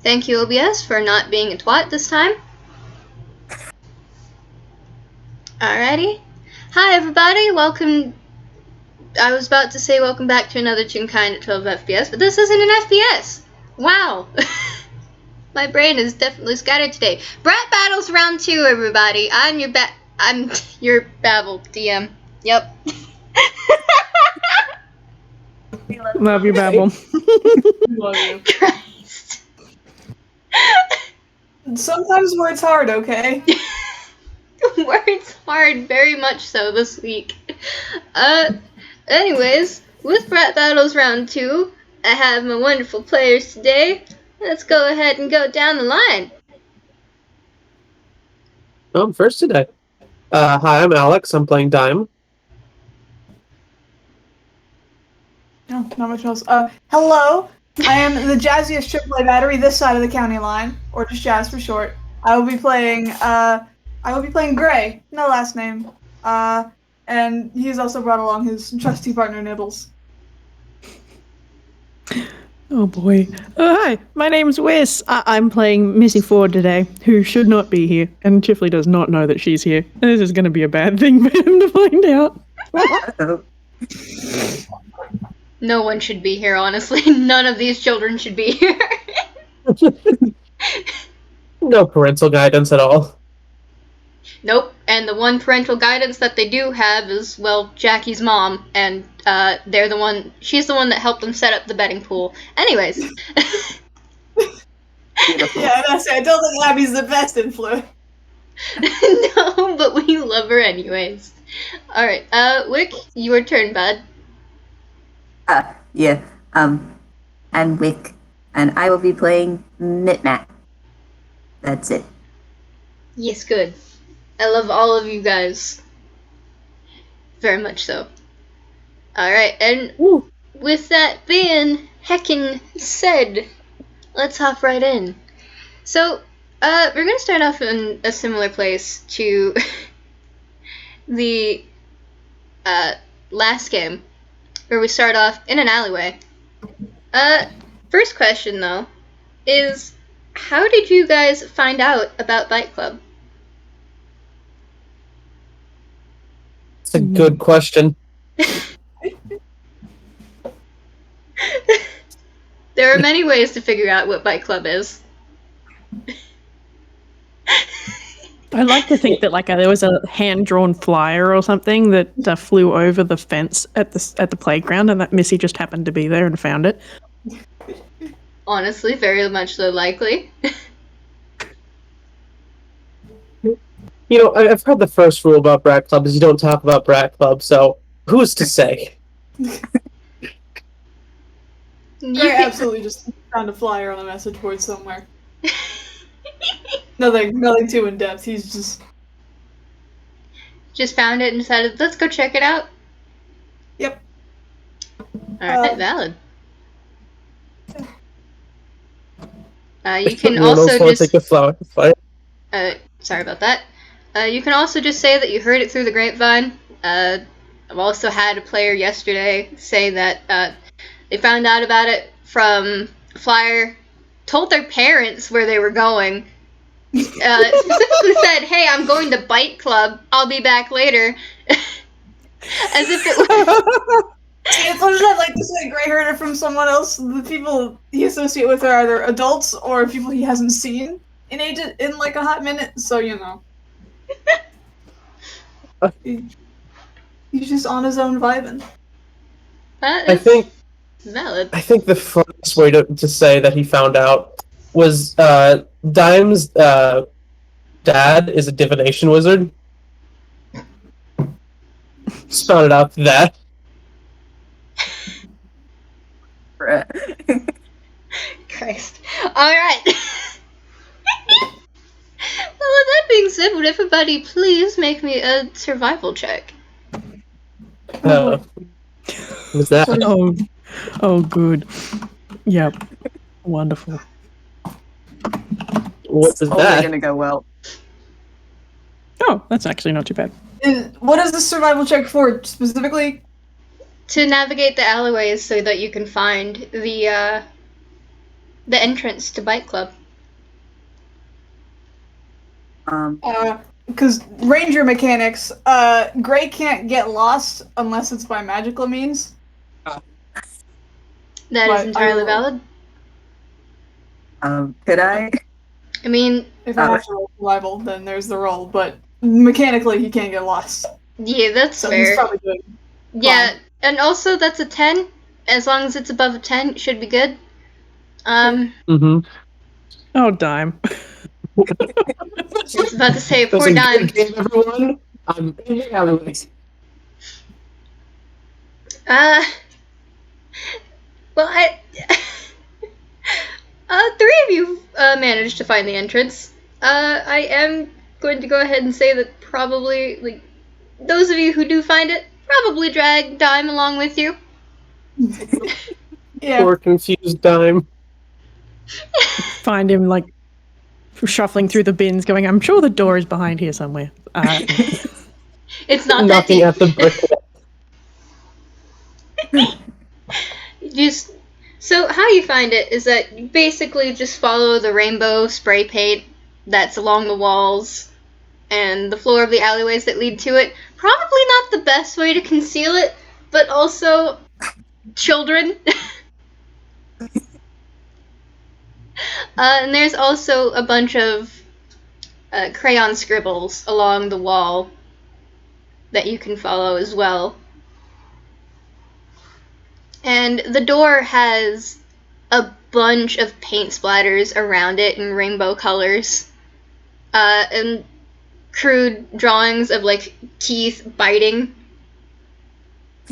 Thank you, OBS, for not being a twat this time. Alrighty. Hi, everybody. Welcome. I was about to say welcome back to another Toonkind at 12 FPS, but this isn't an FPS. Wow. My brain is definitely scattered today. Brat Battles round 2, everybody. I'm your Babble DM. Yep. Love you, Babble. Love you. Christ. Sometimes words hard, okay? Words hard, very much so this week. Anyways, with Brat Battles round 2, I have my wonderful players today. Let's go ahead and go down the line. I'm first today. Hi, I'm Alex. I'm playing Dime. No, not much else. Hello. I am the jazziest AAA battery this side of the county line, or just Jazz for short. I will be playing Gray, no last name. And he's also brought along his trusty partner Nibbles. Oh boy. Hi, my name's Whis. I'm playing Missy Ford today, who should not be here, and Chifley does not know that she's here. And this is going to be a bad thing for him to find out. No one should be here, honestly. None of these children should be here. No parental guidance at all. Nope. And the one parental guidance that they do have is, well, Jackie's mom, and she's the one that helped them set up the betting pool. Anyways. Yeah, that's it. I don't think Abby's the best influence. No, but we love her anyways. Alright, Wick, your turn, bud. Yeah. I'm Wick, and I will be playing Mitmac. That's it. Yes, good. I love all of you guys. Very much so. Alright, and with that being heckin' said, let's hop right in. So, we're gonna start off in a similar place to the last game, where we start off in an alleyway. First question though, is how did you guys find out about Bite Club? It's a good question. There are many ways to figure out what Bite Club is. I like to think that there was a hand-drawn flyer or something that flew over the fence at the playground, and that Missy just happened to be there and found it. Honestly, very much so likely. You know, I've heard the first rule about Brat Club is you don't talk about Brat Club, so who's to say? Gray absolutely just found a flyer on a message board somewhere. Nothing too in depth. He's just found it and decided, let's go check it out. Yep. Alright, valid. You can also just... Take a flower. Sorry about that. You can also just say that you heard it through the grapevine. I've also had a player yesterday say that they found out about it from a flyer, told their parents where they were going, specifically said, hey, I'm going to Bite Club, I'll be back later. As if it was... It's like this is a Gray heard it from someone else. The people he associate with are either adults or people he hasn't seen in like a hot minute, so you know. He's just on his own vibing. I think valid. I think the funniest way to say that he found out was Dime's dad is a divination wizard. Spouted out that. Christ. Alright. Well, with that being said, would everybody please make me a survival check? What's that? Oh, good. Yep. Wonderful. What is that? Gonna go well. Oh, that's actually not too bad. What is the survival check for specifically? To navigate the alleyways so that you can find the the entrance to Bike Club. Because ranger mechanics, Gray can't get lost unless it's by magical means. That is entirely valid. Could I? I mean, If I have to roll survival, then there's the roll, but mechanically he can't get lost. yeah, that's So fair. he's probably good. Yeah, and also that's a 10. As long as it's above a 10, it should be good. Mm-hmm. Oh, Dime. I was about to say, poor Dime. Game, everyone. I'm in the alleyways. Well, three of you managed to find the entrance. I am going to go ahead and say that probably, like, those of you who do find it, probably drag Dime along with you. Yeah. Poor confused Dime. Find him, like, shuffling through the bins, going, I'm sure the door is behind here somewhere. It's not that Knocking deep. at the brick wall. So how you find it is that you basically just follow the rainbow spray paint that's along the walls and the floor of the alleyways that lead to it. Probably not the best way to conceal it, but also children. And there's also a bunch of crayon scribbles along the wall that you can follow as well. And the door has a bunch of paint splatters around it in rainbow colors. And crude drawings of, like, teeth biting.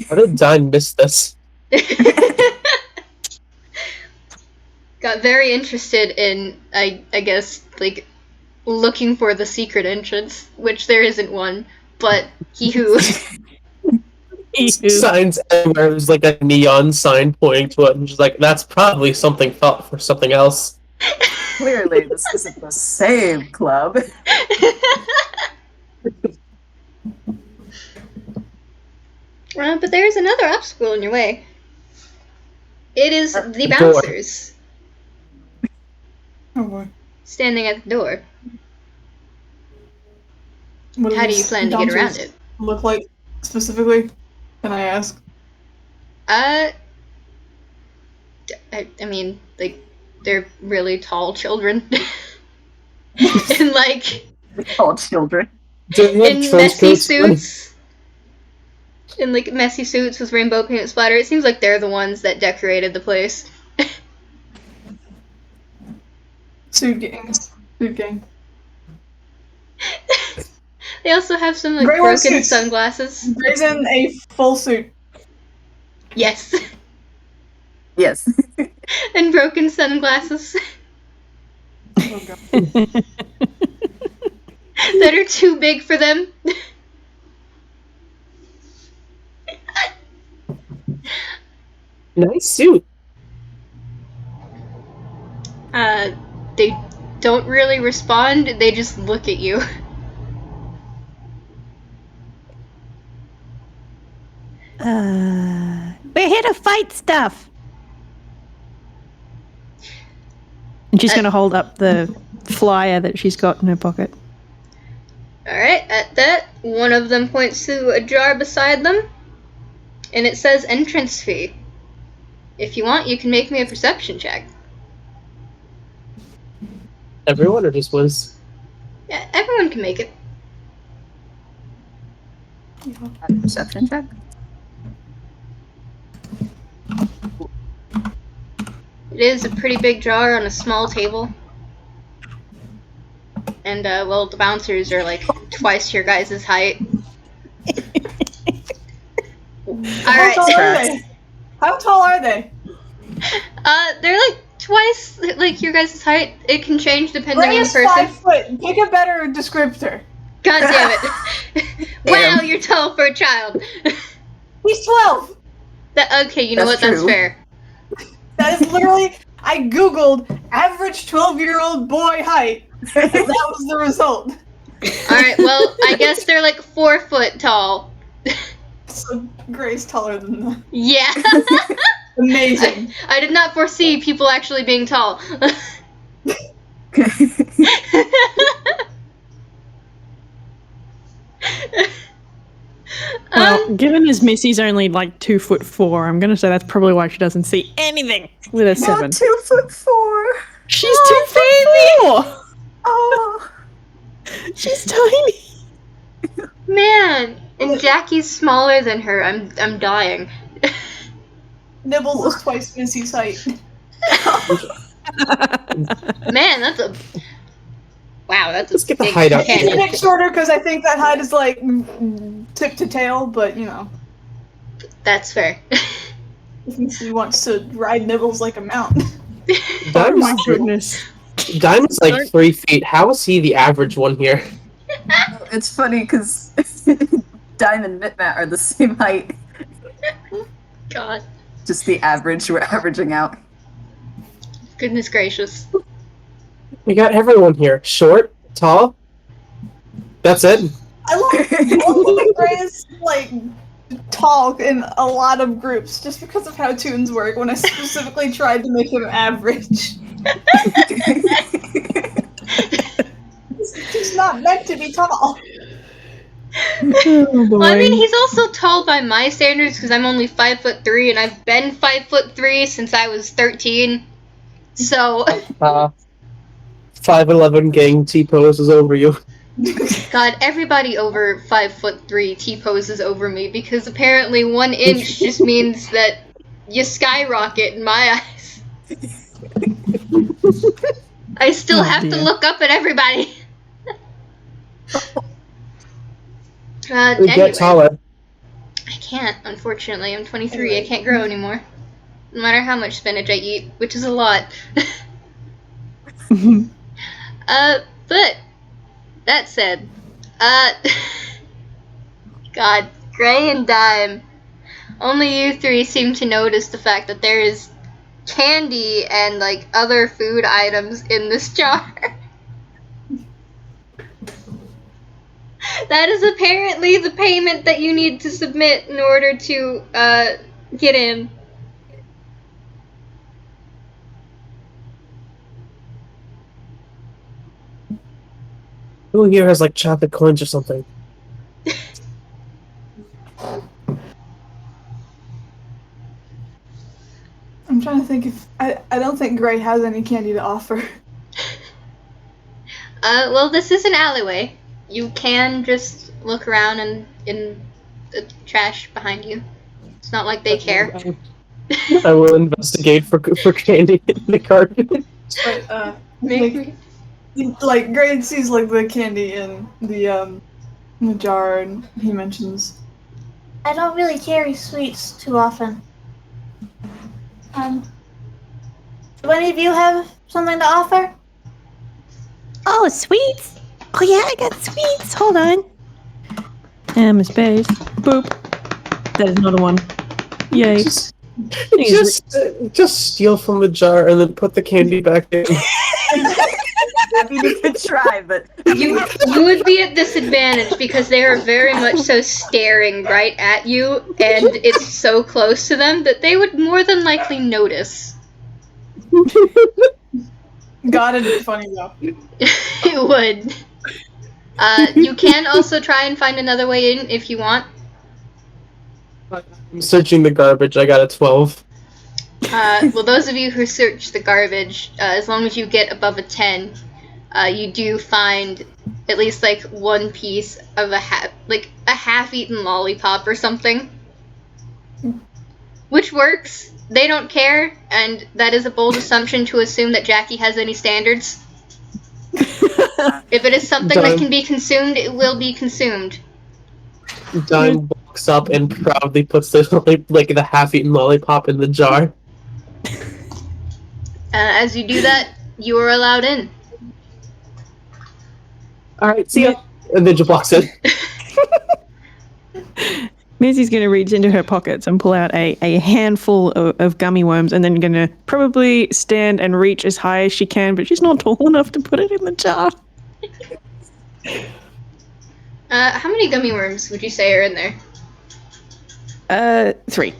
How did Dime miss this? Got very interested in, I guess, like, looking for the secret entrance, which there isn't one, but he-hoo. Signs everywhere. There's like a neon sign pointing to it, and she's like, that's probably something thought for something else. Clearly, this isn't the same club. But there's another obstacle in your way. It is the door. bouncers Oh boy. standing at the door. What How do you these plan to get around bouncers it? look like specifically? Can I ask? I mean, like, they're really tall children. And, like, All children. Doing like in trench messy coats. suits. In, like, messy suits with rainbow paint splatter. It seems like they're the ones that decorated the place. Suit gang. Suit gang. They also have some, like, Grey wears broken suits. sunglasses. Gray's in a full suit. Yes. Yes. And broken sunglasses Oh god. that are too big for them. Nice suit. They don't really respond, they just look at you. We're here to fight stuff. And she's going to hold up the flyer that she's got in her pocket. Alright, at that, one of them points to a jar beside them, and it says entrance fee. If you want, you can make me a perception check. Everyone or just Whis? Yeah, everyone can make it. A perception check. It is a pretty big jar on a small table. And, well, the bouncers are, like, twice your guys' height. How tall are Alright. they? How tall are they? They're, like, twice, like, your guys' height. It can change depending Gray on the is person. 5 foot. Pick a better descriptor. God damn it. Wow, you're tall for a child. He's 12. Okay, you know That's what? That's true. fair. That is literally. I googled average 12-year-old boy height, and that was the result. Alright, well, I guess they're, like, 4 foot tall. So Gray's taller than them. Yeah. Amazing. I did not foresee people actually being tall. Well, given as Missy's only like 2'4", I'm gonna say that's probably why she doesn't see anything with a 7. 2'4". She's 2'4". Oh, She's tiny. Man, and Jackie's smaller than her. I'm dying. Nibbles is twice Missy's height. Man, that's a Let's get the big height up. He's a canyon. bit shorter because I think that height is like tip to tail, but you know, That's fair. if Missy wants to ride Nibbles like a mountain. Oh my goodness. Diamond's like 3 feet. How is he the average one here? it's funny because Diamond and Mitmat are the same height. God. Just the average. We're averaging out. Goodness gracious. We got everyone here. Short, tall. That's it. I love Gray's like talk in a lot of groups just because of how tunes work. When I specifically tried to make him average, he's not meant to be tall. Oh, boy. Well, I mean, he's also tall by my standards because I'm only 5'3", and I've been 5'3" since I was 13. So, 5'11" gang T-poses over you. God, everybody over 5'3" T-poses over me because apparently 1 inch just means that you skyrocket in my eyes. I still have to look up at everybody. We Anyway, get taller. I can't, unfortunately. I'm 23. I can't grow anymore. No matter how much spinach I eat, which is a lot. But that said, God, Gray and Dime, only you 3 seem to notice the fact that there is candy and like other food items in this jar. That is apparently the payment that you need to submit in order to get in. Who here has like chocolate coins or something? I'm trying to think if I don't think Gray has any candy to offer. Well, this is an alleyway. You can just look around and in the trash behind you. It's not like they care. I will investigate for candy in the garbage. But Make like Gray sees like the candy in the jar, and he mentions, I don't really carry sweets too often. Do any of you have something to offer? Oh, sweets? Oh yeah, I got sweets. Hold on. A space. Boop. That is not a 1. Yay. Just steal from the jar and then put the candy back in. I mean, you could try, but you would be at disadvantage because they are very much so staring right at you, and it's so close to them that they would more than likely notice. God, it'd be funny though. It would. You can also try and find another way in if you want. I'm searching the garbage. I got a 12. Well, those of you who search the garbage, as long as you get above a 10, you do find at least like 1 piece of a half-eaten lollipop or something, which works. They don't care, and that is a bold assumption to assume that Jackie has any standards. If it is something that can be consumed, it will be consumed. Dime walks up and proudly puts the half-eaten lollipop in the jar. As you do that, you are allowed in. Alright, see ya. And then just walks in. Missy's going to reach into her pockets and pull out a handful of gummy worms, and then going to probably stand and reach as high as she can, but she's not tall enough to put it in the jar. How many gummy worms would you say are in there? 3.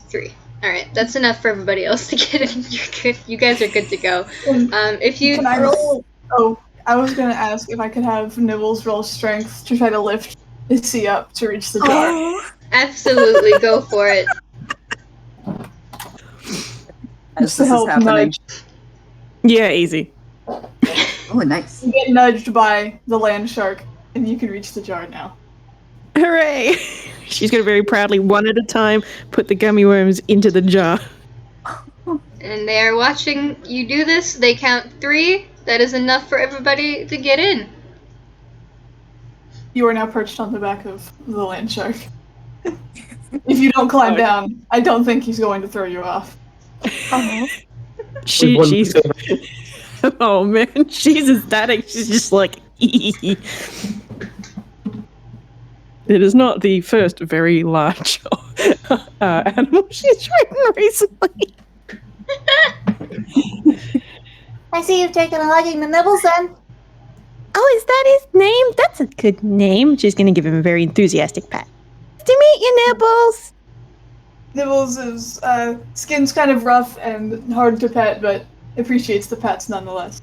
3. Alright, that's enough for everybody else to get in. You're good. You guys are good to go. If you Can I roll? Oh, I was gonna ask if I could have Nibbles roll strength to try to lift Missy up to reach the jar. Oh, absolutely go for it. as Just to this is help happening. nudge. Yeah, easy. Oh, nice. You get nudged by the land shark, and you can reach the jar now. Hooray! She's going to very proudly, one at a time, put the gummy worms into the jar. And they are watching you do this. They count 3. That is enough for everybody to get in. You are now perched on the back of the land shark. If you don't climb down, I don't think he's going to throw you off. She's oh man, she's ecstatic. She's just like, it is not the first very large animal she's ridden recently. I see you've taken a liking to Nibbles then. Oh, is that his name? That's a good name. She's going to give him a very enthusiastic pat. Nice to meet you, Nibbles. Nibbles is skin's kind of rough and hard to pet, but appreciates the pets nonetheless.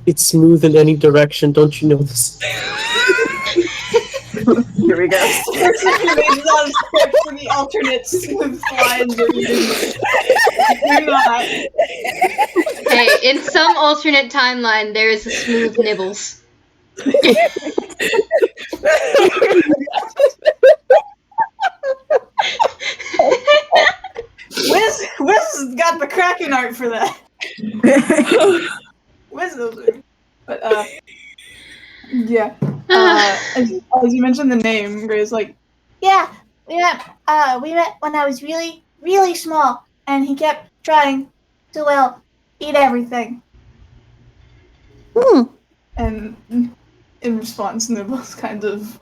It's smooth in any direction, don't you know this? Here we go. There's not a script for the alternate smooth flying version. Do not. Hey, in some alternate timeline, there is a smooth Nibbles. Wiz got the Kraken art for that. Wiz knows it. But yeah. As you mentioned the name, Gray's like, Yeah, we met when I was really, really small, and he kept trying to, well, eat everything. and in response, Nibbles kind of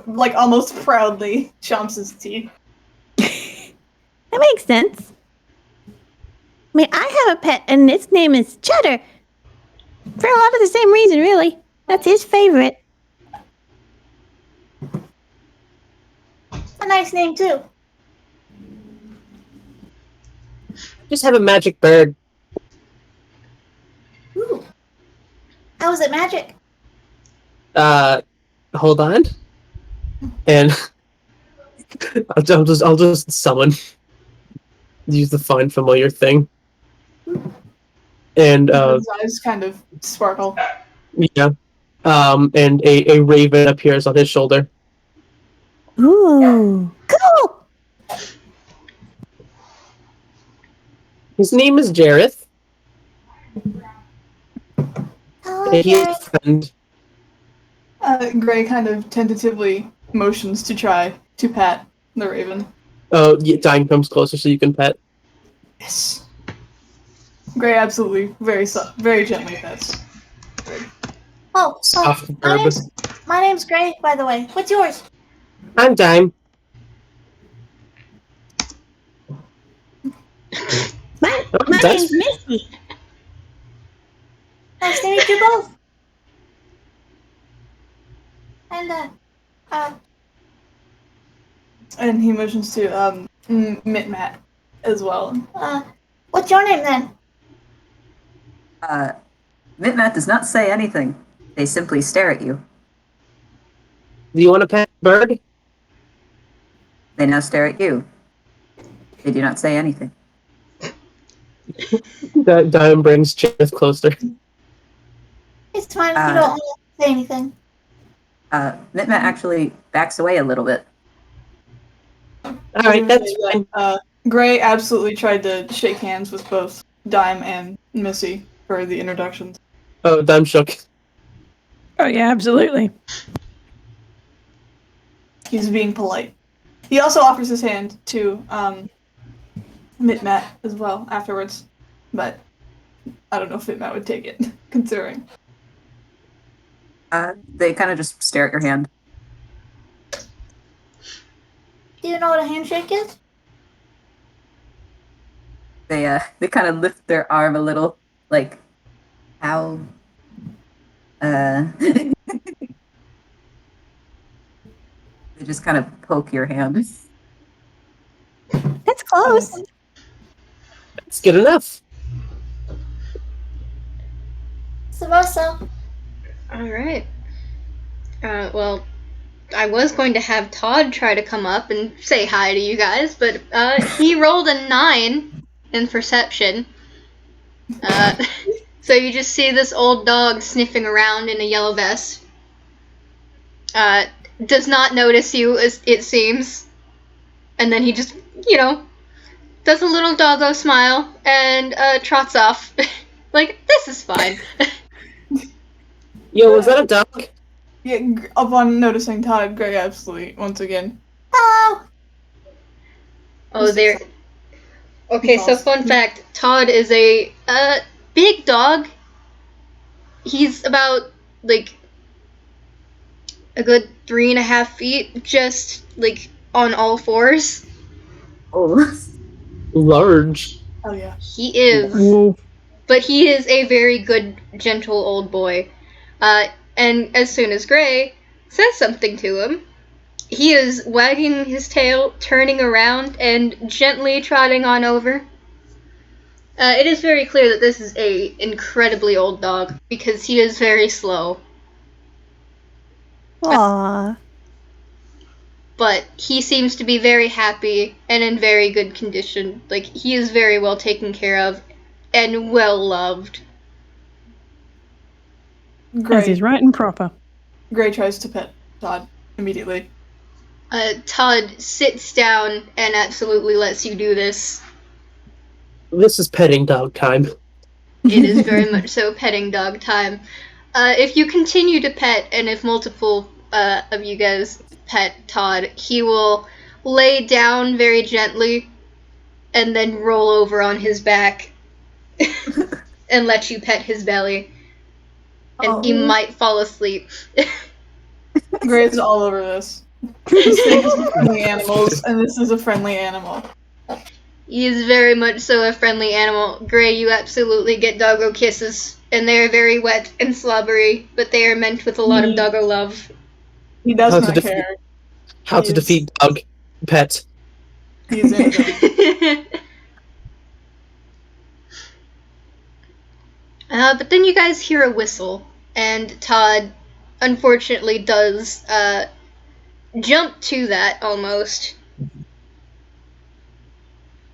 like almost proudly chomps his teeth. That makes sense. I mean, I have a pet, and its name is Cheddar. For a lot of the same reason, really. That's his favorite. A nice name, too. Just have a magic bird. Ooh. How is it magic? Hold on. And I'll just summon. Use the find familiar thing. And His eyes kind of sparkle. yeah. And a raven appears on his shoulder. Ooh. Cool! His name is Jareth. Hello, And he is Jared. a friend. Gray kind of tentatively motions to try to pat the raven. Oh, yeah, Dime comes closer so you can pet. Yes. Gray absolutely very gently pets. Oh, Soft my verb. name's Gray, by the way. What's yours? I'm Dime. My that's- name's Missy. Nice to meet you both. And he motions to Mitmat as well. What's your name then? Mitmat does not say anything. They simply stare at you. Do you want to pet a bird? They now stare at you. They do not say anything. Dime brings Jareth closer. It's fine if you don't want to say anything. Mitmat actually backs away a little bit. Alright, that's fine. Gray absolutely tried to shake hands with both Dime and Missy for the introductions. Oh, Dime shook. Oh yeah, absolutely. He's being polite. He also offers his hand to Mitmat as well afterwards, but I don't know if Mitmat would take it, considering. They kind of just stare at your hand. Do you know what a handshake is? They kind of lift their arm a little, like, how? They just kind of poke your hand. That's close. It's good enough. Suppose so. All right. Well, I was going to have Todd try to come up and say hi to you guys, but he rolled a 9 in perception. So you just see this old dog sniffing around in a yellow vest. Does not notice you, as it seems. And then he just, does a little doggo smile and trots off. Like, this is fine. Yo, was that a duck? Yeah, upon noticing Todd, Gray absolutely, once again. Hello. Oh, there. Okay, so fun fact, Todd is a big dog. He's about, like, a good 3.5 feet, just, like, on all fours. Oh. Large. Oh yeah. He is. Whoa. But he is a very good, gentle old boy. And as soon as Gray says something to him, he is wagging his tail, turning around, and gently trotting on over. It is very clear that this is a incredibly old dog, because he is very slow. Aww. But he seems to be very happy and in very good condition. Like, he is very well taken care of and well loved. As is right and proper. Gray tries to pet Todd immediately. Todd sits down and absolutely lets you do this. This is petting dog time. It is very much so petting dog time. If you continue to pet, and if multiple of you guys pet Todd, he will lay down very gently and then roll over on his back and let you pet his belly. And he might fall asleep. Gray is all over this. This thing is friendly animals, and this is a friendly animal. He is very much so a friendly animal. Gray, you absolutely get doggo kisses, and they are very wet and slobbery, but they are meant with a lot of doggo love. He does How to not care. How to defeat dog pet. He's innocent. But then you guys hear a whistle, and Todd, unfortunately, does jump to that almost.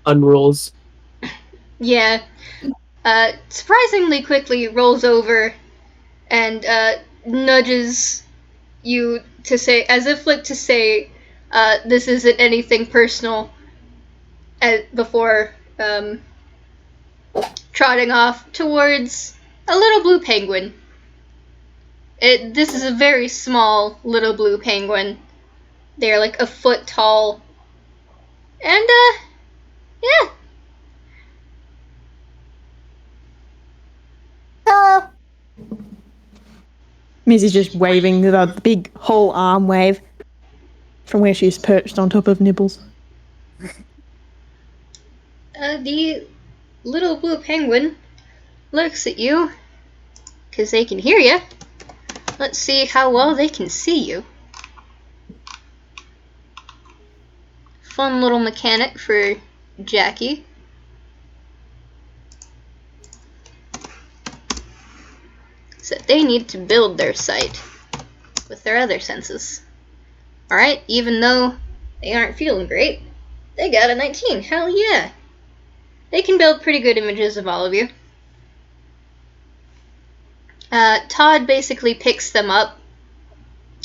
Unrolls. Yeah. Surprisingly quickly rolls over and nudges you to say, as if like to say, this isn't anything personal, before trotting off towards a little blue penguin. This is a very small little blue penguin. They're like a foot tall. And, yeah. Hello. Missy's just waving the big whole arm wave from where she's perched on top of Nibbles. The little blue penguin looks at you, because they can hear you. Let's see how well they can see you. Fun little mechanic for Jackie. So they need to build their sight with their other senses. Alright, even though they aren't feeling great, they got a 19. Hell yeah! They can build pretty good images of all of you. Todd basically picks them up,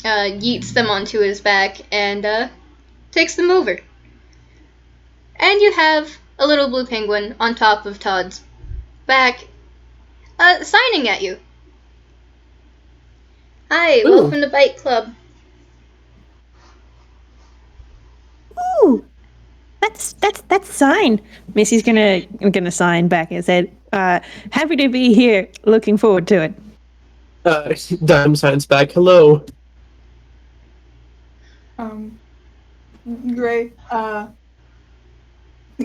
yeets them onto his back, and takes them over. And you have a little blue penguin on top of Todd's back, signing at you. Hi, Ooh. welcome to Bite Club. Ooh. That's sign. Missy's gonna sign back and said, happy to be here. Looking forward to it. Dime signs back. Hello. Gray,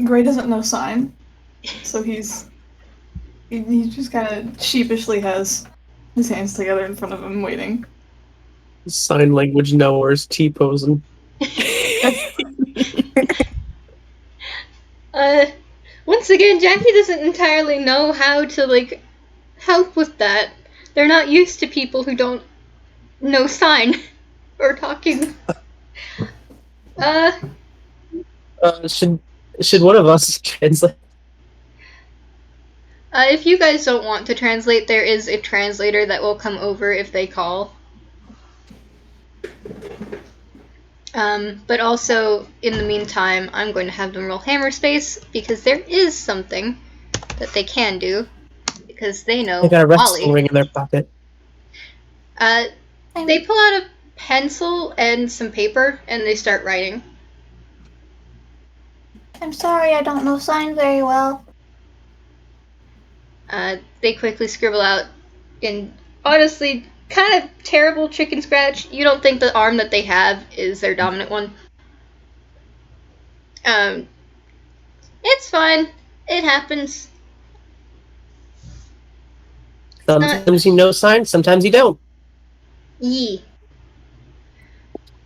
Gray doesn't know sign, so he just kind of sheepishly has his hands together in front of him, waiting. Sign language knowers T-posing. Once again, Jackie doesn't entirely know how to, like, help with that. They're not used to people who don't know sign or talking. Should one of us translate? If you guys don't want to translate, there is a translator that will come over if they call. But also, in the meantime, I'm going to have them roll hammer space, because there is something that they can do, because they know They got a wrestling Wally. ring in their pocket. They pull out a pencil and some paper, and they start writing. I'm sorry, I don't know sign very well. They quickly scribble out in, honestly, kind of terrible chicken scratch. You don't think the arm that they have is their dominant one. It's fine. It happens. Sometimes you know signs, sometimes you don't. Yee.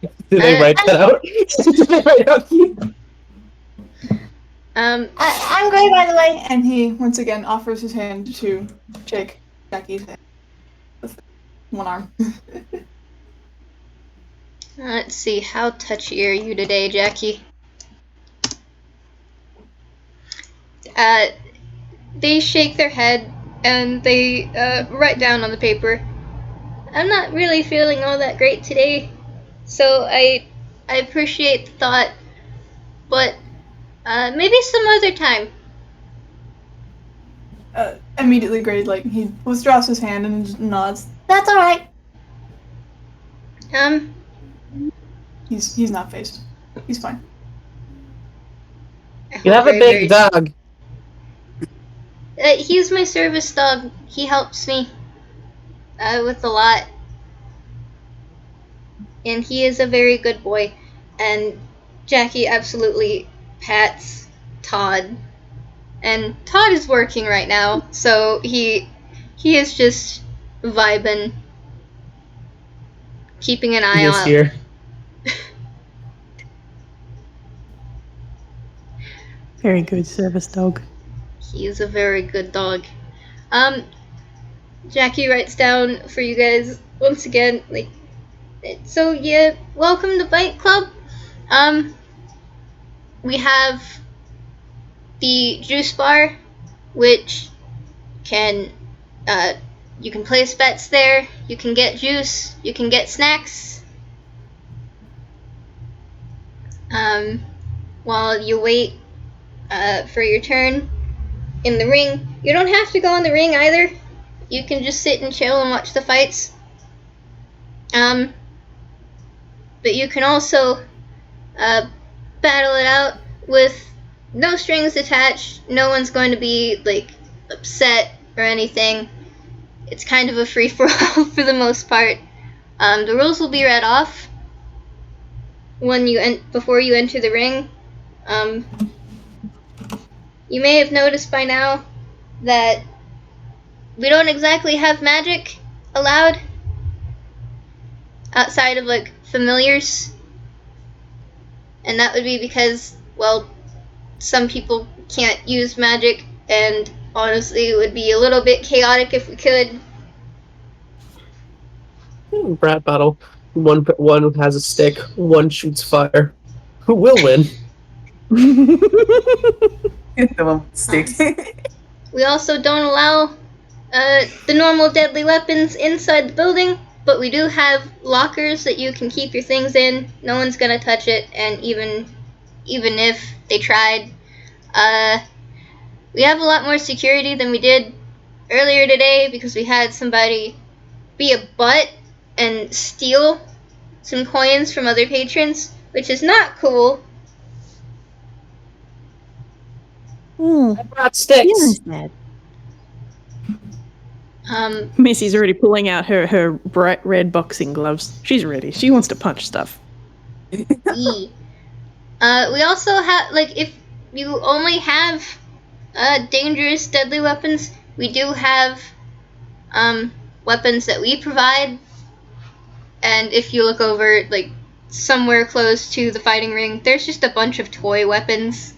Do they write that out? Do they write out? I'm Gray, by the way. And he once again offers his hand to shake Jackie's hand with one arm. Let's see, how touchy are you today, Jackie? They shake their head and they write down on the paper, I'm not really feeling all that great today, so I appreciate the thought, but maybe some other time. Immediately Gray, like, he withdraws his hand and just nods. That's alright. He's not phased. He's fine. You have a big dog. He's my service dog. He helps me with a lot. And he is a very good boy. And Jackie absolutely pats Todd. And Todd is working right now, so he is just vibing, keeping an eye He is out. here. Very good service dog. He is a very good dog. Jackie writes down for you guys once again, like, so yeah, welcome to Bite Club. We have the juice bar, which can, you can place bets there, you can get juice, you can get snacks. While you wait for your turn in the ring. You don't have to go in the ring either. You can just sit and chill and watch the fights. But you can also battle it out with no strings attached. No one's going to be like upset or anything. It's kind of a free-for-all for the most part. The rules will be read off when before you enter the ring. You may have noticed by now that we don't exactly have magic allowed outside of, like, familiars. And that would be because, well, some people can't use magic, and honestly it would be a little bit chaotic if we could. Brat battle. One has a stick, one shoots fire. Who will win? The one with sticks. We also don't allow the normal deadly weapons inside the building, but we do have lockers that you can keep your things in. No one's gonna touch it, and even if they tried, we have a lot more security than we did earlier today because we had somebody be a butt and steal some coins from other patrons, which is not cool. I brought sticks. That. Missy's already pulling out her bright red boxing gloves. She's ready. She wants to punch stuff. We also have, like, if you only have dangerous deadly weapons, we do have weapons that we provide. And if you look over, like, somewhere close to the fighting ring, there's just a bunch of toy weapons.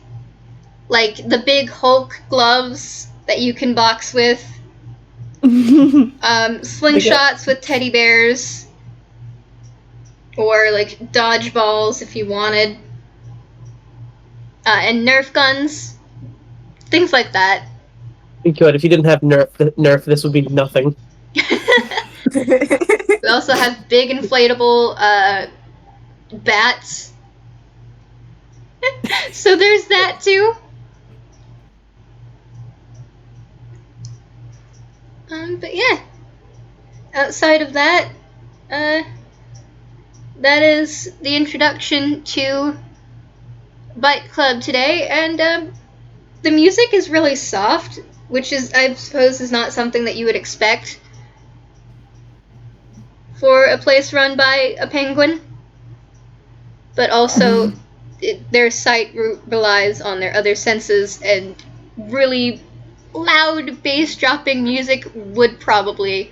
like the big Hulk gloves that you can box with, slingshots with teddy bears, or like dodgeballs if you wanted, and Nerf guns, things like that. Good. If you didn't have Nerf, this would be nothing. We also have big inflatable bats. So there's that too. But yeah. Outside of that, that is the introduction to Bite Club today, and the music is really soft, which is, I suppose, is not something that you would expect for a place run by a penguin. But also, their sight relies on their other senses, and really loud bass-dropping music would probably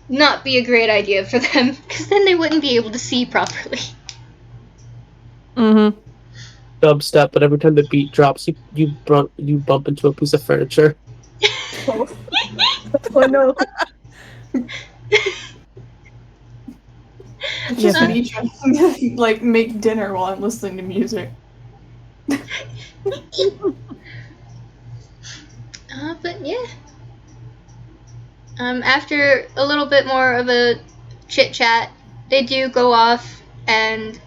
not be a great idea for them, because then they wouldn't be able to see properly. Dubstep, but every time the beat drops, you bump into a piece of furniture. Oh no. It's just me trying to like make dinner while I'm listening to music. But yeah. After a little bit more of a chit-chat, they do go off and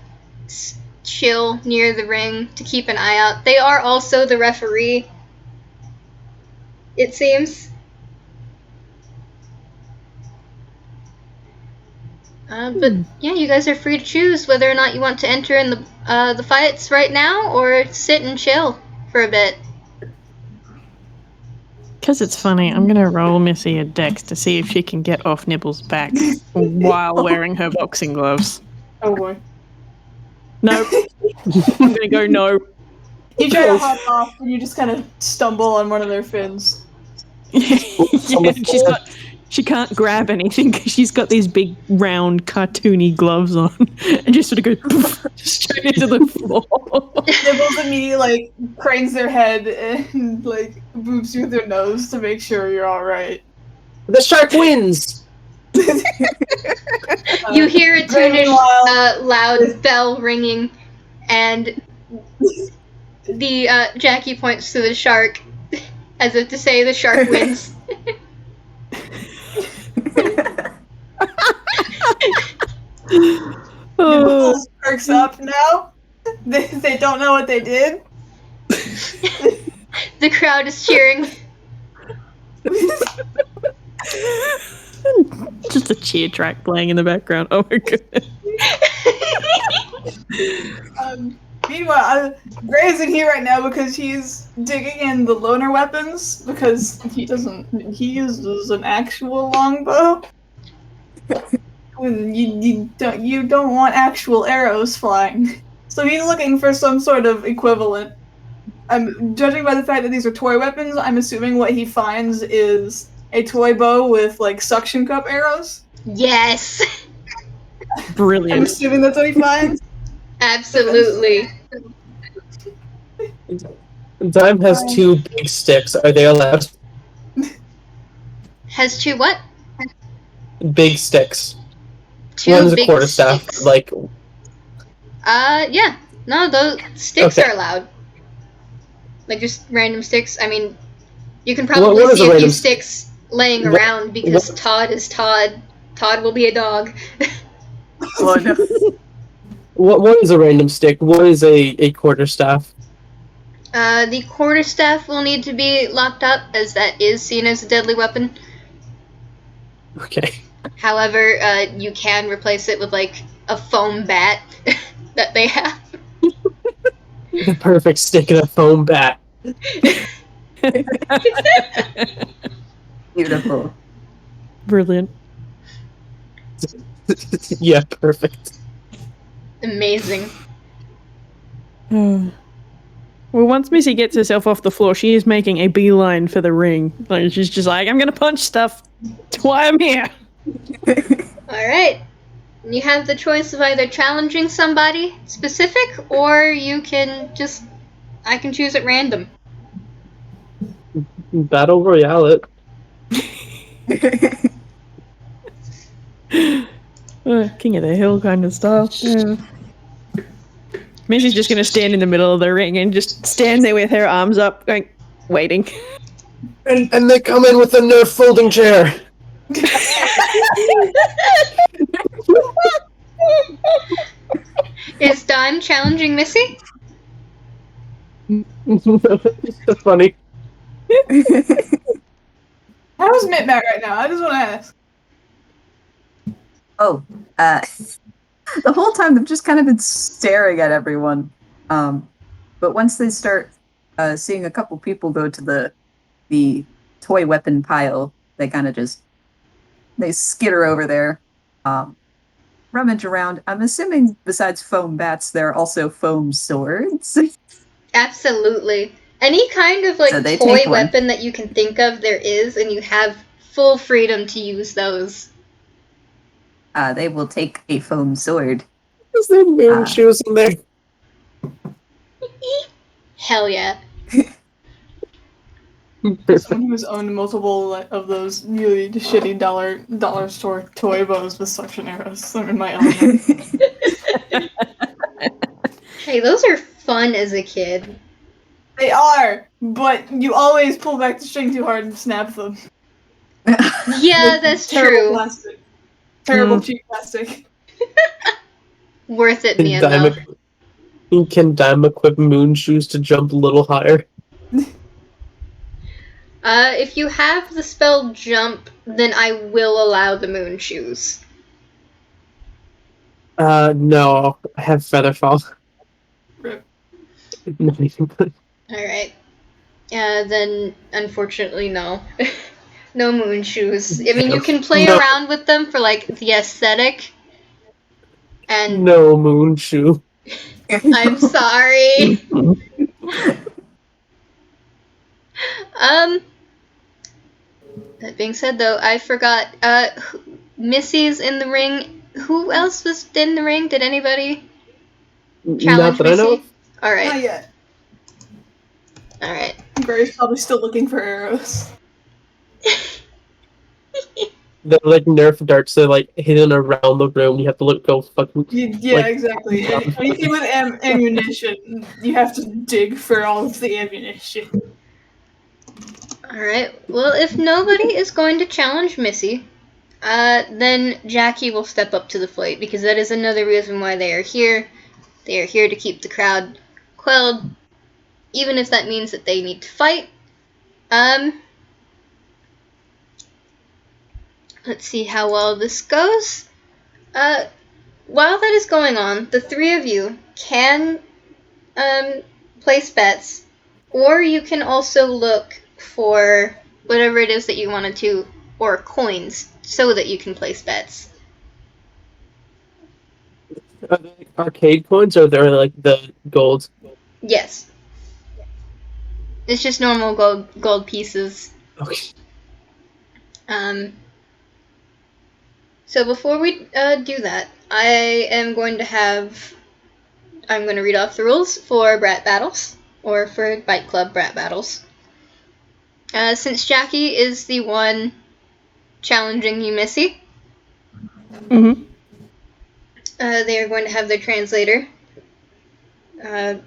chill near the ring to keep an eye out. They are also the referee, it seems. But yeah, you guys are free to choose whether or not you want to enter in the fights right now or sit and chill for a bit. Because it's funny, I'm going to roll Missy a dex to see if she can get off Nibble's back while wearing her boxing gloves. Oh boy. Nope. I'm going to go no. You try to hop off and you just kind of stumble on one of their fins. Yeah, she can't grab anything because she's got these big, round, cartoony gloves on, and just sort of goes poof, straight into the floor. Nibbles immediately like cranes their head and like boops you with their nose to make sure you're all right. The shark wins. You hear a tuned loud bell ringing, and the Jackie points to the shark as if to say the shark wins. Nibbles perks up now. They don't know what they did. The crowd is cheering. Just a cheer track playing in the background. Oh my goodness. Meanwhile, Gray isn't here right now because he's digging in the loner weapons because he uses an actual longbow. You don't want actual arrows flying. So he's looking for some sort of equivalent. I'm judging by the fact that these are toy weapons, I'm assuming what he finds is a toy bow with like suction cup arrows. Yes. Brilliant. I'm assuming that's what he finds. Absolutely. Dime has 2 big sticks. Are they allowed? Has 2 what? Big sticks. 2 One's a big quarterstaff. sticks. Like. Yeah. No, those sticks Okay. are allowed. Like just random sticks. I mean, you can probably What is see a a few random sticks laying around because Todd is Todd. Todd will be a dog. Oh no. What is a random stick? What is a quarterstaff? The quarterstaff will need to be locked up, as that is seen as a deadly weapon. Okay. However, you can replace it with like a foam bat that they have. The perfect stick and a foam bat. Beautiful. Brilliant. Yeah, perfect. Amazing. Well, once Missy gets herself off the floor, she is making a beeline for the ring. Like she's just like, I'm gonna punch stuff. That's why I'm here. Alright. You have the choice of either challenging somebody specific, or you can just... I can choose at random. Battle Royale it. King of the Hill kind of style. Yeah. Missy's just gonna stand in the middle of the ring and just stand there with her arms up, going, waiting. And they come in with a Nerf folding chair. Is Dime challenging Missy? It's so funny. How is Mitmac right now? I just want to ask. Oh, the whole time they've just kind of been staring at everyone. But once they start seeing a couple people go to the toy weapon pile, they kind of they skitter over there, rummage around. I'm assuming besides foam bats, there are also foam swords. Absolutely. Any kind of So they toy take one. weapon that you can think of, there is, and you have full freedom to use those. They will take a foam sword. Is there moon shoes in there? Hell yeah. Someone who's owned multiple of those really shitty dollar store toy bows with suction arrows. I'm in my element. Hey, those are fun as a kid. They are, but you always pull back the string too hard and snap them. Yeah, With that's terrible true. Plastic. Terrible cheap plastic. Worth it in the end, though. Can Dime equip moon shoes to jump a little higher? If you have the spell jump, then I will allow the moon shoes. No, I have Featherfall. Rip. Not even good. Alright. Then, unfortunately, no. No moon shoes. I mean, you can play No. around with them for, the aesthetic. And No moon shoe. I'm sorry. That being said, though, I forgot, Missy's in the ring. Who else was in the ring? Did anybody challenge Not that I know Missy? of. Not Alright, yet. alright. Gray's probably still looking for arrows. They're like Nerf darts. They're like hidden around the room. You have to go fucking. Yeah, exactly. Anything with ammunition, you have to dig for all of the ammunition. Alright, well, if nobody is going to challenge Missy, then Jackie will step up to the plate, because that is another reason why they are here. They are here to keep the crowd quelled, even if that means that they need to fight. Let's see how well this goes. While that is going on, the three of you can place bets, or you can also look for whatever it is that you wanted to, or coins, so that you can place bets. Are they like arcade coins, or they're like the gold? Yes. It's just normal gold pieces. Okay. So before we do that, I'm going to read off the rules for Brat Battles, or for Bite Club Brat Battles. Since Jackie is the one challenging you, Missy, Mm-hmm. they are going to have their translator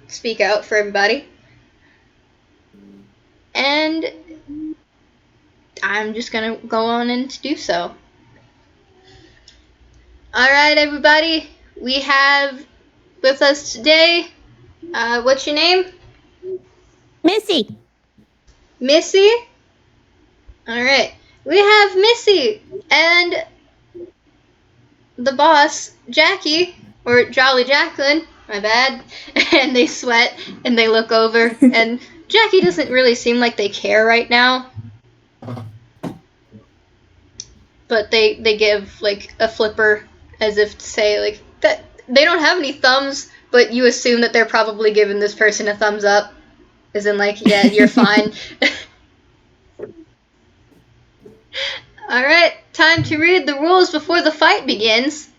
speak out for everybody. And I'm just going to go on in to do so. Alright, everybody, we have with us today, what's your name? Missy. Missy? Alright, we have Missy and the boss, Jackie, or Jolly Jacqueline, my bad, and they sweat and they look over, and Jackie doesn't really seem like they care right now. But they give, a flipper, as if to say, that they don't have any thumbs, but you assume that they're probably giving this person a thumbs up. As in, yeah, you're fine. Alright, time to read the rules before the fight begins.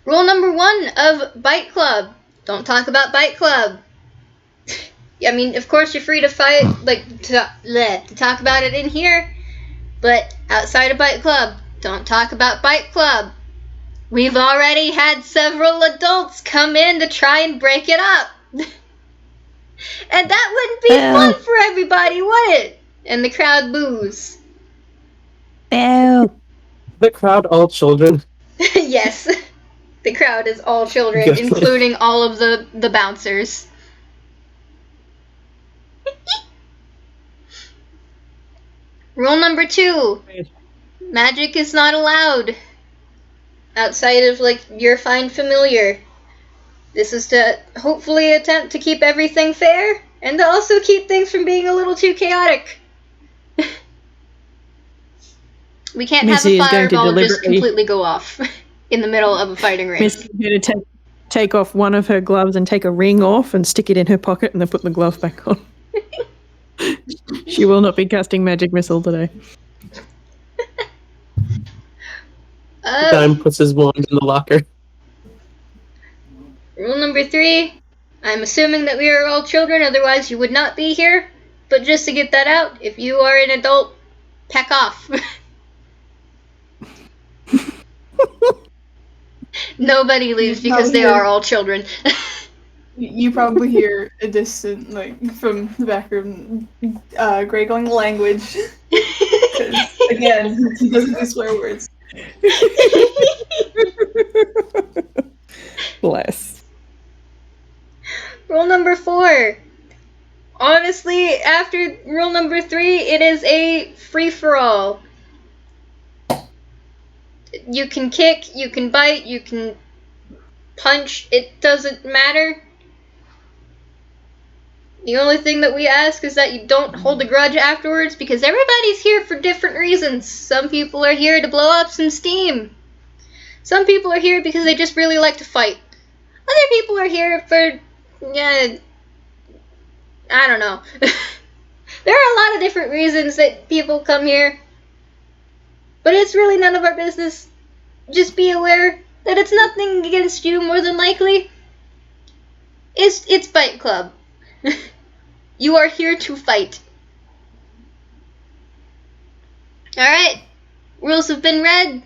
Rule number 1 of Bite Club. Don't talk about Bite Club. I mean, of course you're free to fight, like, to talk about it in here, but outside of Bite Club, don't talk about Bite Club. We've already had several adults come in to try and break it up. And that wouldn't be fun for everybody, would it? And the crowd boos. Boo. The crowd, all children. Yes. The crowd is all children, Good. including all of the bouncers. Rule number 2. Magic is not allowed outside of, like, your fine familiar. This is to hopefully attempt to keep everything fair, and to also keep things from being a little too chaotic. We can't Missy have is a going to fireball just deliberately- completely go off in the middle of a fighting ring. Missy's going to take off one of her gloves and take a ring off and stick it in her pocket and then put the glove back on. She will not be casting magic missile today. Dime puts his wand in the locker. Rule number 3. I'm assuming that we are all children, otherwise you would not be here. But just to get that out, if you are an adult, peck off. Nobody leaves because they are all children. You probably hear a distant, like, from the back room, Gray going language. 'Cause, again, he doesn't do swear words. Bless. Rule number 4. Honestly, after rule number 3, it is a free-for-all. You can kick, you can bite, you can punch, it doesn't matter. The only thing that we ask is that you don't hold a grudge afterwards, because everybody's here for different reasons. Some people are here to blow up some steam. Some people are here because they just really like to fight. Other people are here for, I don't know. There are a lot of different reasons that people come here. But it's really none of our business. Just be aware that it's nothing against you, more than likely. It's Bite Club. You are here to fight. Alright. Rules have been read.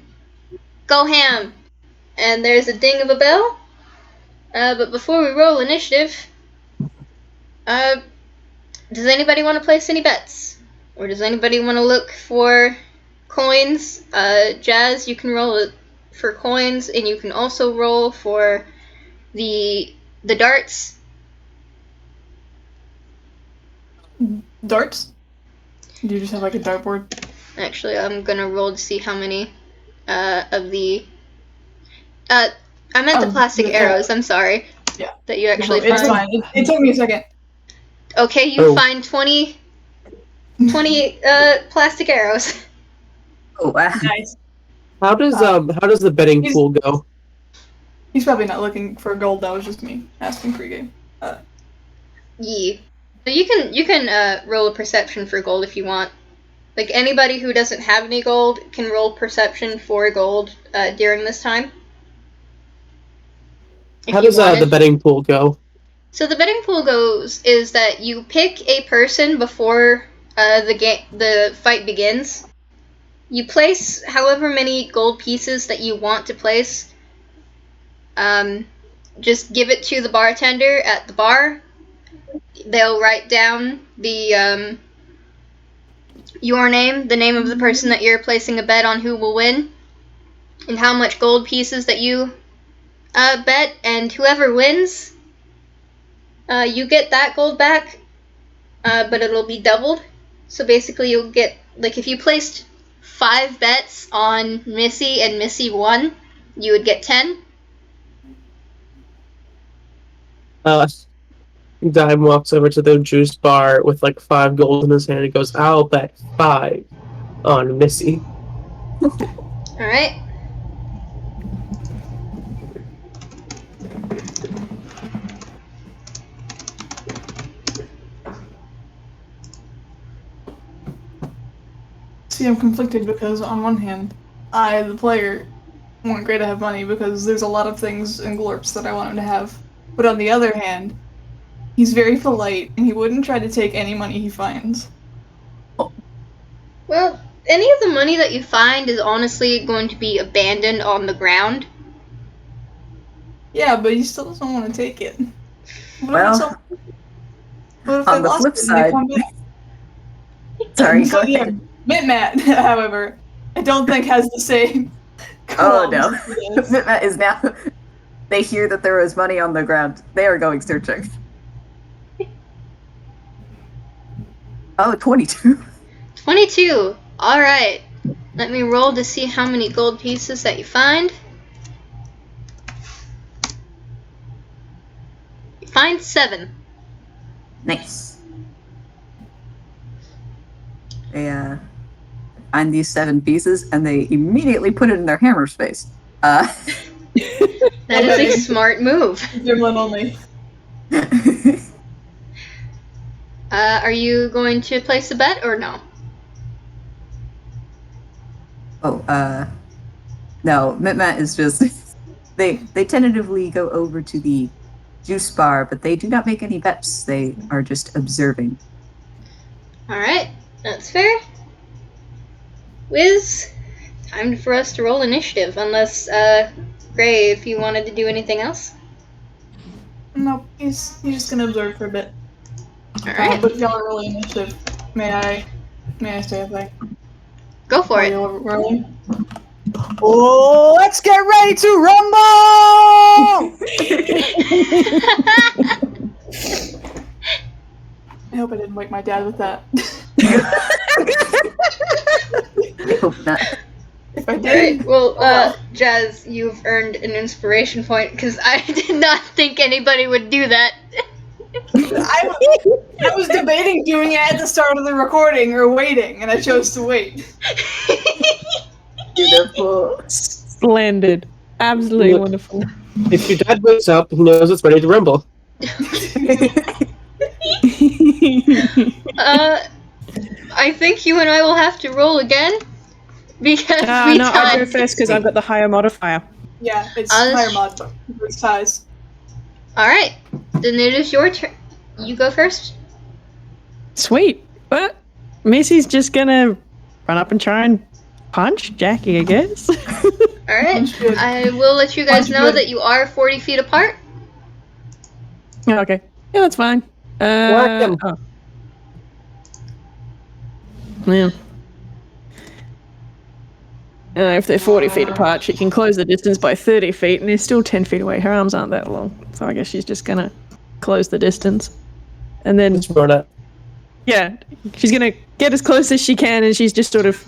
Go ham. And there's a ding of a bell. But before we roll initiative, does anybody want to place any bets? Or does anybody want to look for coins? Jazz, you can roll it for coins, and you can also roll for the darts. Darts? Do you just have, like, a dartboard? Actually, I'm gonna roll to see how many of the... I meant the plastic arrows, I'm sorry. Yeah. That you actually It's found. fine. It took me a second. Okay, you find 20 plastic arrows. Oh, wow. Nice. How does the betting pool go? He's probably not looking for gold. That was just me asking pregame. Yeah. So you can roll a perception for gold if you want. Like, anybody who doesn't have any gold can roll perception for gold during this time. How does the betting pool go? So the betting pool is that you pick a person before the fight begins. You place however many gold pieces that you want to place. Just give it to the bartender at the bar. They'll write down the your name, the name of the person that you're placing a bet on who will win, and how much gold pieces that you bet, and whoever wins, you get that gold back, but it'll be doubled. So basically you'll get, like, if you placed 5 bets on Missy and Missy won, you would get 10. Dime walks over to the juice bar with like 5 gold in his hand and goes, "I'll bet 5 on Missy." Alright. See, I'm conflicted because on one hand, I, the player, want Gray to have money because there's a lot of things in Glorps that I want him to have. But on the other hand, He's very polite, and he wouldn't try to take any money he finds. Well, any of the money that you find is honestly going to be abandoned on the ground. Yeah, but he still doesn't want to take it. Well, what if on they the lost flip it and they side- come back? Sorry, So, go yeah, ahead. Mitmat, however, I don't think has the same. Oh no. qualms as this. Mitmat is now. They hear that there is money on the ground. They are going searching. Oh, 22. 22. Alright. Let me roll to see how many gold pieces that you find. You find 7. Nice. They find these 7 pieces and they immediately put it in their hammer space. That is a smart move. Gremlin only. Are you going to place a bet or no? No, Mitmat is just they tentatively go over to the juice bar, but they do not make any bets. They are just observing. Alright, that's fair. Wiz, time for us to roll initiative, unless, Gray, if you wanted to do anything else. Nope, he's just gonna observe for a bit. Alright, But if y'all are rolling initiative, may I say a thing? go for it. Are you rolling? Oh, let's get ready to rumble! I hope I didn't wake my dad with that. I hope not. If I did, Alright, well, Jazz, you've earned an inspiration point, because I did not think anybody would do that. I was debating doing it at the start of the recording or waiting, and I chose to wait. Beautiful. Splendid. Absolutely Look. wonderful. If your dad wakes up, he knows it's ready to rumble. I think you and I will have to roll again, because we no, I'll go tied. first because I've got the higher modifier. Yeah, it's Us- higher mod, but it's ties. Alright, then it is your turn. You go first. Sweet. But Missy's just gonna run up and try and punch Jackie, I guess. Alright, Punch good. I will let you guys Punch know good. that you are 40 feet apart. Yeah, okay. Yeah, that's fine. Whack him. Oh. Yeah. If they're 40 feet apart, she can close the distance by 30 feet, and they're still 10 feet away. Her arms aren't that long, so I guess she's just gonna close the distance. And then, Just run up. yeah, she's gonna get as close as she can, and she's just sort of,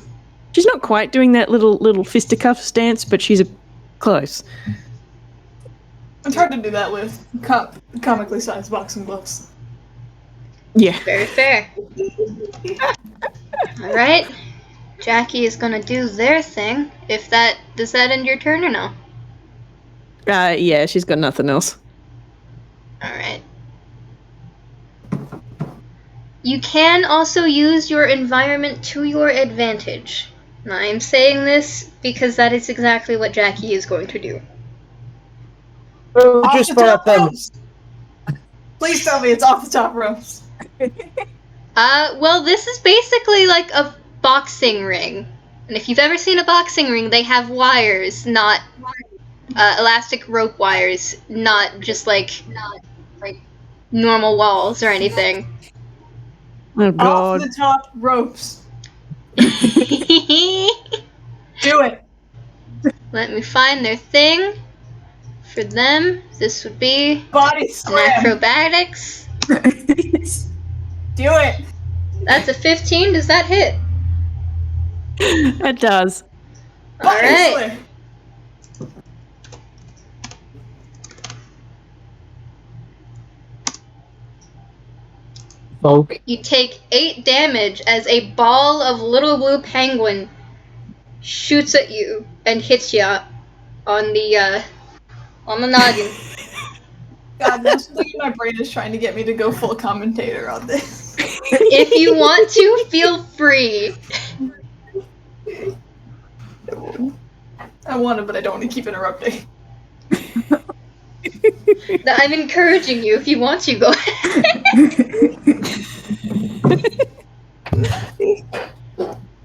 she's not quite doing that little fisticuff stance, but she's close. It's hard to do that with comically sized boxing gloves. Yeah. Very fair. Alright, Jackie is gonna do their thing. Does that end your turn or no? Yeah, she's got nothing else. Alright. You can also use your environment to your advantage. Now, I'm saying this because that is exactly what Jackie is going to do. Oh, Off just the far top up them. ropes! Please tell me it's off the top ropes. Well, this is basically like a boxing ring. And if you've ever seen a boxing ring, they have wires, not elastic rope wires, not just like normal walls or anything. Oh Off god. the top ropes. Do it. Let me find their thing. For them, this would be Body an slam. acrobatics. Do it. That's a 15. Does that hit? It does. Body Alright. slam. Folk. You take 8 damage as a ball of little blue penguin shoots at you and hits you on the noggin. God, that's something in my brain is trying to get me to go full commentator on this. If you want to, feel free. I want to, but I don't want to keep interrupting. I'm encouraging you. If you want to, go ahead.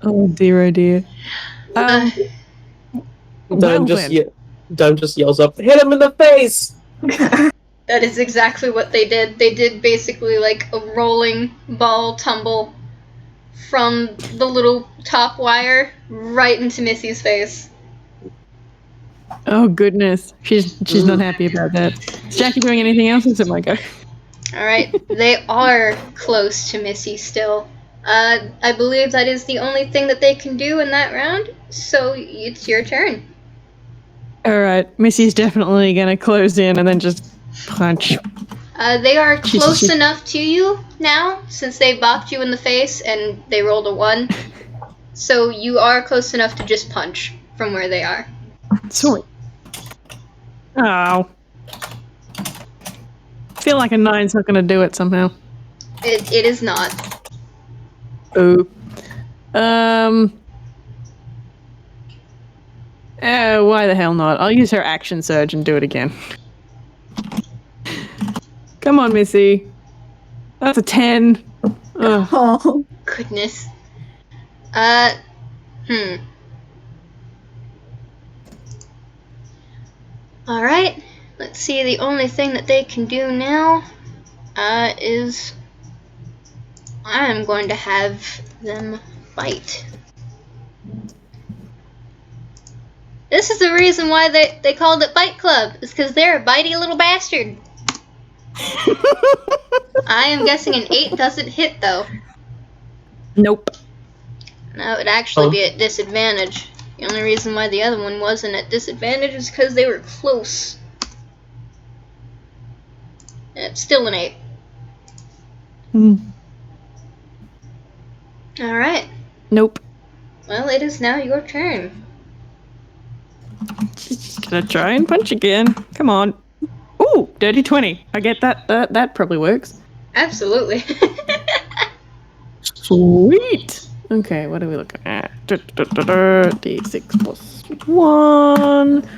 Oh dear, oh dear. Uh, Dime Well then. Dime just yells up, "Hit him in the face!" That is exactly what they did. They did basically like a rolling ball tumble from the little top wire right into Missy's face. Oh goodness, she's not happy about that. Is Jackie doing anything else? Is it my go? Alright, they are close to Missy still. I believe that is the only thing that they can do in that round, so it's your turn. All right, Missy's definitely gonna close in and then just punch. They are close She- enough to you now, since they bopped you in the face and they rolled a 1. So you are close enough to just punch from where they are. Sweet. Oh. Feel like a 9's not gonna do it somehow. It is not. Oh. Why the hell not? I'll use her action surge and do it again. Come on, Missy. That's a 10. Ugh. Oh. Goodness. Alright, let's see, the only thing that they can do now, is I'm going to have them bite. This is the reason why they called it Bite Club, is because they're a bitey little bastard. I am guessing an 8 doesn't hit, though. Nope. No, it'd actually be at disadvantage. The only reason why the other one wasn't at disadvantage is because they were close. It's still an 8. Alright. Nope. Well, it is now your turn. Gonna try and punch again. Come on. Ooh, dirty 20. I get that. That probably works. Absolutely. Sweet. Okay, what are we looking at? D6 plus 1.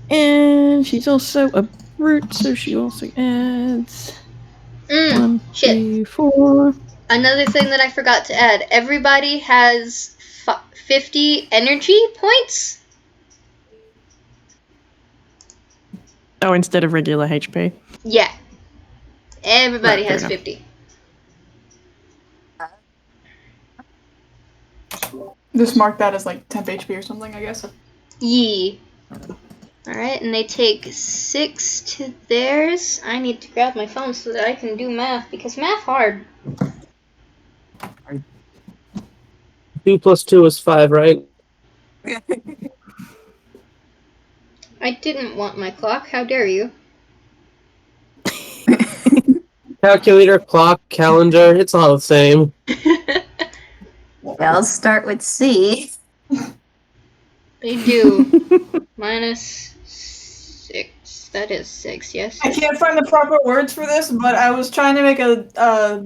And she's also a brute, so she also adds 1, Shit. 3, 4. Another thing that I forgot to add. Everybody has 50 energy points. Oh, instead of regular HP. Yeah. Everybody Right, has fair 50. Just mark that as like temp HP or something, I guess. Yee. Alright, and they take 6 to theirs. I need to grab my phone so that I can do math, because math hard. 2 plus 2 is 5, right? I didn't want my clock. How dare you? Calculator, clock, calendar, it's all the same. I'll start with C. They do. Minus 6. That is 6, yes? I can't find the proper words for this, but I was trying to make a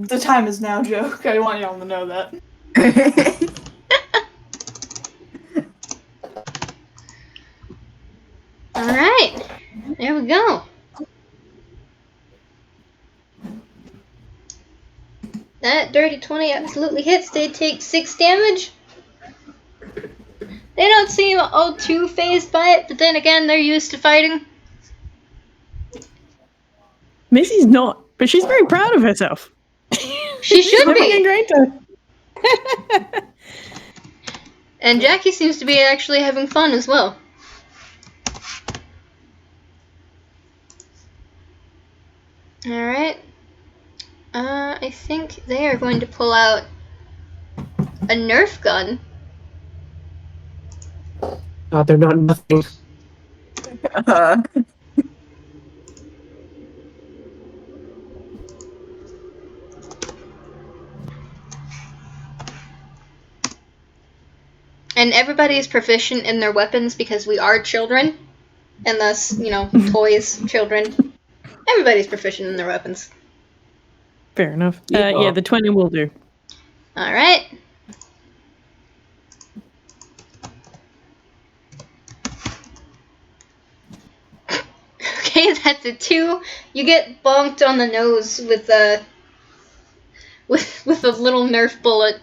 the time is now joke. I want y'all to know that. Alright. There we go. That dirty 20 absolutely hits. They take 6 damage. They don't seem all too phased by it, but then again, they're used to fighting. Missy's not, but she's very proud of herself. She should Having a be. great time. And Jackie seems to be actually having fun as well. Alright. I think they are going to pull out a Nerf gun. God, they're not nothing. And everybody is proficient in their weapons because we are children. And thus, toys, children. Everybody's proficient in their weapons. Fair enough. Yeah, the 20 will do. Alright. Okay, That's a 2. You get bonked on the nose with a little Nerf bullet.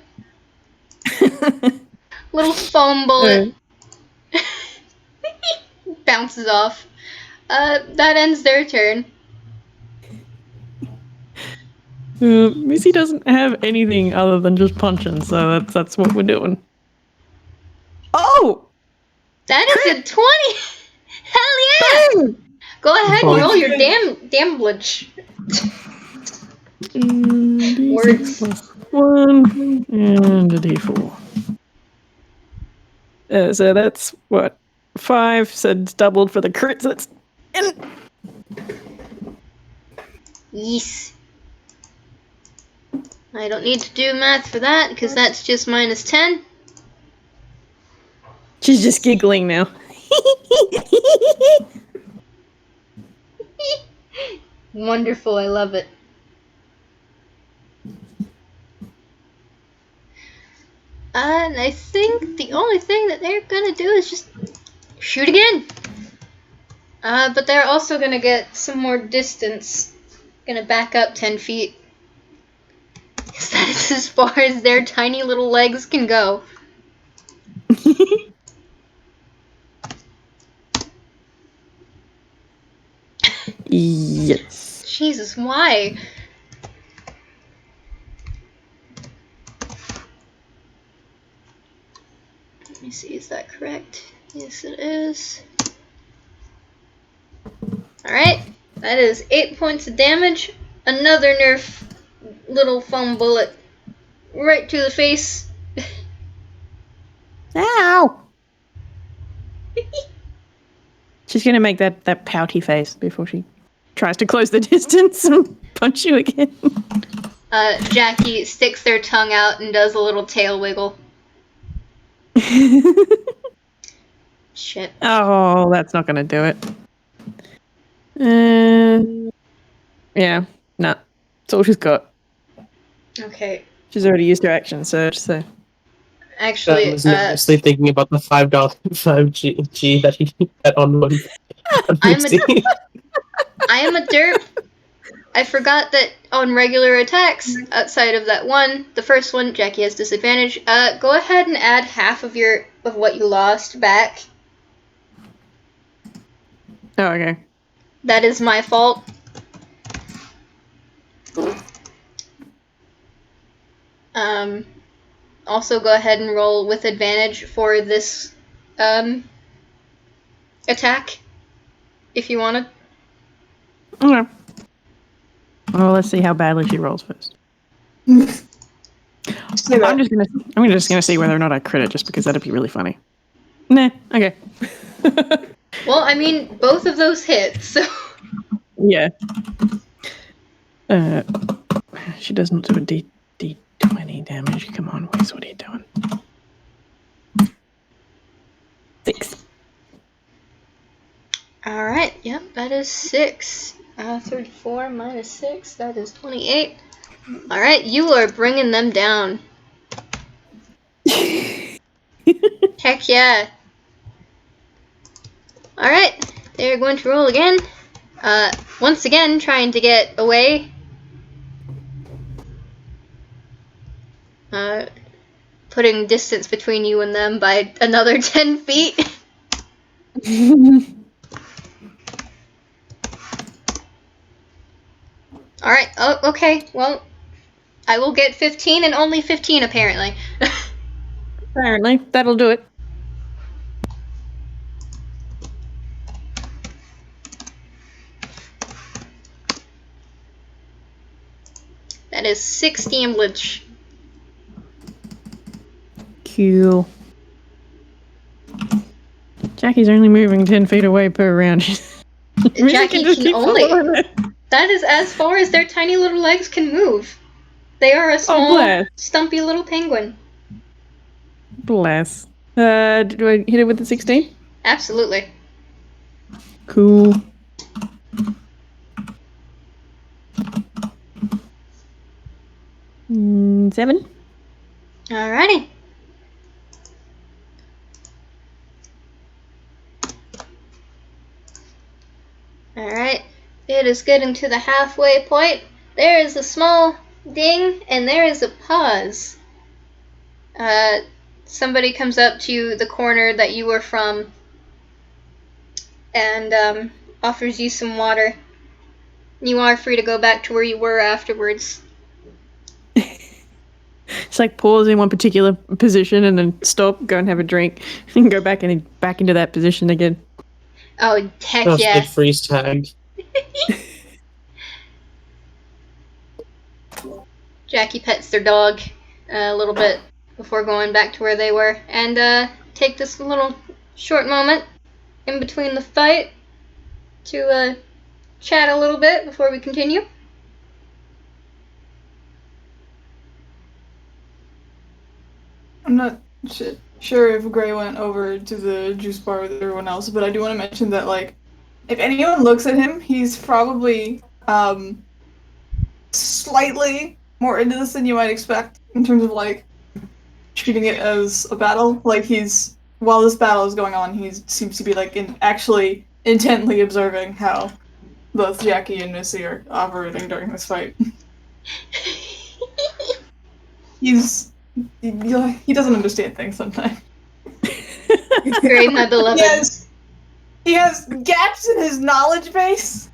Little foam bullet. Bounces off. That ends their turn. Missy doesn't have anything other than just punching, so that's what we're doing. Oh! That is a 20! Hell yeah! Go ahead and roll your damage. Words. +1 and a d4. So that's what? 5, so it's doubled for the crits. That's Yes. I don't need to do math for that, because that's just -10. She's just giggling now. Wonderful, I love it. And I think the only thing that they're gonna do is just shoot again. But they're also gonna get some more distance. Gonna back up 10 feet. Because that is as far as their tiny little legs can go. Yes. Jesus, why? Let me see, is that correct? Yes, it is. Alright, that is 8 points of damage. Another Nerf little foam bullet right to the face. Ow! She's gonna make that pouty face before she tries to close the distance and punch you again. Jackie sticks their tongue out and does a little tail wiggle. Shit. Oh, that's not gonna do it. Yeah, nah. That's all she's got. Okay. She's already used her action surge, so. Actually, I was nervously thinking about the $5 that he had on one. I am a derp. I forgot that on regular attacks, outside of that one, the first one, Jackie has disadvantage. Go ahead and add half of what you lost back. Oh, okay. That is my fault. Also go ahead and roll with advantage for this, attack, if you wanna. Okay. Well, let's see how badly she rolls first. Say that. I'm just gonna see whether or not I crit it, just because that'd be really funny. Nah. Okay. Well, I mean, both of those hit, so. Yeah. She doesn't do a D20 damage. Come on, Whis, what are you doing? 6. Alright, yep, that is 6. 34 minus 6, that is 28. Alright, you are bringing them down. Heck yeah. Alright, they're going to roll again. Once again, trying to get away. Putting distance between you and them by another 10 feet. Alright, oh, okay, well, I will get 15 and only 15 apparently. Apparently, that'll do it. That is 6 damage. Cool. Jackie's only moving 10 feet away per round. Jackie can only. That is as far as their tiny little legs can move. They are a small, stumpy little penguin. Bless. Do I hit it with the 16? Absolutely. Cool. Mm, 7. Alrighty. Alright. it is getting to the halfway point, there is a small ding and there is a pause. Somebody comes up to the corner that you were from and offers you some water. You are free to go back to where you were afterwards. It's like pause in one particular position and then stop, go and have a drink, and go back into that position again. Oh, heck That's yeah. good freeze tag. Jackie pets their dog a little bit before going back to where they were. And take this little short moment in between the fight to chat a little bit before we continue. I'm not sure if Gray went over to the juice bar with everyone else, but I do want to mention that, like, if anyone looks at him, he's probably slightly more into this than you might expect in terms of, like, treating it as a battle. Like, while this battle is going on, he seems to be, like, actually intently observing how both Jackie and Missy are operating during this fight. He doesn't understand things sometimes. Great, my beloved. He has gaps in his knowledge base.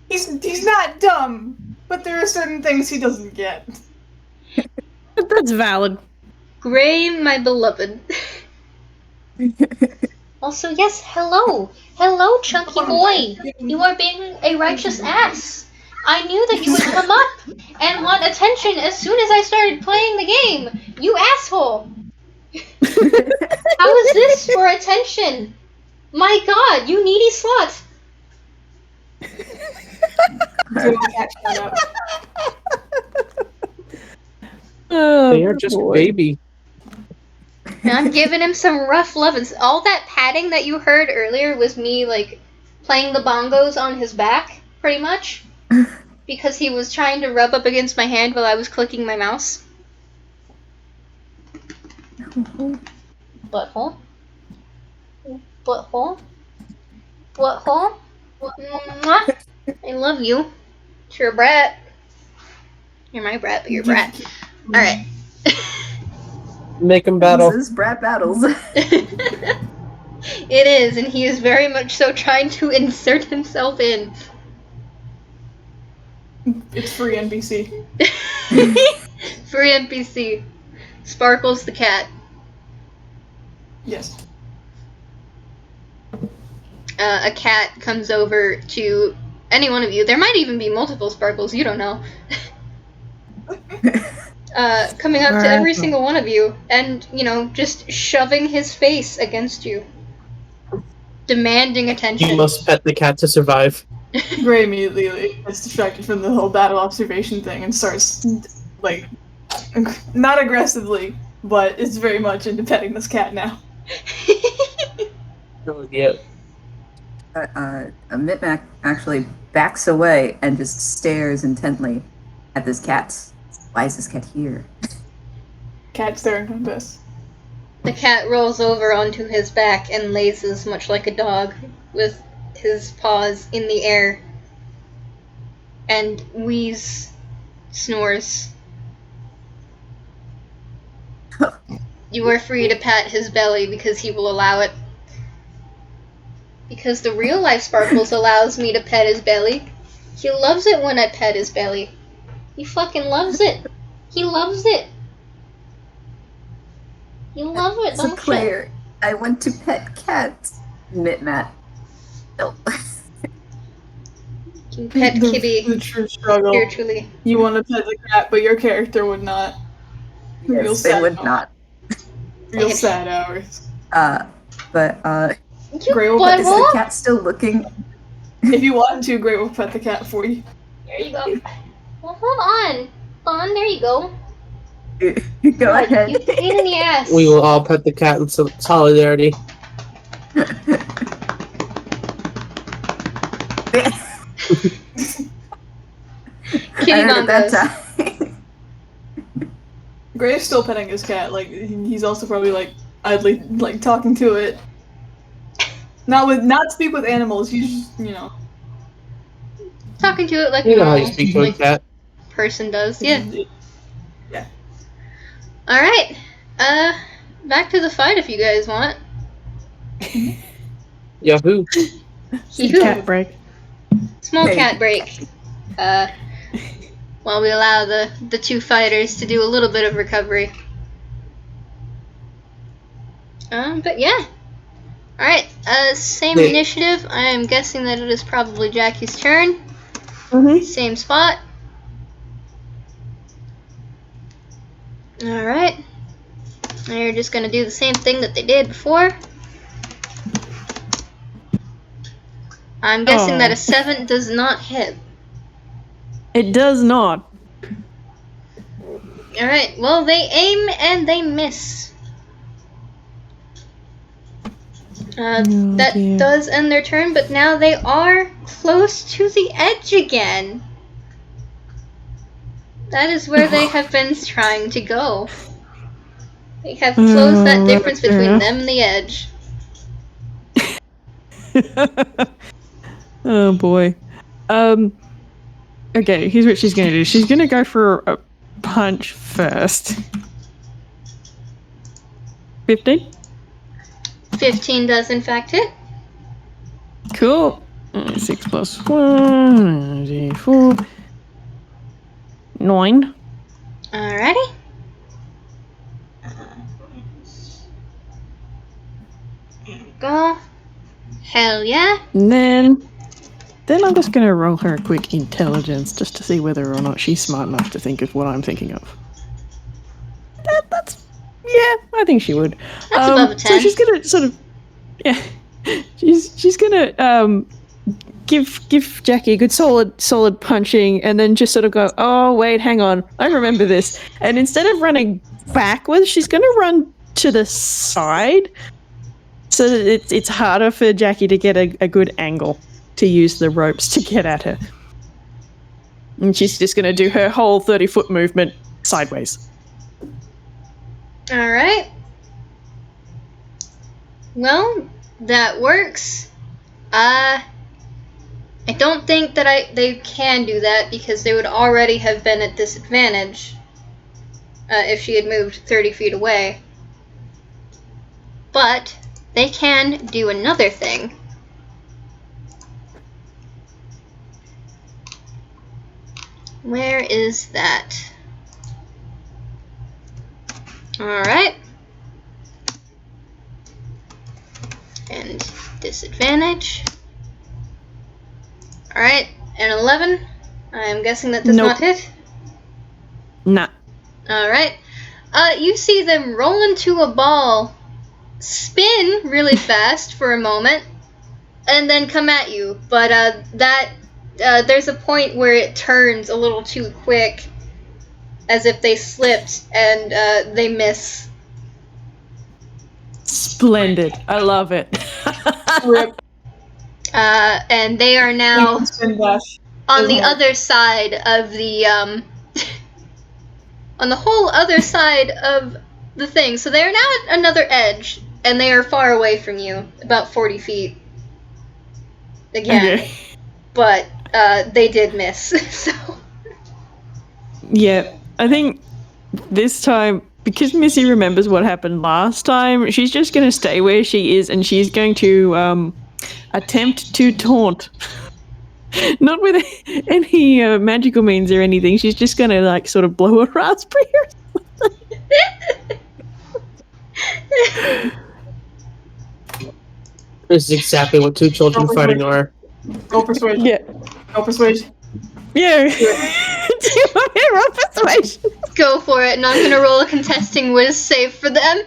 He's not dumb, but there are certain things he doesn't get. That's valid. Gray, my beloved. Also, yes, hello. Hello, chunky boy. You are being a righteous ass. I knew that you would come up and want attention as soon as I started playing the game. You asshole. How is this for attention? My god, you needy slut. Oh, They are just a baby. And I'm giving him some rough love. And all that patting that you heard earlier was me, like, playing the bongos on his back, pretty much. Because he was trying to rub up against my hand while I was clicking my mouse. Butthole. Butthole. Butthole. Mwah. I love you. You're a brat. You're my brat, but you're a brat. Alright. Make them battle. This is Brat Battles. It is, and he is very much so trying to insert himself in. It's free NPC. Free NPC. Sparkles the cat. Yes. A cat comes over to any one of you. There might even be multiple Sparkles, you don't know. Coming up to every single one of you and, just shoving his face against you. Demanding attention. You must pet the cat to survive. Gray immediately gets distracted from the whole battle observation thing and starts, like, not aggressively, but is very much into petting this cat now. Oh, yeah. Mitmac actually backs away and just stares intently at this cat. Why is this cat here? Cat staring contest. The cat rolls over onto his back and lazes much like a dog, with his paws in the air. And Whis snores. You are free to pat his belly because he will allow it. Because the real life Sparkles allows me to pet his belly. He loves it when I pet his belly. He fucking loves it. He loves it. You love it, As a don't player, I want to pet cats. Mitmat. No. you? Pet Kitty The true struggle. spiritually. You want to pet the cat, but your character would not. Real Yes, they sad would hours. not. Real sad hours. But You Gray will is the butthole. cat still looking? If you want to, Gray will pet the cat for you. There you go. Well, hold on. Hold on, there you go. Go God, ahead. You pain in the ass. We will all pet the cat in solidarity. Kitty I heard bongos. it that time. Gray is still petting his cat. Like, he's also probably, like, idly, like, talking to it. Not speak with animals. He's just, talking to it like You a know how you normal speak to a like, cat. person does. Yeah. Yeah. All right. Back to the fight if you guys want. Yahoo! Yahoo. Cat break. Small Hey. cat break. While we allow the two fighters to do a little bit of recovery. But yeah. Alright, same Wait. initiative. I am guessing that it is probably Jackie's turn. Mm-hmm. Same spot. Alright. They're just gonna do the same thing that they did before. I'm guessing that a 7 does not hit. It does not. Alright, well, they aim and they miss. That dear. does end their turn, but now they are close to the edge again. That is where they have been trying to go. They have closed that difference fair between enough. them and the edge. Oh boy. Okay, here's what she's gonna do. She's gonna go for a punch first. 15? 15 does in fact hit. Cool. 6 plus 1, 4. 9. Alrighty. There we go. Hell yeah. And then I'm just gonna roll her a quick intelligence just to see whether or not she's smart enough to think of what I'm thinking of. That's yeah, I think she would. That's above a 10. So she's gonna sort of she's gonna give Jackie a good solid punching, and then just sort of go, oh wait, hang on, I remember this. And instead of running backwards, she's gonna run to the side, so that it's harder for Jackie to get a good angle to use the ropes to get at her. And she's just gonna do her whole 30-foot movement sideways. Alright. Well, that works. I don't think that they can do that because they would already have been at disadvantage if she had moved 30 feet away. But they can do another thing. Where is that? Alright. And disadvantage. Alright, an 11. I'm guessing that does Nope. not hit. Nah. Alright. You see them roll into a ball, spin really fast for a moment, and then come at you. But there's a point where it turns a little too quick, as if they slipped, and they miss. Splendid. I love it. Rip. And they are now Spin dash. on the Isn't it? other side of the on the whole other side of the thing. So they are now at another edge, and they are far away from you, about 40 feet. Again, Okay. but they did miss. So Yeah, I think this time, because Missy remembers what happened last time, she's just going to stay where she is, and she's going to attempt to taunt. Not with any magical means or anything. She's just going to, like, sort of blow a raspberry or something. This is exactly what two children fighting are. Go persuade. Yeah. Go persuade. Yeah. Do you want me to roll persuasion? go for it, and I'm gonna roll a contesting Whis save for them.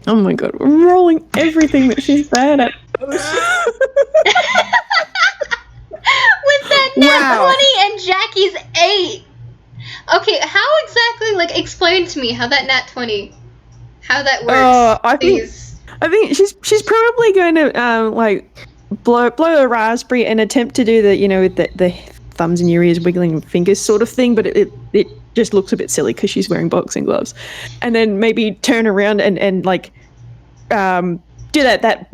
Oh my god, we're rolling everything that she's bad at. With that nat Wow. 20 and Jackie's 8. Okay, how exactly, like, explain to me how that nat 20, how that works, I please. think she's probably going to like blow a raspberry and attempt to do the, you know, with the thumbs in your ears wiggling fingers sort of thing, but it just looks a bit silly because she's wearing boxing gloves, and then maybe turn around and like do that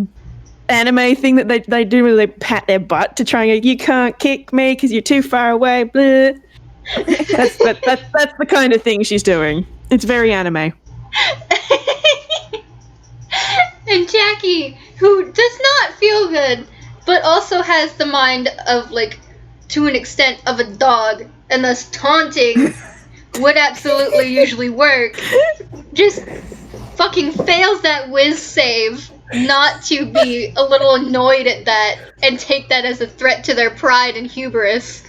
anime thing that they do where they pat their butt to try and go, you can't kick me because you're too far away. Blah. That's the kind of thing she's doing. It's very anime. And Jackie, who does not feel good, but also has the mind of, like, to an extent of a dog, and thus taunting would absolutely usually work, just fucking fails that whiz save not to be a little annoyed at that and take that as a threat to their pride and hubris.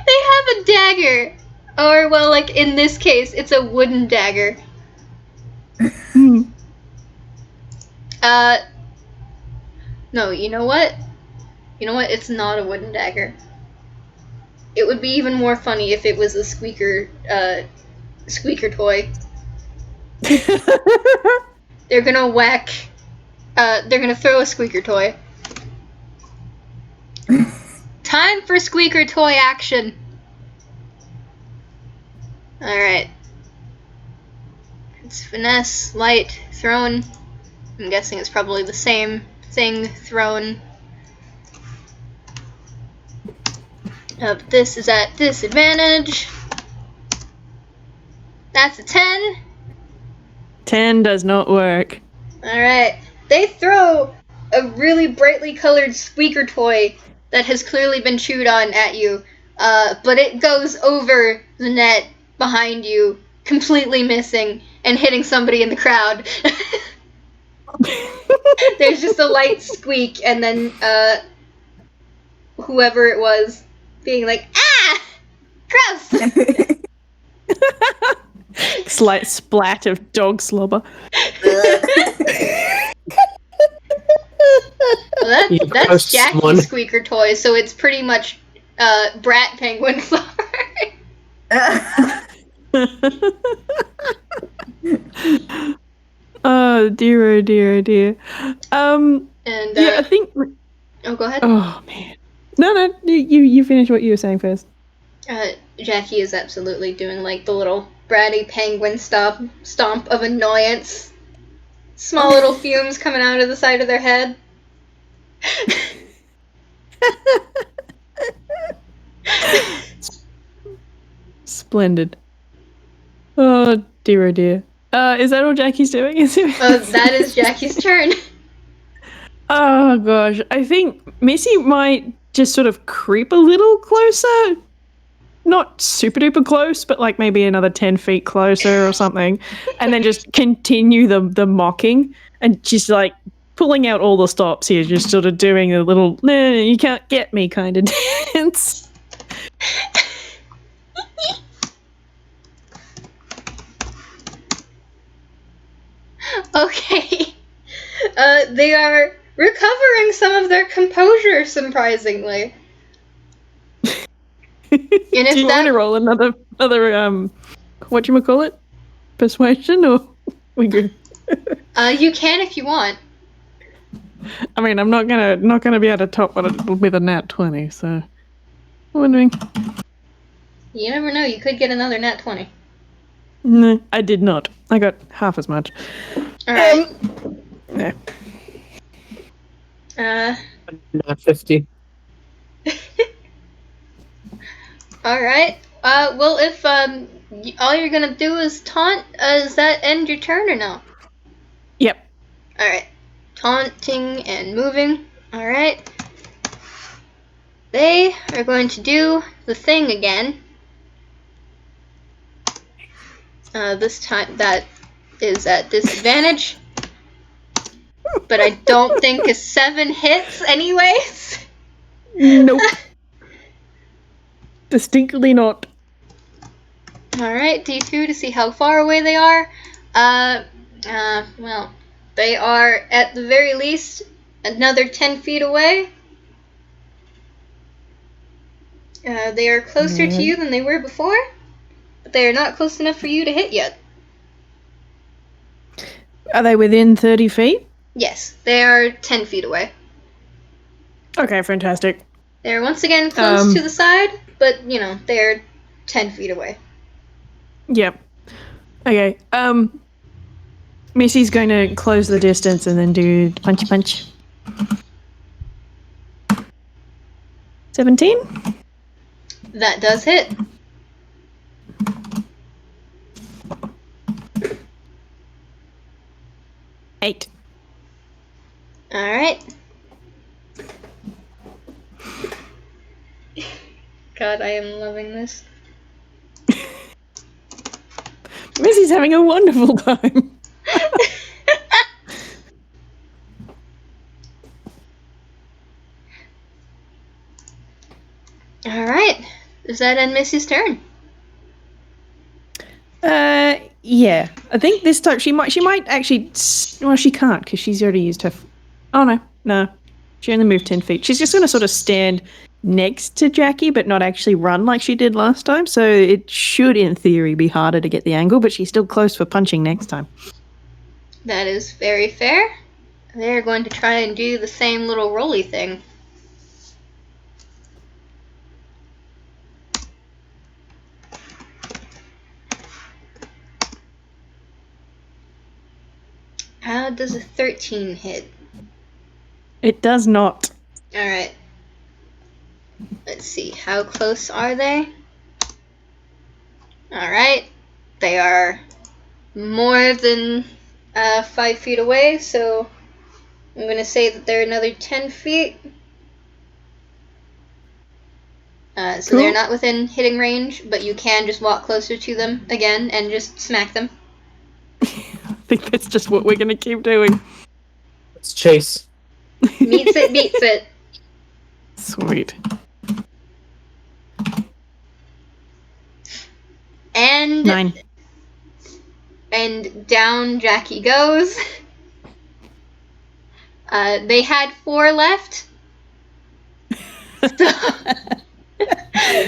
They have a dagger. Or, well, like, in this case, it's a wooden dagger. No, you know what? You know what? It's not a wooden dagger. It would be even more funny if it was a squeaker toy. They're gonna whack, they're gonna throw a squeaker toy. Time for squeaker toy action. Alright. It's finesse, light, thrown. I'm guessing it's probably the same thing, thrown. But this is at disadvantage. That's a 10. 10 does not work. Alright. They throw a really brightly colored squeaker toy that has clearly been chewed on at you, but it goes over the net behind you, completely missing, and hitting somebody in the crowd. There's just a light squeak, and then whoever it was being like, ah! Gross! Slight splat of dog slobber. Well, that's Gross Jackie's one. squeaker toy, so it's pretty much Brat Penguin Flower. Oh dear, oh dear, oh dear. And yeah, I think. oh, go ahead. Oh man, no, you finish what you were saying first. Jackie is absolutely doing like the little bratty penguin stomp of annoyance. Small little fumes coming out of the side of their head. Splendid. Oh dear, oh dear. Is that all Jackie's doing? That is Jackie's turn. Oh gosh, I think Missy might just sort of creep a little closer. Not super duper close, but like maybe another 10 feet closer or something. And then just continue the mocking. And she's like pulling out all the stops here, just sort of doing a little, nah, you can't get me kind of dance. Okay. They are recovering some of their composure, surprisingly. And if Do you want to roll another whatchamacallit? Persuasion, or we good? You can if you want. I mean, I'm not gonna be able to top what it'll be the nat 20, so I'm wondering. You never know, you could get another nat 20. No, I did not. I got half as much. Alright. Yeah. Not 50. Alright. Well, if all you're gonna do is taunt, does that end your turn or no? Yep. Alright. Taunting and moving. Alright. They are going to do the thing again. This time that is at disadvantage. But I don't think a 7 hits anyways. Nope. Distinctly not. Alright, D2 to see how far away they are. Well, they are at the very least another 10 feet away. They are closer to you than they were before, but they are not close enough for you to hit yet. Are they within 30 feet? Yes, they are 10 feet away. Okay, fantastic. They're once again close to the side, but, you know, they're 10 feet away. Yep. Okay. Missy's going to close the distance and then do punchy punch. 17? That does hit. Eight. Alright. God, I am loving this. Missy's having a wonderful time. Alright. Does that end Missy's turn? Yeah. I think this time she might actually. Well, she can't because she's already used her. Oh no. She only moved 10 feet. She's just going to sort of stand next to Jackie, but not actually run like she did last time. So it should, in theory, be harder to get the angle, but she's still close for punching next time. That is very fair. They're going to try and do the same little rolly thing. How does a 13 hit? It does not. Alright. Let's see. How close are they? Alright. They are more than 5 feet away, so I'm going to say that they're another 10 feet. So Cool. they're not within hitting range, but you can just walk closer to them again and just smack them. I think that's just what we're going to keep doing. Let's chase. Meets it, beats it. Sweet. And 9. And down Jackie goes. They had 4 left.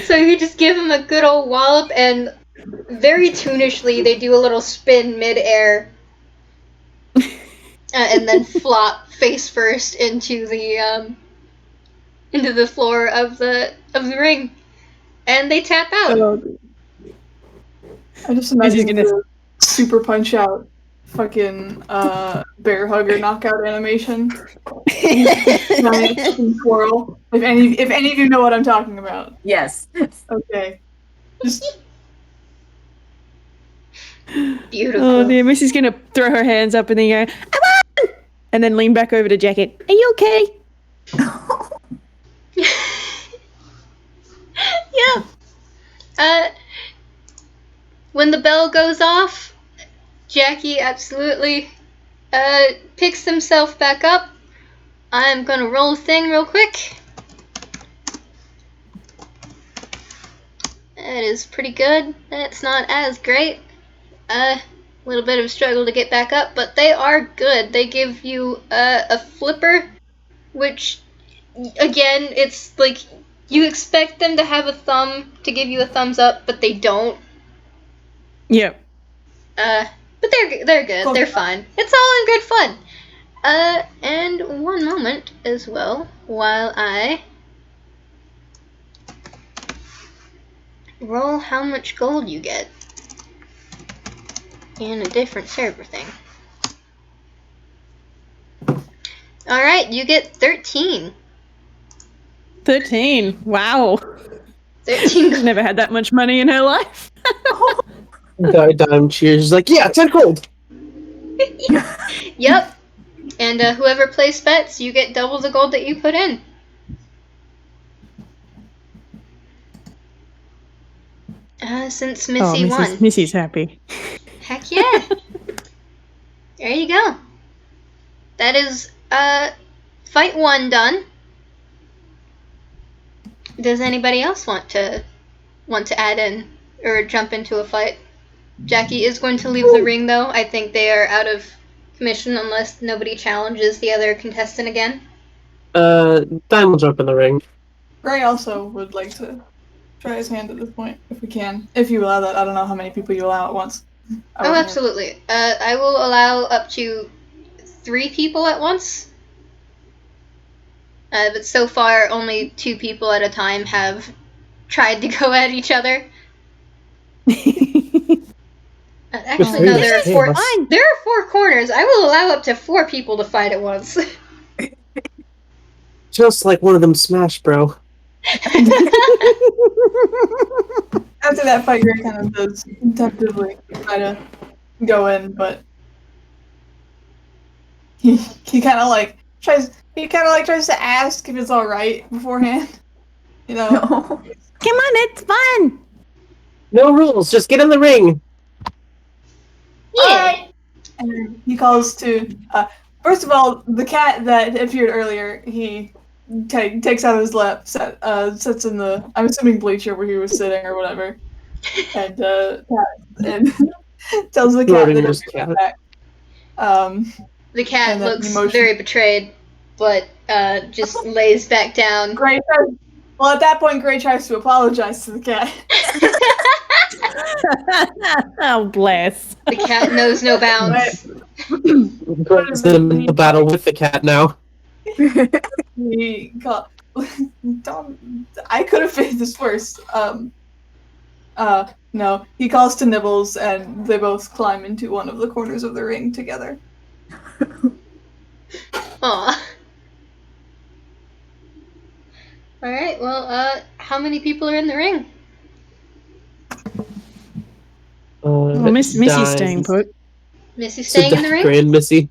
So you just give them a good old wallop, and very tunishly they do a little spin mid-air. And then flop face first into the floor of the ring. And they tap out. I just imagine the super punch out fucking bear hugger knockout animation. Giant fucking twirl. If any of you know what I'm talking about. Yes. Okay. Just Beautiful. Oh dear, Missy's going to throw her hands up and then go, I won! And then lean back over to Jackie. Are you okay? Yeah. When the bell goes off, Jackie absolutely picks himself back up. I'm gonna roll a thing real quick. That is pretty good. That's not as great. A little bit of a struggle to get back up, but they are good. They give you a flipper, which, again, it's like you expect them to have a thumb to give you a thumbs up, but they don't. Yep. But they're good. Cool. They're fine. It's all in good fun. And one moment as well, while I roll how much gold you get in a different server thing. Alright, you get 13. 13. Wow. 13 gold. Never had that much money in her life. Dime cheers. She's like, yeah, 10 gold. Yep. And whoever plays bets, you get double the gold that you put in. Since Missy won. Missy's happy. Heck yeah. There you go. That is fight 1 done. Does anybody else want to add in or jump into a fight? Jackie is going to leave the ring, though. I think they are out of commission unless nobody challenges the other contestant again. Dime will jump in the ring. Gray also would like to try his hand at this point, if we can. If you allow that. I don't know how many people you allow at once. Oh, absolutely. I will allow up to 3 people at once. But so far, only 2 people at a time have tried to go at each other. Actually, no. There are Hey, four. let's- There are 4 corners. I will allow up to 4 people to fight at once. Just like one of them Smash, bro. After that fight, Gray kind of does tentatively try to go in, but he kind of like tries to ask if it's all right beforehand. You know. No. Come on, it's fun. No rules, just get in the ring. Yeah. And then he calls to. First of all, the cat that appeared earlier, he takes out his lap, sits in the, I'm assuming bleacher where he was sitting or whatever, and and tells the cat that Schrodinger's he'll be cat. right back. The cat And then looks emotion- very betrayed, but just lays back down. Gray well, at that point, Gray tries to apologize to the cat. Oh, bless. The cat knows no bounds. Gray's in the battle with the cat now. He call, Don't, I could have finished this first. No, he calls to Nibbles, and they both climb into one of the corners of the ring together. Aw. Alright, well, how many people are in the ring? Well, Missy's staying put. Missy So staying in the ring? Gray and Missy.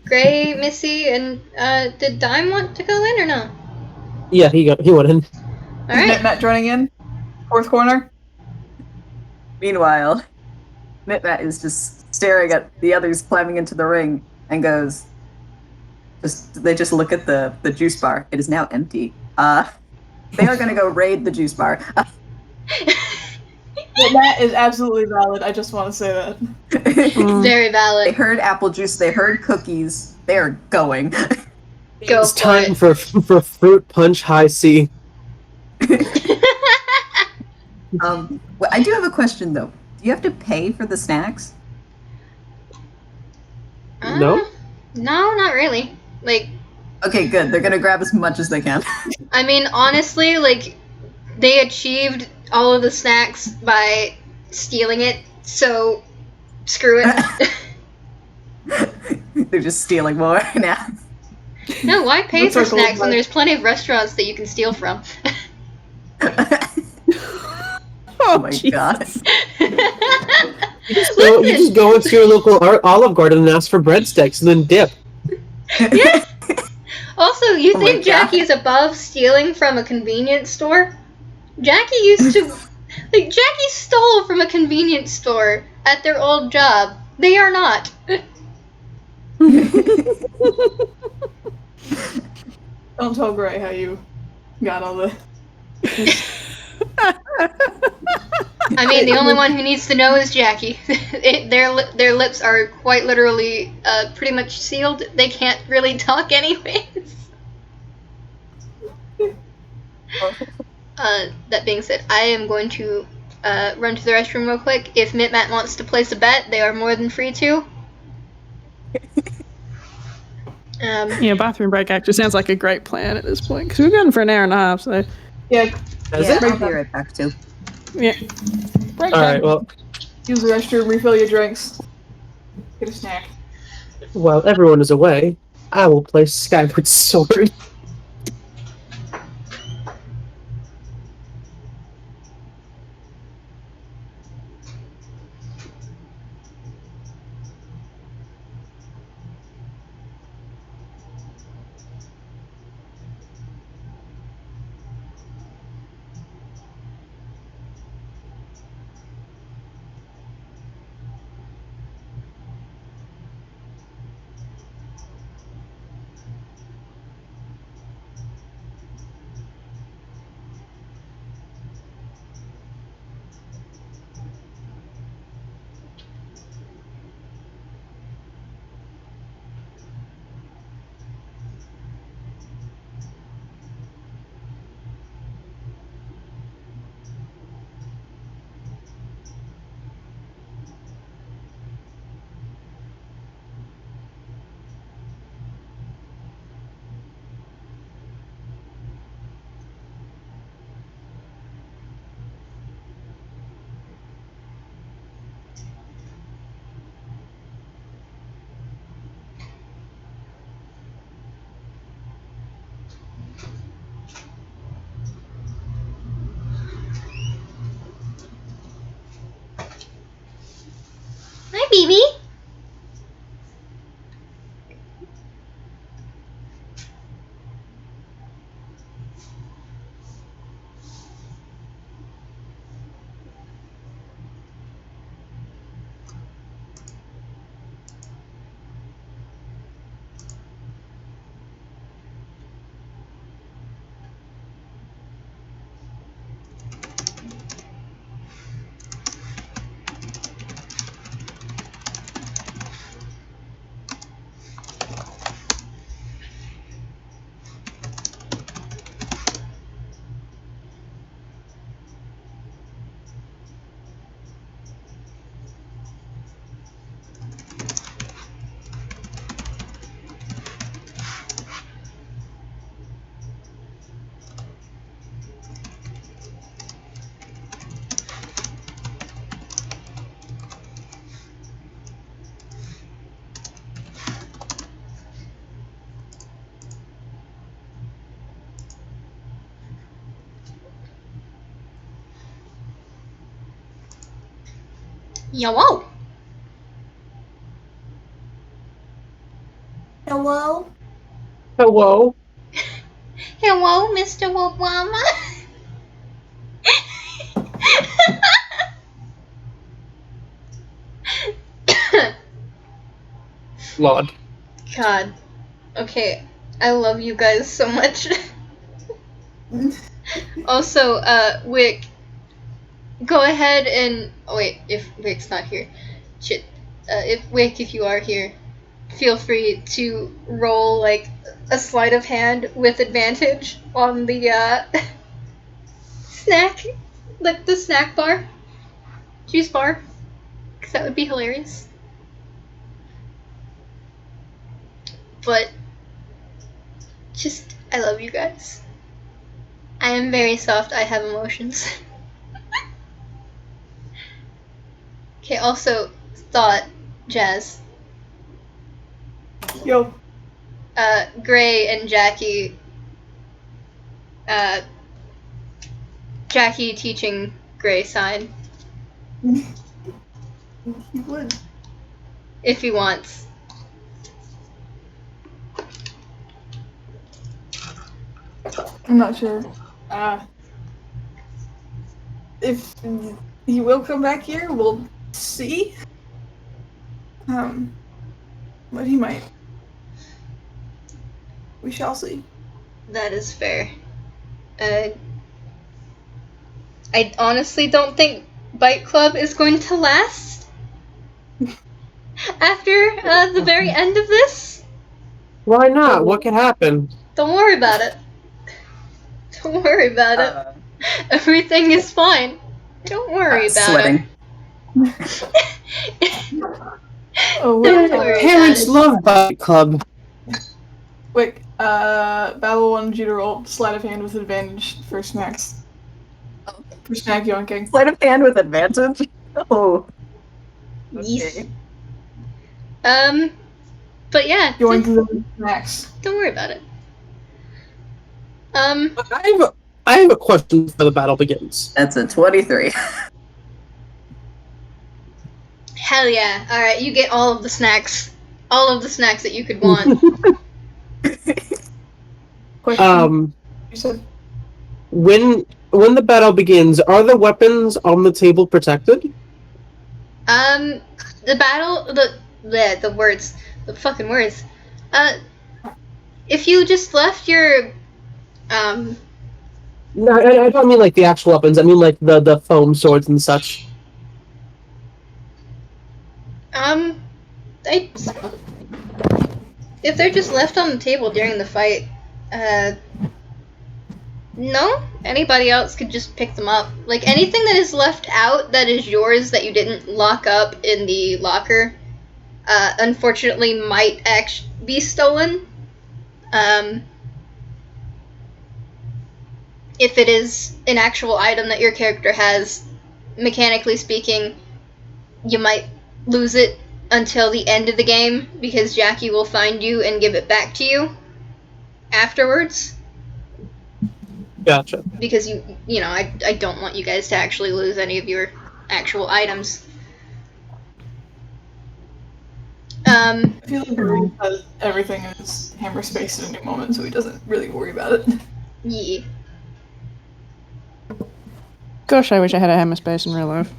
Gray, Missy, and did Dime want to go in or no? Yeah, he went in. Is Alright. Matt joining in? Fourth corner? Meanwhile, Mitmat is just staring at the others climbing into the ring and goes, they just look at the juice bar. It is now empty. They are going to go raid the juice bar. That is absolutely valid. I just want to say that. Very They valid. heard apple juice. They heard cookies. They are going. Go It's for time it. for fruit punch high C. Well, I do have a question though. Do you have to pay for the snacks? No? No, not really. Like, Okay, good. They're gonna grab as much as they can. I mean, honestly, like, they achieved all of the snacks by stealing it, so screw it. They're just stealing more now. No, why pay Looks for like a snacks little when bit. there's plenty of restaurants that you can steal from? Oh my god. You just go into your local Olive Garden and ask for breadsticks and then dip. Yeah. Also, you Oh my think God. Jackie is above stealing from a convenience store? Jackie used to, like, Jackie stole from a convenience store at their old job. They are not. Don't tell Gray how you got all the. I mean, the only one who needs to know is Jackie. Their lips are quite literally pretty much sealed. They can't really talk anyways. That being said, I am going to run to the restroom real quick. If Mitmat wants to place a bet, they are more than free to. Yeah, bathroom break actually sounds like a great plan at this point, because we've gone for an hour and a half, so Yeah, Has Yeah, it? I'll be right back too. yeah. Break Alright, time. well, use the restroom, refill your drinks, get a snack. while everyone is away, I will play Skyward Sword. Phoebe. Hello. Hello? Hello. Hello, Mr. Obama. Lord. God. Okay, I love you guys so much. Also, Wick, go ahead and... Oh wait, if Wick's not here. Shit. If Wick, if you are here, feel free to roll, like, a sleight of hand with advantage on the, snack. Like, the snack bar. Juice bar. Because that would be hilarious. But... just, I love you guys. I am very soft, I have emotions. Okay, also, thought, Jazz. Yo. Gray and Jackie, Jackie teaching Gray sign, He would. if he wants. I'm not sure. If he will come back here, we'll see. But he might. We shall see. That is fair. I honestly don't think Bite Club is going to last after the very end of this. Why not? What could happen? Don't worry about it. Don't worry about it. Everything is fine. Don't worry about sweating. it. Oh, Don't wait. worry Parents about it. love Bite Club. Wick, Babble wanted you to roll sleight of hand with advantage for snacks. For snack yoinking. Sleight of hand with advantage? Oh. Yes. Okay. But yeah, Yoink the snacks. don't worry about it. I have a question before the battle begins. That's a 23. Hell yeah. Alright, you get all of the snacks. All of the snacks that you could want. Question. You said When the battle begins, are the weapons on the table protected? The battle, the words, the fucking words. If you just left your, No, I don't mean like the actual weapons. I mean like the foam swords and such. if they're just left on the table during the fight, no, anybody else could just pick them up. Like, anything that is left out that is yours that you didn't lock up in the locker, unfortunately might actually be stolen. If it is an actual item that your character has, mechanically speaking, you might lose it until the end of the game, because Jackie will find you and give it back to you afterwards. Gotcha. Because you know, I don't want you guys to actually lose any of your actual items. I feel like Ray says everything is hammer space at any moment, so he doesn't really worry about it. Yeah. Gosh, I wish I had a hammer space in real life.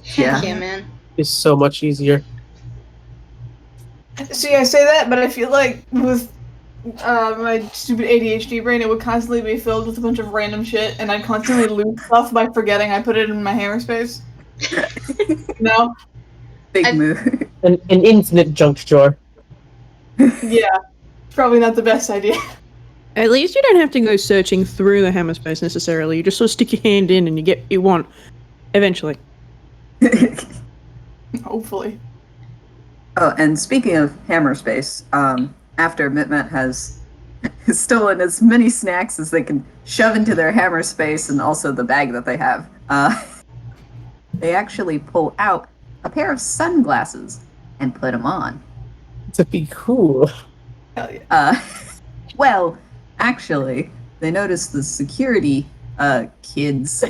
Heck Yeah. yeah, man. It's so much easier. See, I say that, but I feel like with my stupid ADHD brain, it would constantly be filled with a bunch of random shit, and I'd constantly lose stuff by forgetting I put it in my hammer space. No? Big move. An infinite junk drawer. Yeah. Probably not the best idea. At least you don't have to go searching through the hammer space necessarily. You just sort of stick your hand in and you get what you want. Eventually. Hopefully. Oh, and speaking of hammer space, after Mitmet has stolen as many snacks as they can shove into their hammer space and also the bag that they have, they actually pull out a pair of sunglasses and put them on. To be cool. Hell yeah. Well, actually, they noticed the security kids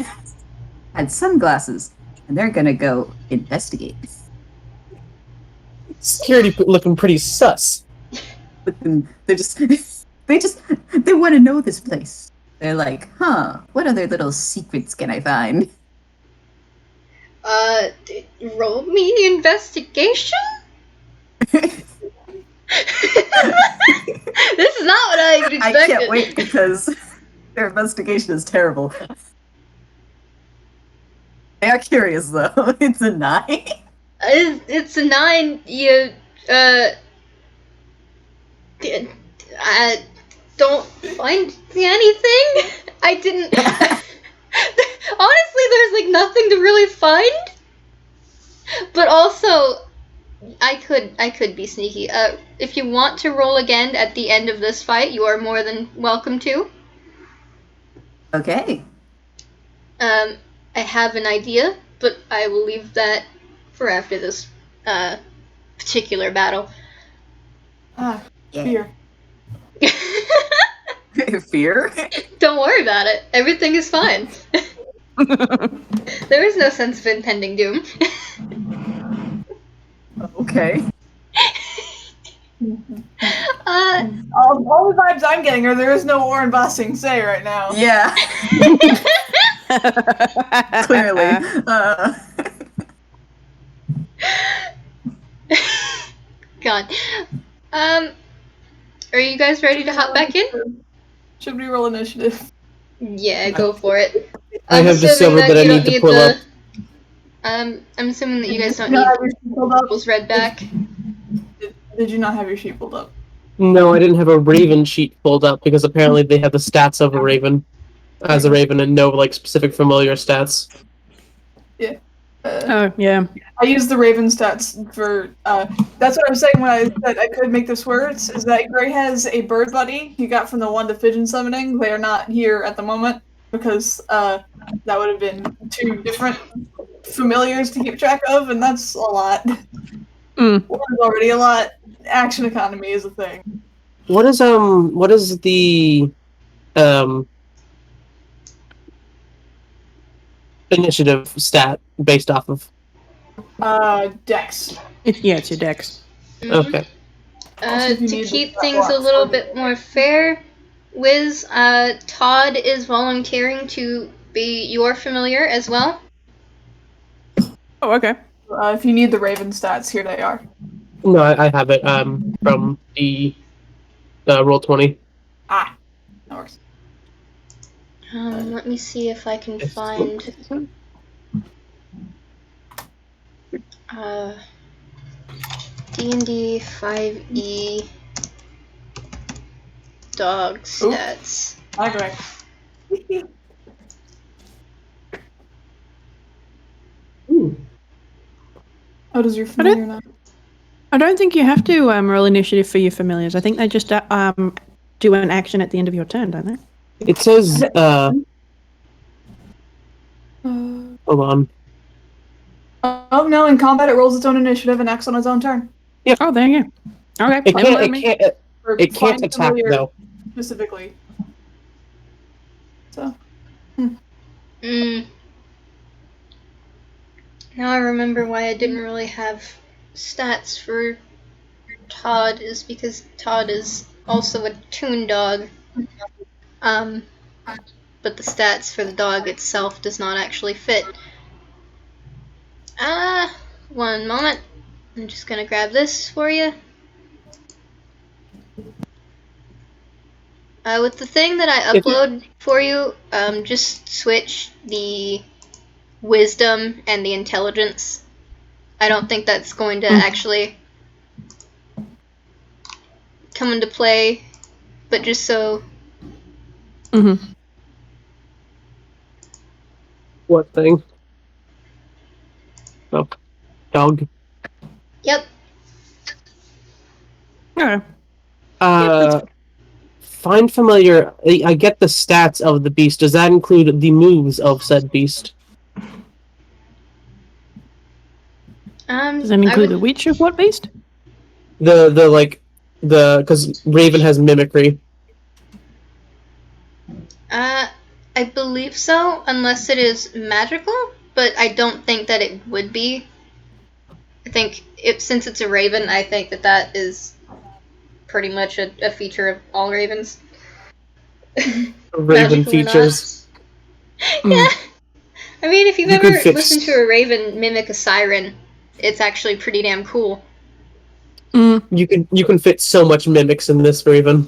had sunglasses, and they're gonna go investigate. Security looking pretty sus. They want to know this place. They're like, huh, what other little secrets can I find? Roll me investigation? This is not what I expected. I can't wait because their investigation is terrible. They are curious though. It's a 9. It's a 9. You, I don't find anything. I didn't. Honestly, there's like nothing to really find. But also, I could be sneaky. If you want to roll again at the end of this fight, you are more than welcome to. Okay. I have an idea, but I will leave that for after this particular battle. Ah, Yeah. fear. Fear? Don't worry about it. Everything is fine. There is no sense of impending doom. Okay. All the vibes I'm getting are there is no Warren Bossing say right now. Yeah. Clearly. God. Are you guys ready to hop back in? Should we roll initiative? Yeah, go for it. I have discovered that I need to pull up. I'm assuming that you guys don't Did you need not have your sheet pulled up? Babbles read back. Did you not have your sheet pulled up? No, I didn't have a Raven sheet pulled up because apparently they have the stats of a Raven as a Raven and no like specific familiar stats. Oh, yeah. I used the Raven stats for, that's what I was saying when I said I could make this words, is that Gray has a bird buddy he got from the one to Pigeon Summoning. They are not here at the moment, because, that would have been 2 different familiars to keep track of, and that's a lot. Mm. One is already a lot. Action economy is a thing. What is the initiative stat based off of? Dex. It's your dex. Okay. Also, if you To need keep the things a blocks, little I'll bit more fair, Wiz, Todd is volunteering to be your familiar as well. Oh, okay. If you need the Raven stats, here they are. No, I have it from the Roll20. Ah, that works. Let me see if I can find D&D 5e dog stats. Hi, Gray. Oh, does your familiar not? I don't think you have to roll initiative for your familiars. I think they just do an action at the end of your turn, don't they? It says hold on. Oh no! In combat, it rolls its own initiative and acts on its own turn. Yeah. Oh, there you go. Okay. It never mind can't. me. For It can't find attack familiar though. specifically. So. Now I remember why I didn't really have stats for Todd is because Todd is also a toon dog. But the stats for the dog itself does not actually fit. One moment. I'm just gonna grab this for you. With the thing that I upload for you, just switch the wisdom and the intelligence. I don't think that's going to actually come into play, but just so. What thing? Oh, dog. Yep. Alright. Find familiar. I get the stats of the beast. Does that include the moves of said beast? Does that include the witch of what beast? Because Raven has mimicry. I believe so, unless it is magical, but I don't think that it would be. I think since it's a raven, I think that is pretty much a feature of all ravens. Raven features. Yeah. I mean, if you've ever listened to a raven mimic a siren, it's actually pretty damn cool. You can fit so much mimics in this raven.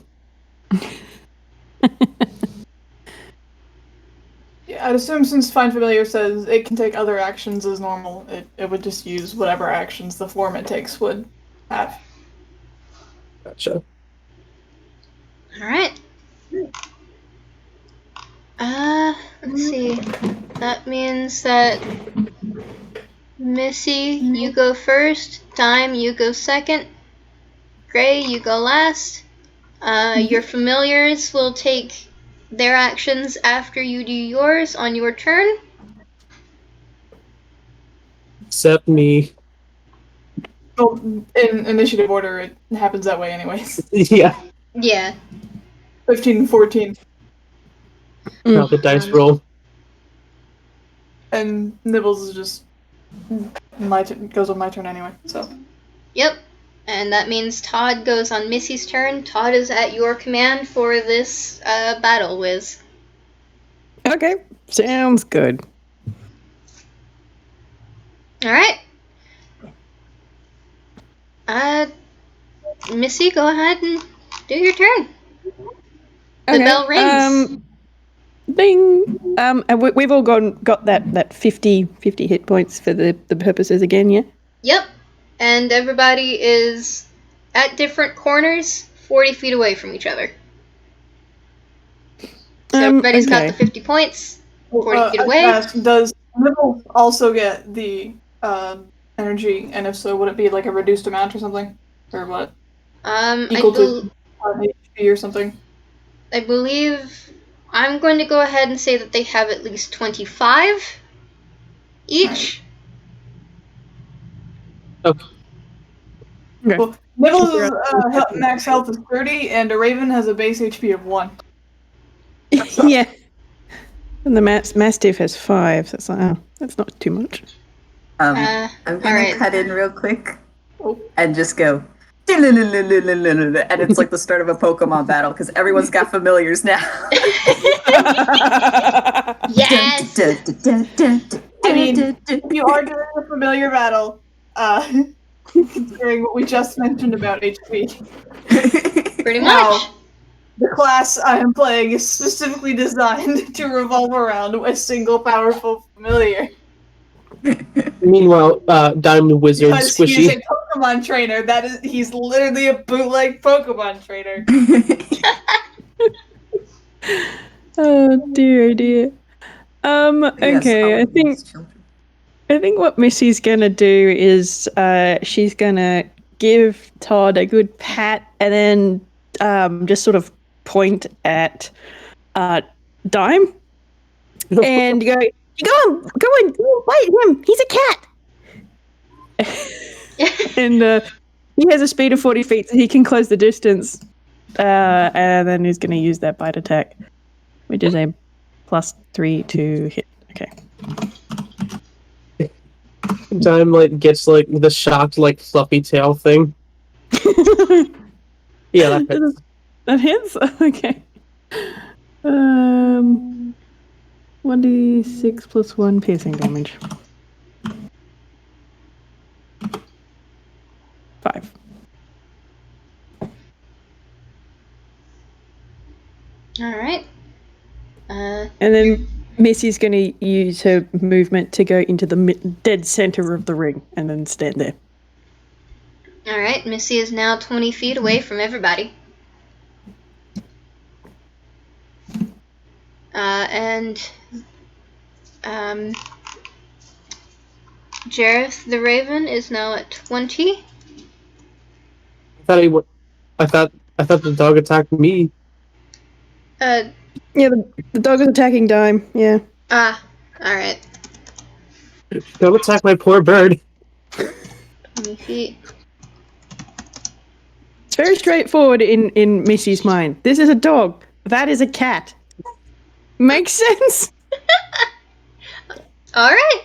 Yeah, I'd assume since Find Familiar says it can take other actions as normal, it would just use whatever actions the form it takes would have. Gotcha. Alright. Let's see. That means that Missy, you go first. Dime, you go second. Gray, you go last. Your familiars will take their actions after you do yours on your turn. Except me. Well, in initiative order, it happens that way anyways. Yeah. Yeah. 15 and 14. Now the dice roll. And Nibbles is just goes on my turn anyway, so. Yep. And that means Todd goes on Missy's turn. Todd is at your command for this battle, Whis. Okay, sounds good. Alright. Missy, go ahead and do your turn. The bell rings. Ding! And we've all got that 50 hit points for the purposes again, yeah? Yep. And everybody is at different corners, 40 feet away from each other. So everybody's got the 50 points, 40 feet away. Does Nibbles also get the energy, and if so, would it be like a reduced amount or something? Or what? Equal to HP or something? I believe I'm going to go ahead and say that they have at least 25 each. Okay. Well, Nibbles' max health is 30, and a Raven has a base HP of 1. Yeah. And the Mastiff has 5, so it's like, oh, that's not too much. I'm gonna cut in real quick and just go, and it's like the start of a Pokemon battle because everyone's got familiars now. Yes! I mean, you are doing a familiar battle, considering what we just mentioned about HP. Pretty much. Now, the class I am playing is specifically designed to revolve around a single powerful familiar. Meanwhile, Diamond Wizard Because Squishy. he is a Pokemon trainer. He's literally a bootleg Pokemon trainer. Oh dear. Okay, I think what Missy's gonna do is she's gonna give Todd a good pat and then just sort of point at Dime and go on, fight him. He's a cat. And he has a speed of 40 feet, so he can close the distance. And then he's going to use that bite attack, which is a +3 to hit. Okay. Dime gets the shocked fluffy tail thing. Yeah, that fits. That hits? Okay. 1d6 plus 1 piercing damage. 5. Alright. And then Missy's going to use her movement to go into the dead center of the ring and then stand there. Alright, Missy is now 20 feet away from everybody. Jareth the Raven is now at 20. I thought the dog attacked me. Yeah, the dog is attacking Dime, yeah. Alright. Don't attack my poor bird. 20 feet. It's very straightforward in Missy's mind. This is a dog. That is a cat. Makes sense? Alright.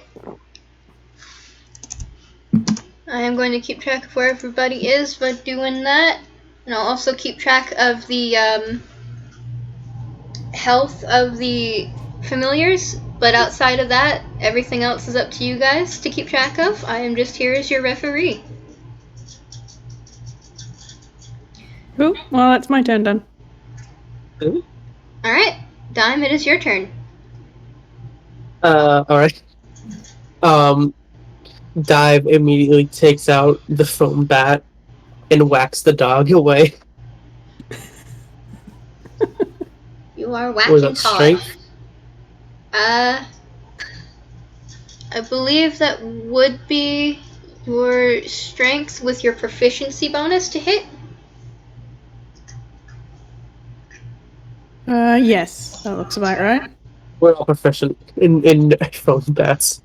I am going to keep track of where everybody is by doing that. And I'll also keep track of the health of the familiars. But outside of that, everything else is up to you guys to keep track of. I am just here as your referee. Cool. Well, that's my turn done. Alright. Dime, it is your turn. Alright. Dive immediately takes out the foam bat and whacks the dog away. You are whacking Was that hard. strength? I believe that would be your strength with your proficiency bonus to hit. Yes. That looks about right. We're all proficient in foam bats.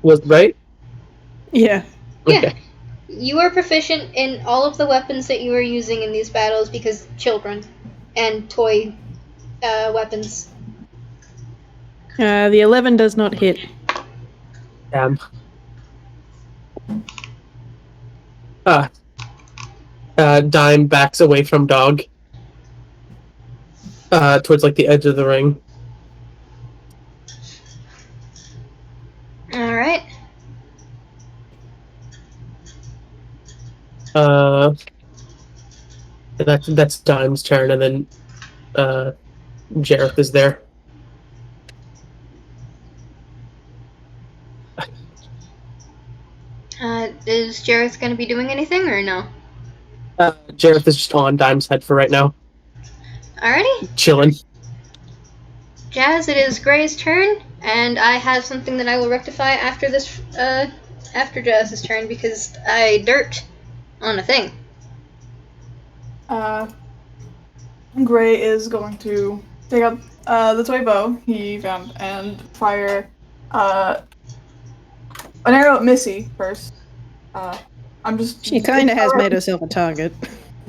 Was right? Yeah. Yeah. Okay. You are proficient in all of the weapons that you are using in these battles because children and toy weapons. The 11 does not hit. Damn. Dime backs away from dog. Towards like the edge of the ring. Alright. That's Dime's turn, and then Jareth is there. Is Jareth going to be doing anything or no? Jareth is just on Dime's head for right now. Alrighty. Chilling. Jazz, it is Gray's turn, and I have something that I will rectify after this, after Jazz's turn because I derped on a thing. Gray is going to take up the toy bow he found and fire an arrow at Missy first. She kind of has made herself a target.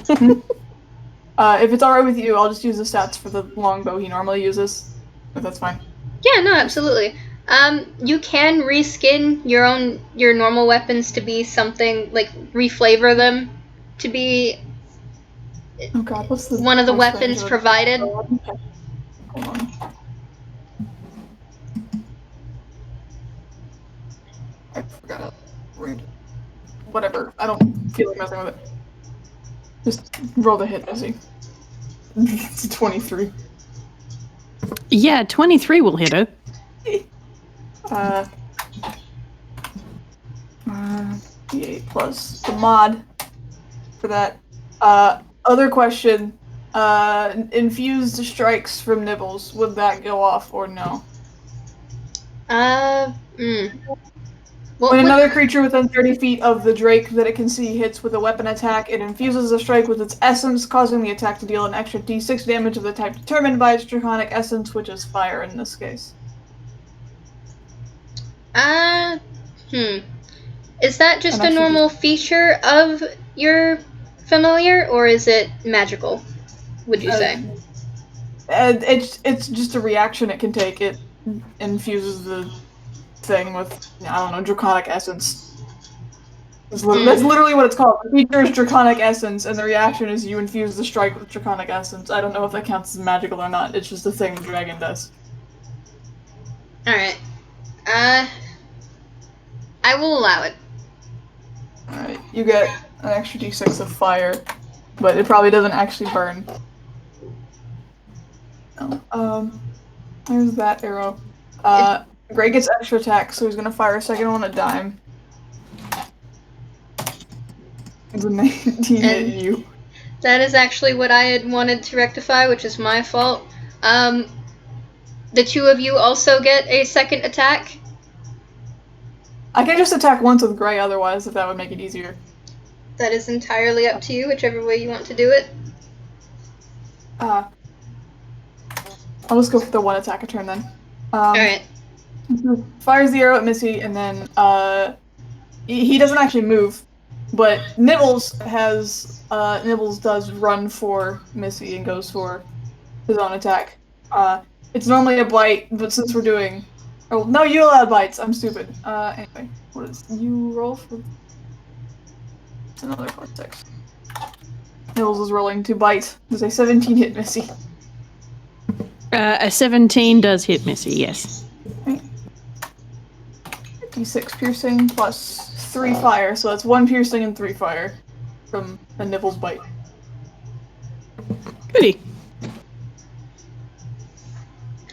If it's alright with you, I'll just use the stats for the longbow he normally uses. If that's fine. Yeah, no, absolutely. You can reskin your normal weapons to be something, like, reflavor them to be Oh god, what's the one of the first weapons thing? provided. Hold on. I forgot. Rude. Whatever. I don't feel like messing with it. Just roll the hit, Missy. It's a 23. Yeah, 23 will hit her. D8 plus the mod for that. Other question. Infused strikes from nibbles. Would that go off or no? When another creature within 30 feet of the Drake that it can see hits with a weapon attack, it infuses the strike with its essence, causing the attack to deal an extra d6 damage of the type determined by its draconic essence, which is fire in this case. Is that just a normal feature of your familiar, or is it magical, would you say? It's just a reaction it can take. It infuses the thing with, I don't know, draconic essence. That's literally what it's called. The feature is Draconic Essence, and the reaction is you infuse the strike with Draconic Essence. I don't know if that counts as magical or not. It's just a thing the dragon does. Alright. I will allow it. Alright, you get an extra d6 of fire, but it probably doesn't actually burn. There's that arrow. Gray gets extra attack, so he's gonna fire a second one at Dime. It's a 19 at you. That is actually what I had wanted to rectify, which is my fault. The two of you also get a second attack. I can just attack once with Gray otherwise, if that would make it easier. That is entirely up to you, whichever way you want to do it. I'll just go for the one attack a turn then. Alright. Fires the arrow at Missy, and then he doesn't actually move, but Nibbles does run for Missy and goes for his own attack. It's normally a bite, but since we're doing... Oh, no, you allowed bites. I'm stupid. Anyway, what is... You roll for... It's another 4-6. Nibbles is rolling to bite. Does a 17 hit Missy? A 17 does hit Missy, yes. Okay. D6 piercing plus 3 fire, so that's 1 piercing and 3 fire from a Nibbles bite. Goody.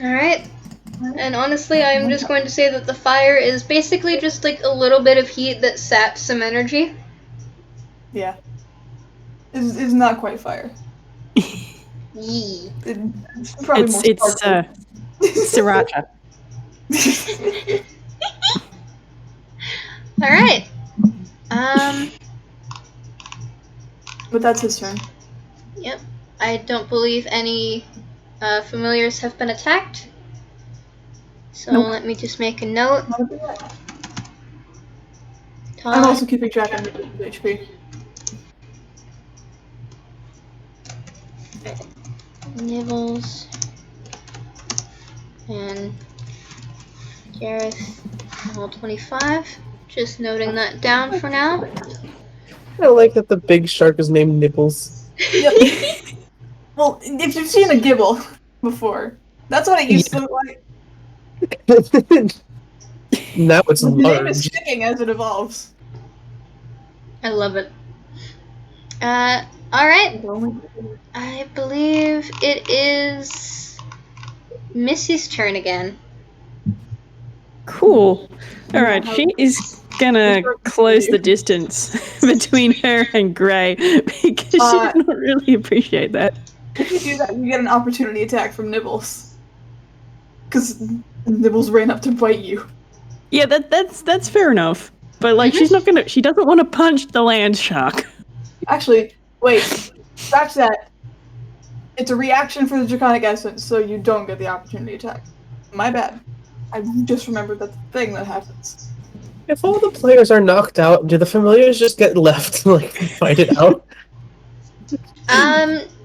Alright. And honestly, I'm just going to say that the fire is basically just like a little bit of heat that saps some energy. Yeah. It's not quite fire. Yee. It's probably more sriracha. Alright. But that's his turn. Yep. I don't believe any familiars have been attacked. So let me just make a note. I'm also keeping track of his HP. Nibbles and Gareth, all 25. Just noting that down for now. I like that the big shark is named Nibbles. Yep. Well, if you've seen a gibble before, that's what it used to look like. Now it's The large. name is sticking as it evolves. I love it. Alright. I believe it is Missy's turn again. Cool. Alright, she is gonna close the distance between her and Gray because she does not really appreciate that. If you do that, you get an opportunity attack from Nibbles. Because Nibbles ran up to bite you. Yeah, that's fair enough. But like, she doesn't want to punch the land shark. Actually, wait, scratch that. It's a reaction for the Draconic Essence, so you don't get the opportunity attack. My bad. I just remembered that thing that happens. If all the players are knocked out, do the familiars just get left to like fight it out?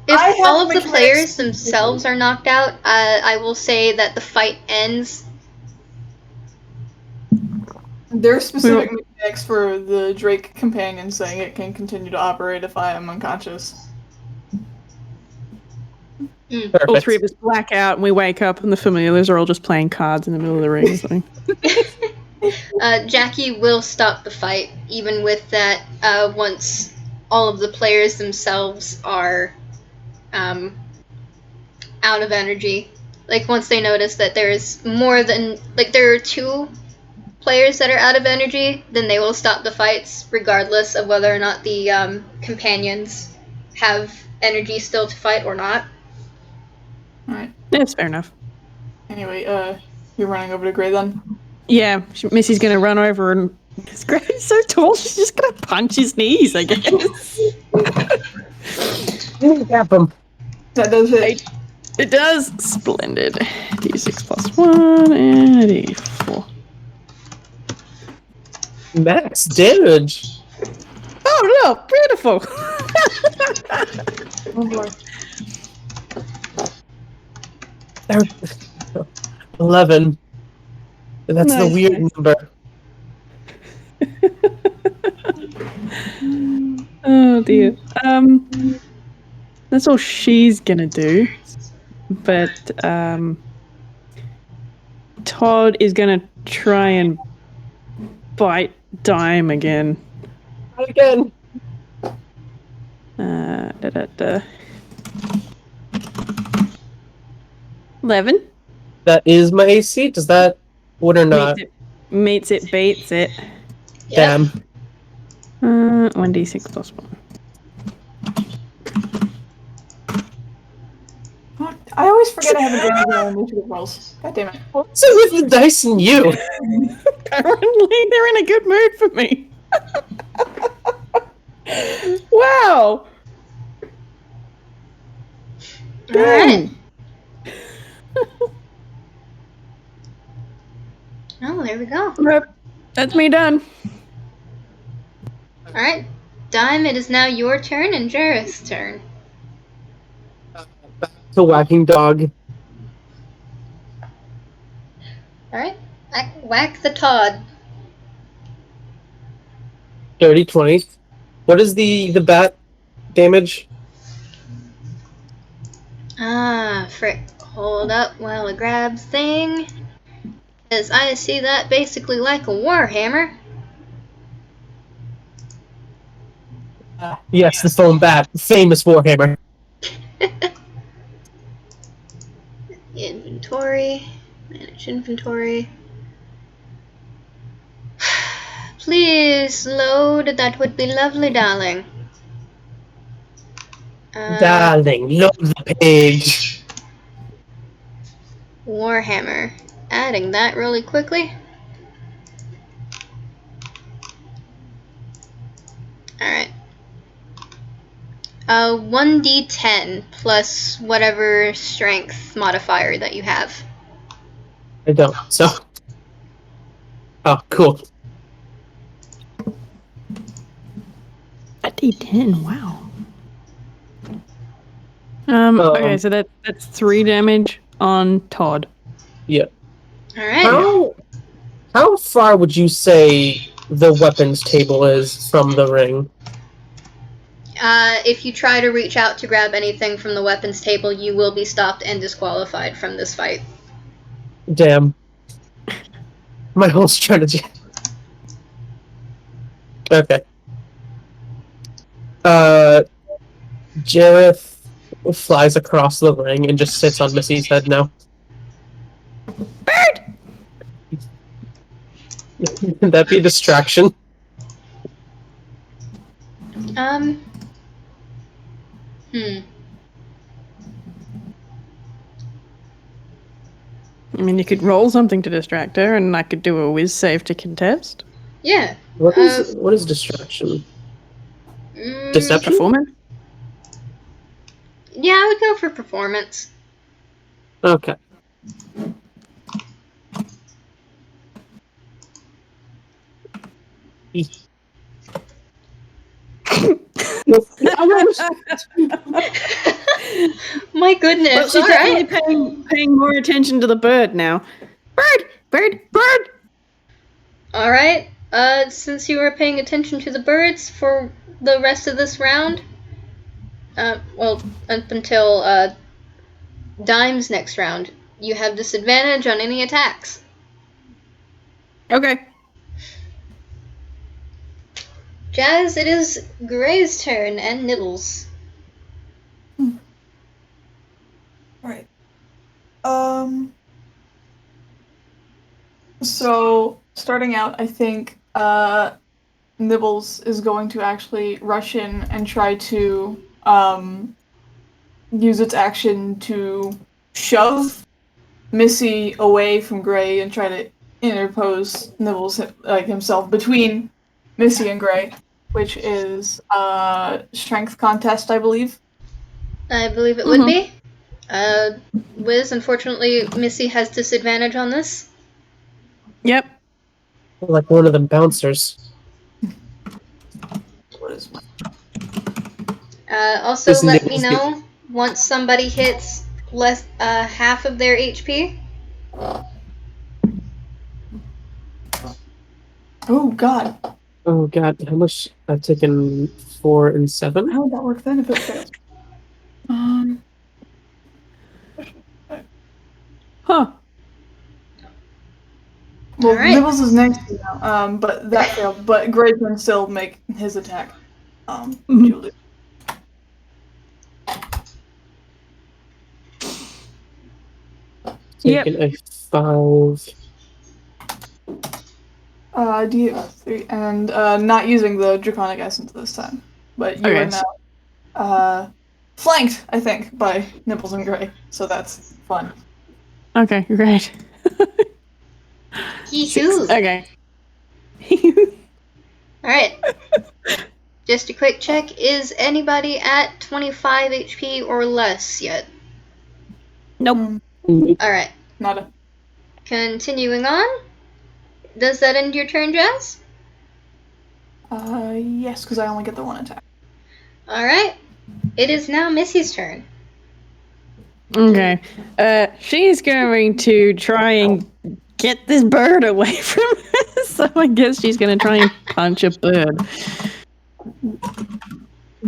If all of the players themselves are knocked out, I will say that the fight ends. There are specific mechanics for the Drake companion saying it can continue to operate if I am unconscious. All three of us black out and we wake up and the familiars are all just playing cards in the middle of the ring. So. Jackie will stop the fight, even with that, once all of the players themselves are out of energy. Like, once they notice that there's more than, like, there are 2 players that are out of energy, then they will stop the fights, regardless of whether or not the companions have energy still to fight or not. Alright. That's fair enough. Anyway, you're running over to Gray then? Yeah, Missy's gonna run over and... Because Gray's so tall, she's just gonna punch his knees, I guess. Gap him. That does it. It does. Splendid. D6 plus 1 and a D4. Max damage. Oh no, beautiful. Oh boy. 11. That's the Nice. weird number. dear. That's all she's gonna do. But Todd is gonna try and bite Dime again. Again. 11. That is my AC. Does that would or not? Meets it, beats it. Damn. 1d6 plus 1. I always forget I have advantage on initiative rolls. God damn it. What's it with the dice and you? Apparently, they're in a good mood for me. Wow. Alright. Oh, there we go. Yep. That's me done. Alright. Dime, it is now your turn and Jareth's turn. Back to whacking dog. Alright. Whack the Todd. Dirty 20. What is the bat damage? Ah, frick. Hold up while it grabs thing. Because I see that basically like a warhammer. Yes, the foam bat. Famous Warhammer. Inventory. Manage inventory. Please load. That would be lovely, darling. Darling, load the page. Warhammer. Adding that really quickly. Alright. 1d10 plus whatever strength modifier that you have. I don't, so. Oh, cool. A d10, wow. Okay, so that's 3 damage on Todd. Yeah. Alright. How far would you say the weapons table is from the ring? If you try to reach out to grab anything from the weapons table, you will be stopped and disqualified from this fight. Damn. My whole strategy. Okay. Jareth flies across the ring and just sits on Missy's head now. Bird! Would that be a distraction? I mean, you could roll something to distract her, and I could do a whiz save to contest. Yeah. What is distraction? Deception? Performance? Yeah, I would go for performance. Okay. My goodness. Well, she's All right. definitely paying more attention to the bird now. Bird! Bird! Bird! All right. Since you were paying attention to the birds for the rest of this round, well, up until Dime's next round, you have disadvantage on any attacks. Okay. Jazz, it is Gray's turn and Nibbles. Alright. So, starting out, I think, Nibbles is going to actually rush in and try to, use its action to shove Missy away from Gray and try to interpose Nibbles, himself between Missy and Gray, which is strength contest, I believe. I believe it would be. Wiz, unfortunately, Missy has disadvantage on this. Yep. Like one of them bouncers. What is my... Also, This let me Nibbles know once somebody hits less half of their HP. Oh, God. Oh god, how much? I've taken 4 and 7. How would that work then if it fails? Huh. Well, Alright. Nibbles is next to you now, but that failed. But Gray can still make his attack. Julie. Yep. Taken a 5. D3, and not using the Draconic Essence this time. But you Okay. are now flanked, I think, by Nibbles and Gray. So that's fun. Okay, great. Yee-hoo. Okay. Alright. Just a quick check. Is anybody at 25 HP or less yet? Nope. Alright. Nada. Continuing on. Does that end your turn, Jazz? Yes, because I only get the one attack. Alright. It is now Missy's turn. Okay. She's going to try and get this bird away from her. So I guess she's going to try and punch a bird.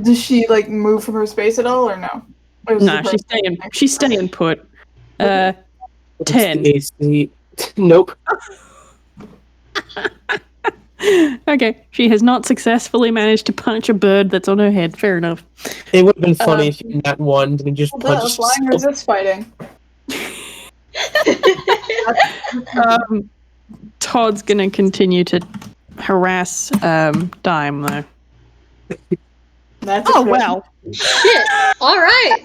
Does she like move from her space at all, or no? Or is No, the bird- she's staying put. What's 10. the AC? Nope. Okay, she has not successfully managed to punch a bird that's on her head. Fair enough. It would have been funny if you had one and just Well, punched flying resist fighting. Todd's gonna continue to harass Dime though. That's Oh well. Shit. Alright.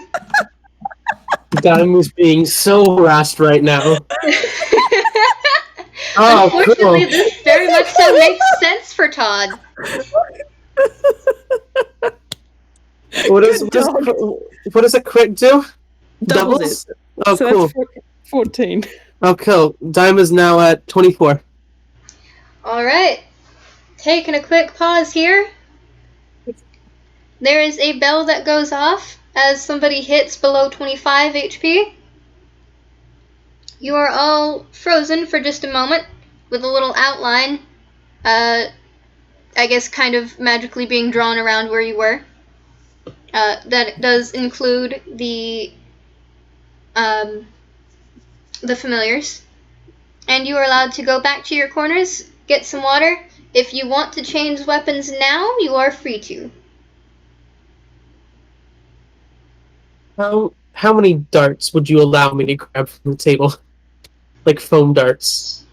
Dime is being so harassed right now. Oh, Unfortunately, cool. this very much so makes sense for Todd. What does a crit do? Doubles it. Oh, So cool. that's 14. Oh, cool. Dime is now at 24. Alright. Taking a quick pause here. There is a bell that goes off as somebody hits below 25 HP. You are all frozen for just a moment with a little outline, I guess kind of magically being drawn around where you were. That does include the familiars. And you are allowed to go back to your corners, get some water. If you want to change weapons now, you are free to. How many darts would you allow me to grab from the table? Like foam darts.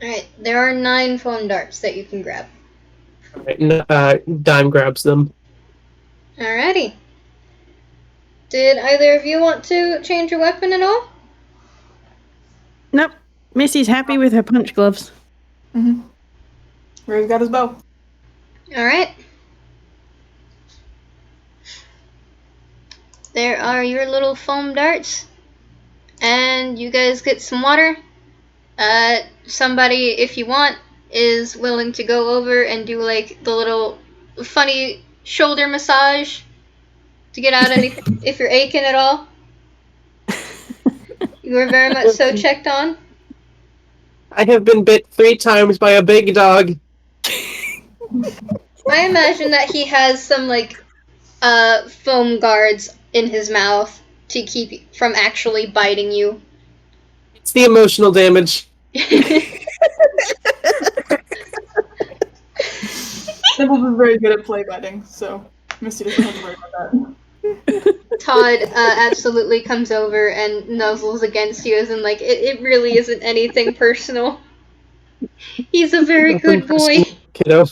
Alright, there are 9 foam darts that you can grab. Alright, Dime grabs them. Alrighty. Did either of you want to change your weapon at all? Nope. Missy's happy with her punch gloves. Mm-hmm. Ray's got his bow. Alright. There are your little foam darts. And you guys get some water. Somebody, if you want, is willing to go over and do like the little funny shoulder massage to get out anything if you're aching at all. You are very much so checked on. I have been bit 3 times by a big dog. I imagine that he has some like foam guards in his mouth to keep from actually biting you. It's the emotional damage. Nibbles is very good at play biting, so Missy doesn't have to worry about that. Todd absolutely comes over and nuzzles against you as in like, it really isn't anything personal. He's a very good boy. Kiddo.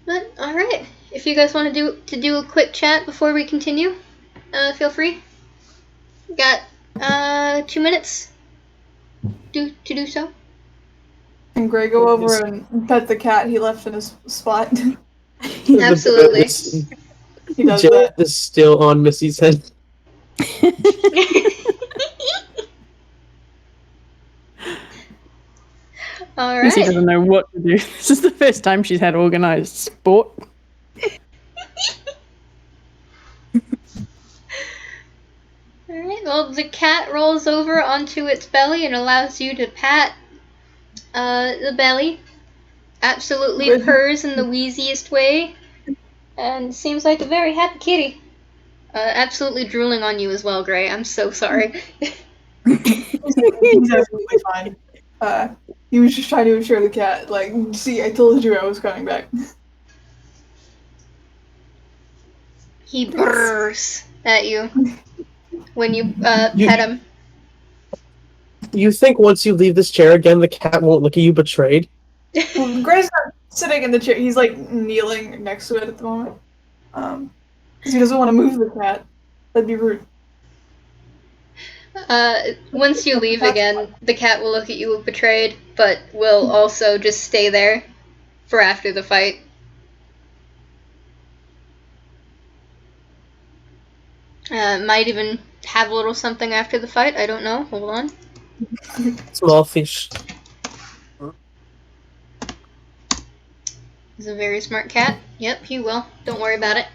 But alright, if you guys want to do a quick chat before we continue, feel free. Got 2 minutes to do so. And Gray go over and pet the cat he left in his spot. Absolutely. He does Jet that. is still on Missy's head. All Missy right. doesn't know what to do. This is the first time she's had organized sport. Alright, well, the cat rolls over onto its belly and allows you to pat the belly. Absolutely Good. purrs in the wheeziest way. And seems like a very happy kitty. Absolutely drooling on you as well, Gray. I'm so sorry. He's absolutely fine. He was just trying to assure the cat, like, see, I told you I was coming back. He burrs at you when you pet him. You think once you leave this chair again, the cat won't look at you betrayed? Well, Gray's not sitting in the chair. He's, like, kneeling next to it at the moment. Because he doesn't want to move the cat. That'd be rude. Once you leave again, the cat will look at you betrayed, but will also just stay there for after the fight. Might even have a little something after the fight. I don't know. Hold on. Small fish. He's a very smart cat. Yep, he will. Don't worry about it.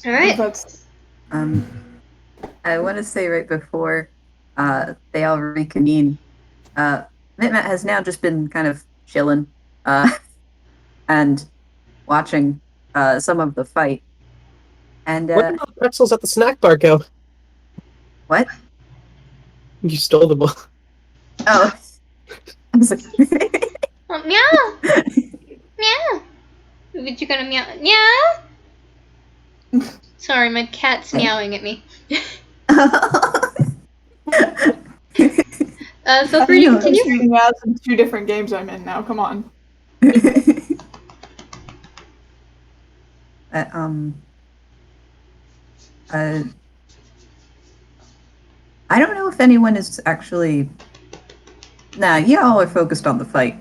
Alright. That's I want to say right before they all reconvene, Mitmat has now just been kind of chilling and watching some of the fight. And What did the pretzels at the snack bar go? what? You stole them all. Oh, I was like, Oh, meow! Meow! But you gonna meow? Meow! Sorry, my cat's meowing at me. Feel free to continue. shooting ads in 2 different games I'm in now. Come on. I don't know if anyone is actually. Nah, you all are focused on the fight.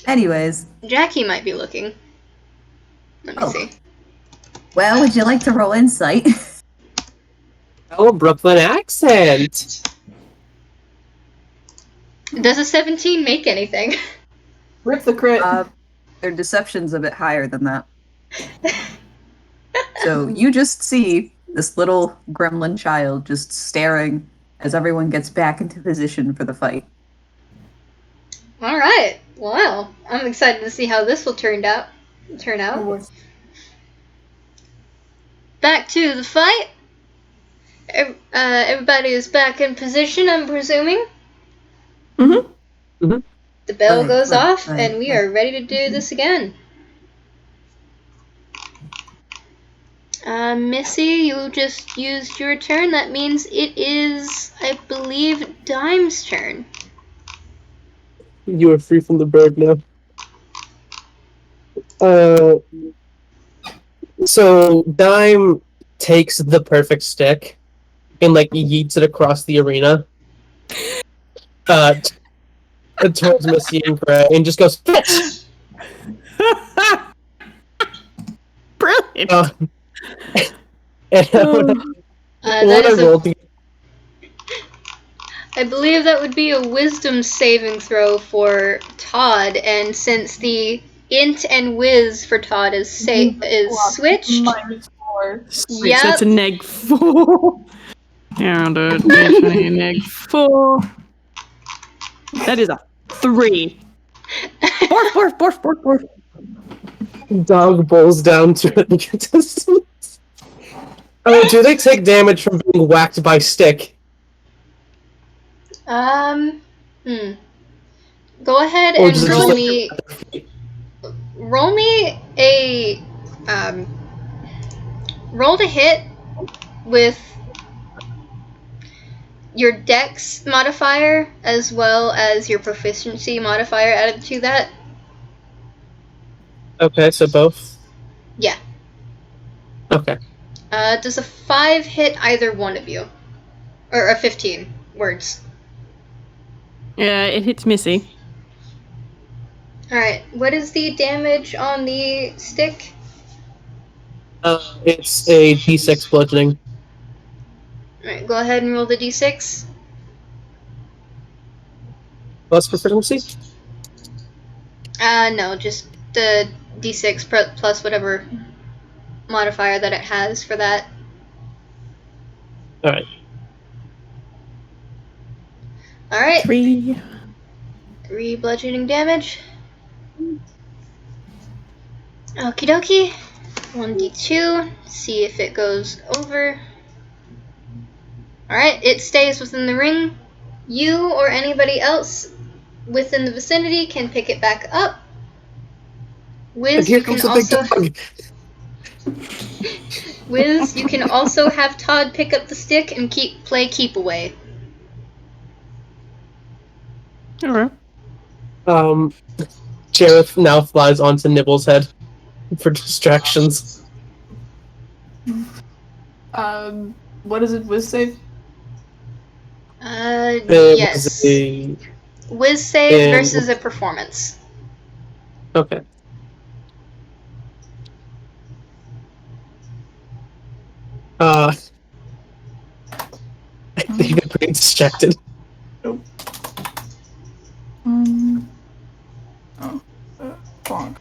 Anyways, Jackie might be looking. Let me Oh. see. well, would you like to roll insight? Oh, Brooklyn accent. Does a 17 make anything? Rip the crit. Their deception's a bit higher than that. So you just see this little gremlin child just staring as everyone gets back into position for the fight. Alright. Well, I'm excited to see how this will turn out. Back to the fight. Everybody is back in position, I'm presuming. Mm-hmm. Mm-hmm. The bell Right, goes right, off, right, and we right. are ready to do this again. Missy, you just used your turn. That means it is, I believe, Dime's turn. You are free from the bird now. So Dime takes the perfect stick and like yeets it across the arena. Towards Missy and Gray and just goes fetch. Brilliant. And That is I believe that would be a wisdom saving throw for Todd, and since the int and whiz for Todd is switched, -4. Sweet, Yep. so it's a -4. And a -4. That is a 3. Borf. dog bowls down to the contestants. Oh, do they take damage from being whacked by stick? Go ahead Or and does it roll just me. Roll me a roll to hit with your dex modifier as well as your proficiency modifier added to that. Okay, so both? Yeah. Okay. Does a 5 hit either one of you? Or a 15 words. Yeah, it hits Missy. Alright, what is the damage on the stick? It's a d6 bludgeoning. Alright, go ahead and roll the d6. Plus proficiency? No, just the d6 plus whatever modifier that it has for that. Alright. Alright, 3. 3 bludgeoning damage. Okie dokie. 1d2. See if it goes over. Alright, it stays within the ring. You or anybody else within the vicinity can pick it back up. Wiz, And here you can comes the big also dog! Wiz, you can also have Todd pick up the stick and play keep away. Alright. Jareth now flies onto Nibble's head for distractions. What is it? Wiz save? Yes. Wiz save And- versus a performance. Okay. I think I'm pretty distracted. Bonk.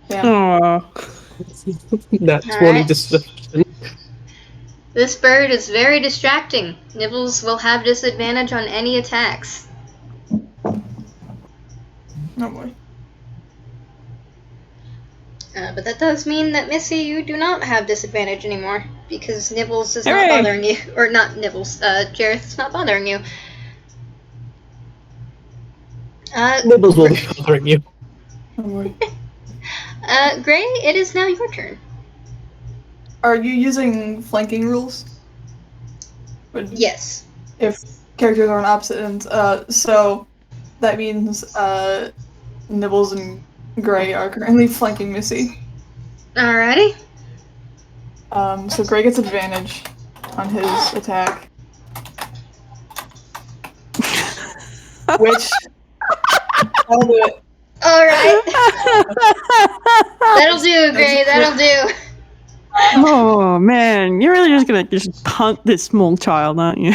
Yeah. Aww. That 20 Alright. distraction. This bird is very distracting. Nibbles will have disadvantage on any attacks. Oh boy. But that does mean that Missy, you do not have disadvantage anymore because Nibbles is not Hooray! bothering you, or not Nibbles. Jareth is not bothering you. Nibbles will be bothering you. Oh boy. Gray, it is now your turn. Are you using flanking rules? Yes. If characters are on opposite ends, so that means Nibbles and Gray are currently flanking Missy. Alrighty. So Gray gets advantage on his attack. Which I'll do it. Alright. That'll do, Gray, that'll do. Oh man, you're really just gonna just punt this small child, aren't you?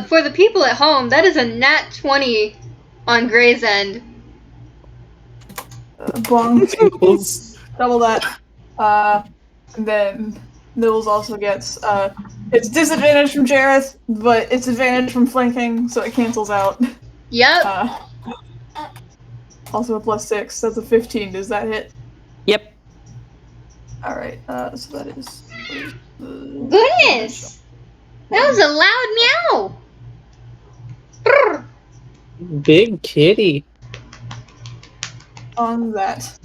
For the people at home, that is a nat 20 on Gray's end. Bong. Nibbles. Double that. And then Nibbles also gets it's disadvantage from Jareth, but it's advantage from flanking, so it cancels out. Yep. Also a +6, that's a 15. Does that hit? Yep. Alright, so that is. Goodness! That was a loud meow! Brr. Big kitty. On that.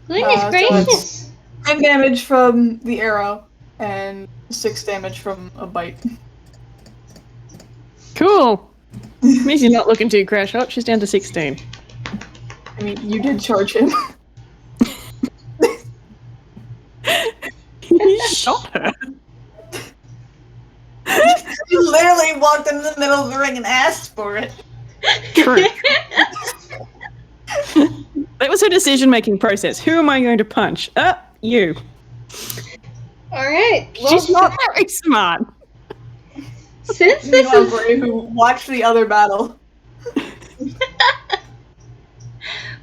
Goodness So gracious! 10 damage from the arrow, and 6 damage from a bite. Cool. Missy's not looking too crash up. She's down to 16. I mean, you did charge him. You shot her. You literally walked into the middle of the ring and asked for it. True. That was her decision-making process. Who am I going to punch? You. Alright, well, She's not very smart. since this Meanwhile, is... Bray, who watched the other battle.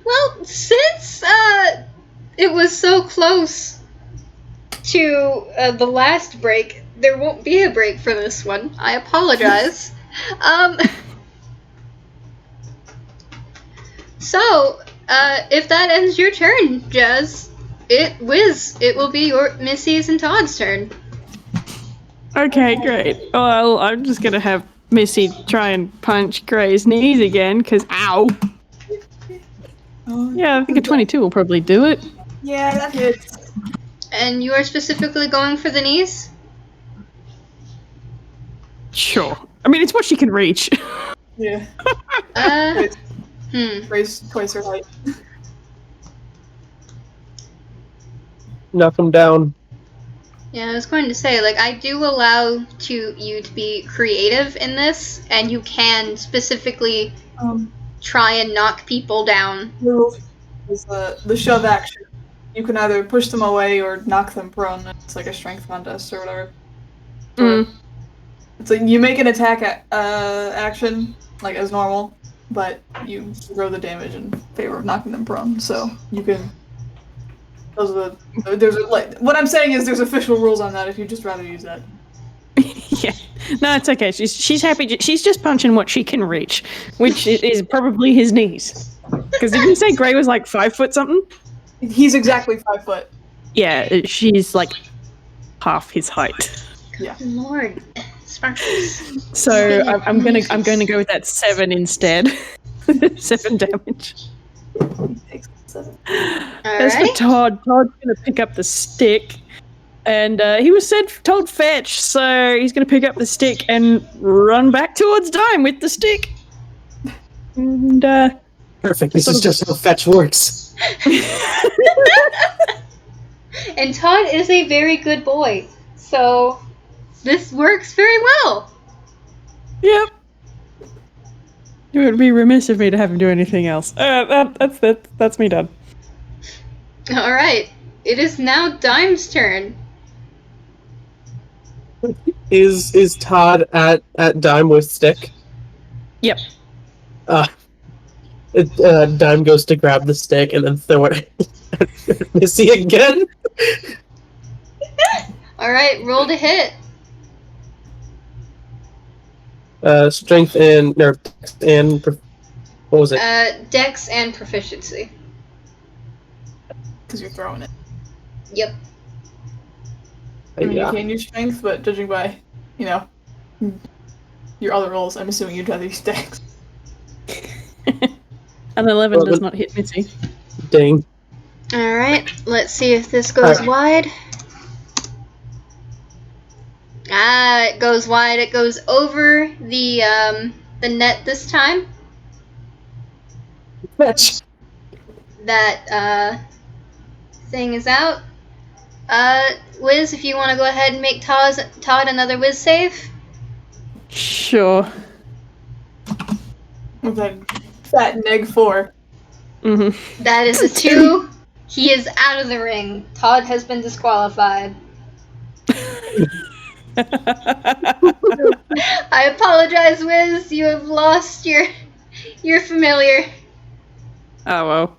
Well, since it was so close to the last break, there won't be a break for this one. I apologize. So, if that ends your turn, Jazz, it will be your Missy's and Todd's turn. Okay, great. Well, I'm just gonna have Missy try and punch Gray's knees again, because ow. Yeah, I think a 22 will probably do it. Yeah, that hits. And you are specifically going for the knees? Sure. I mean, it's what she can reach. Yeah. Bray's twice her height. Knock him down. Yeah, I was going to say, like, I do allow you to be creative in this, and you can specifically try and knock people down. Move is the shove action. you can either push them away or knock them prone. It's like a strength contest or whatever. It's like you make an attack action like as normal, but you throw the damage in favor of knocking them prone. So you can. Those are what I'm saying is there's official rules on that. If you'd just rather use that. Yeah. No, it's okay. She's happy. She's just punching what she can reach, which is probably his knees. Because did you say Gray was like 5 foot something? He's exactly 5 foot. Yeah, she's like half his height. Yeah. Lord, sparkles. So I'm gonna go with that 7 instead. 7 damage. As for Todd's gonna pick up the stick, and he was told fetch, so he's gonna pick up the stick and run back towards Dime with the stick. And Perfect. This is just how fetch works. And Todd is a very good boy, so this works very well. Yep. It would be remiss of me to have him do anything else. That's me done. All right, it is now Dime's turn. Is Todd at Dime with stick? Yep. Dime goes to grab the stick and then throw it at Missy again. All right, roll to hit. Strength and what was it? Dex and proficiency. Because you're throwing it. Yep. I mean, you can use strength, but judging by, your other rolls, I'm assuming you'd rather use dex. An 11 does not hit Missy. Dang. All right, let's see if this goes wide. It goes wide. It goes over the net this time. Fetch. That thing is out. Whis, if you want to go ahead and make Todd another Whis save. Sure. With that fat -4. Mm-hmm. That is a 2. He is out of the ring. Todd has been disqualified. I apologize, Wiz. You have lost your familiar. Oh well.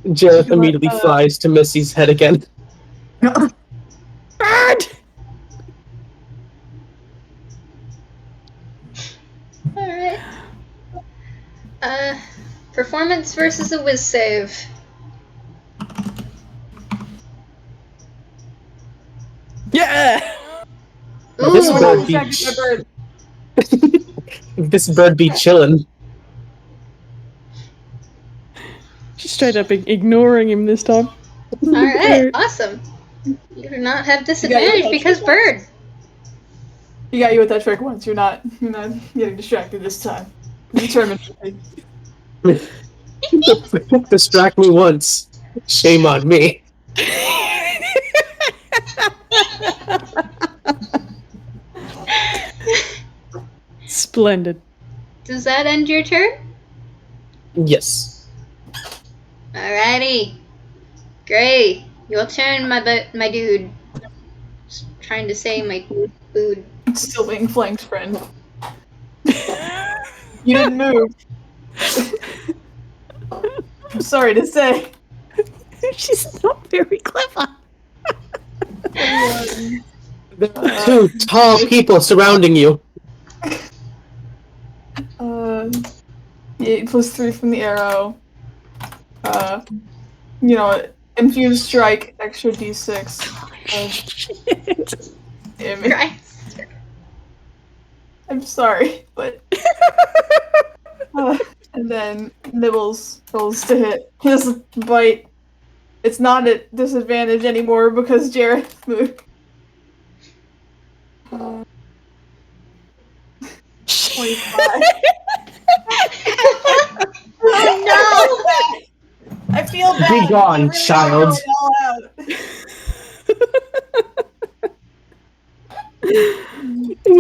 Jareth immediately flies to Missy's head again. Bird! Alright. Performance versus a Wiz save. Yeah! Ooh. This bird be this bird be chillin'. She's straight up ignoring him this time. Alright, awesome. You do not have disadvantage because bird. You got you with that trick once. You're not getting distracted this time. Determined. Distract me once. Shame on me. Splendid. Does that end your turn? Yes. Alrighty. Gray, your turn, my dude. Just trying to say my food. Still being flanked, friend. You didn't move. I'm sorry to say. She's not very clever. There are 2 tall people surrounding you. 8 + 3 from the arrow. Infused strike, extra d6. Damage. Christ. I'm sorry, but. And then Nibbles rolls to hit. His bite. It's not at disadvantage anymore because Jareth moved. 25. Oh no! I feel bad. Be gone, really child. Out.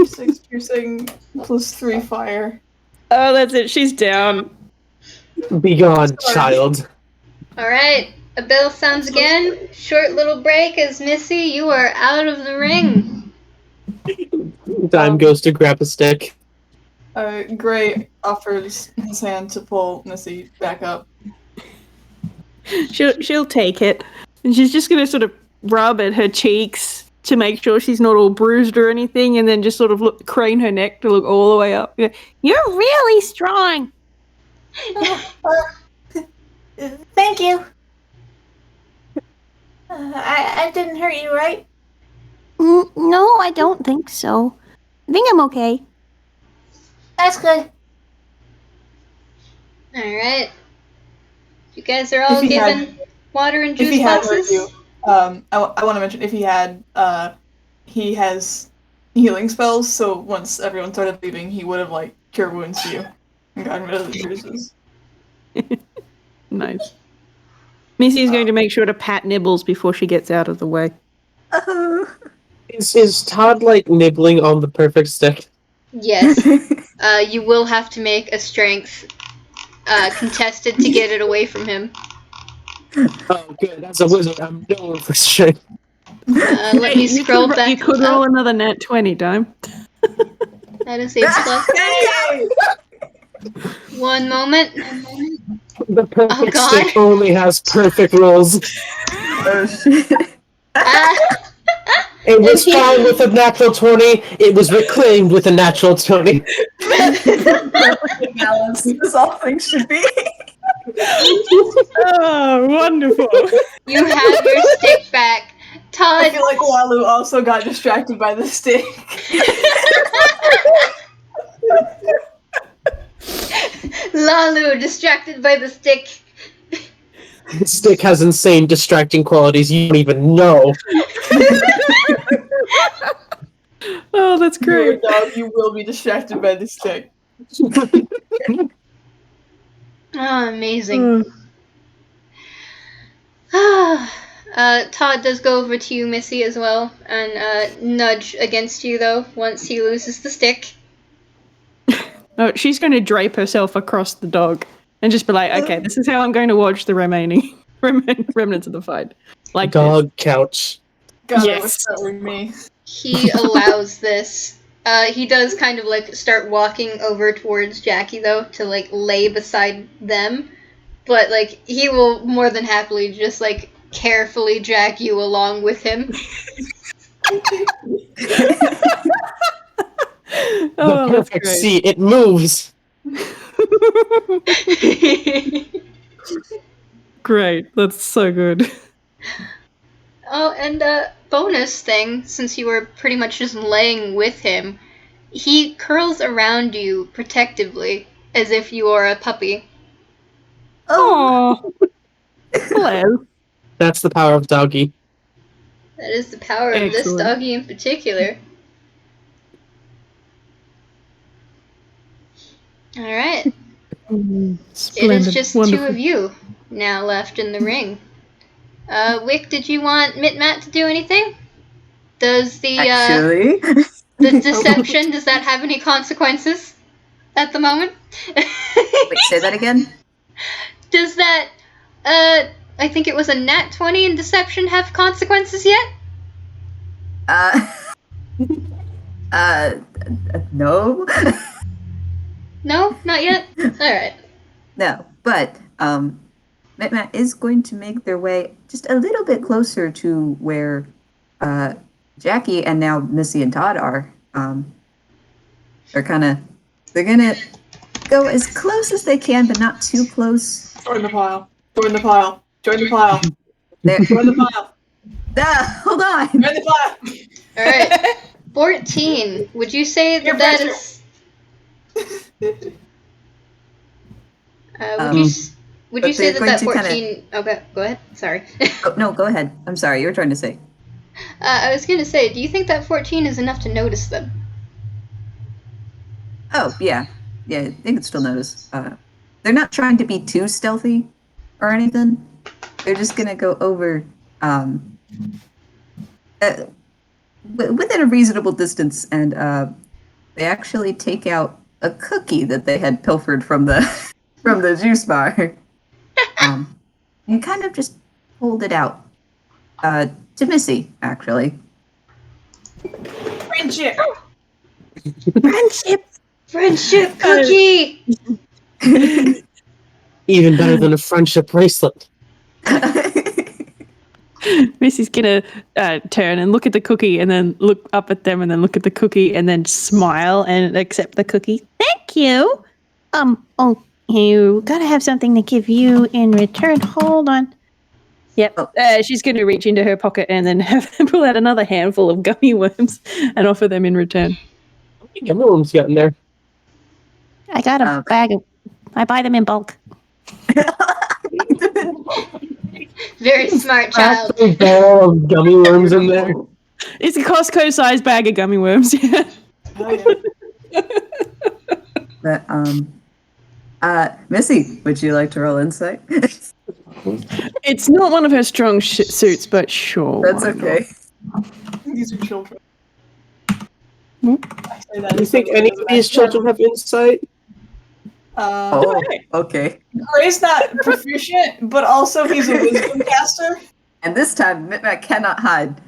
6 piercing + 3 fire. Oh, that's it. She's down. Be gone, child. Alright, a bell sounds again. Short little break as Missy, you are out of the ring. Dime goes to grab a stick. Gray offers his hand to pull Missy back up. She'll take it, and she's just gonna sort of rub at her cheeks to make sure she's not all bruised or anything, and then just sort of crane her neck to look all the way up. You're really strong. Thank you. I didn't hurt you, right? No, I don't think so. I think I'm okay. That's good. Alright. You guys are all If he had- given water and If he juice had hurt boxes? you, I want to mention if he had, he has healing spells. So once everyone started leaving, he would have like cure wounds to you and gotten rid of the bruises. Nice. Missy's going to make sure to pat Nibbles before she gets out of the way. Is Todd like nibbling on the perfect stick? Yes. You will have to make a strength contested to get it away from him. Oh, good. As a wizard, I'm known for strength. Let me scroll back. You could roll another nat 20, Dime. That is a plus. One moment. The perfect God. stick only has perfect rolls. Oh shit. It was found with a natural 20. It was reclaimed with a natural 20. Balance, as all things should be. Oh, wonderful. You have your stick back. I Todd, feel like Walu also got distracted by the stick. Lalu, distracted by the stick. The stick has insane distracting qualities you don't even know. Oh, that's Great great. dog, you will be distracted by the stick. Oh, amazing. Todd does go over to you, Missy, as well, and nudge against you, though, once he loses the stick. Oh, she's going to drape herself across the dog and just be like, okay, this is how I'm going to watch the remaining remnants of the fight. Like Dog couch. God, Yes. I wish that were me. He allows this. He does kind of, like, start walking over towards Jackie, though, to, like, lay beside them. But, like, he will more than happily just, like, carefully drag you along with him. Oh, The that's perfect great. seat. It moves. Great. That's so good. Oh, and bonus thing, since you were pretty much just laying with him, he curls around you protectively, as if you are a puppy. Oh. Hello. That's the power of doggy. That is the power of this Excellent. doggy in particular. Alright, it Splendid. is just Wonderful. two of you now left in the ring. Wick, did you want Mitmat to do anything? Does the Actually, the deception, does that have any consequences at the moment? wait, say that again. Does that, I think it was a nat 20 in deception have consequences yet? No, No, not yet? Alright. no. But Mitmat is going to make their way just a little bit closer to where Jackie and now Missy and Todd are. They're gonna go as close as they can, but not too close. Join the pile. Join the pile. Join the pile. There. Join the pile. Hold on. Join the pile. Alright. 14. Would you say that Peer that pressure. is... would you but say they're that going that to kinda- 14... Okay, go ahead. Sorry. Oh, no, go ahead. I'm sorry. You were trying to say. I was gonna say, do you think that 14 is enough to notice them? Oh, yeah. Yeah, they can still notice. They're not trying to be too stealthy or anything. They're just going to go over within a reasonable distance, and they actually take out a cookie that they had pilfered from the from the juice bar. and kind of just hold it out to Missy, actually. Friendship. Friendship. Friendship cookie! Even better than a friendship bracelet. Missy's gonna turn and look at the cookie, and then look up at them, and then look at the cookie, and then smile and accept the cookie. Thank you. Oh, you gotta have something to give you in return. Hold on. Yep. She's gonna reach into her pocket and then pull out another handful of gummy worms and offer them in return. Everyone's gotten there. I got a bag of. I buy them in bulk. Very smart child. A ball of gummy worms in there. It's a Costco-sized bag of gummy worms. Yeah. But, Missy, would you like to roll insight? It's not one of her strong suits, but sure. That's why okay. These are children. Hmm? Do you think any of these children have insight? Okay. Gray's not proficient, but also he's a wisdom caster. And this time, Micmac cannot hide.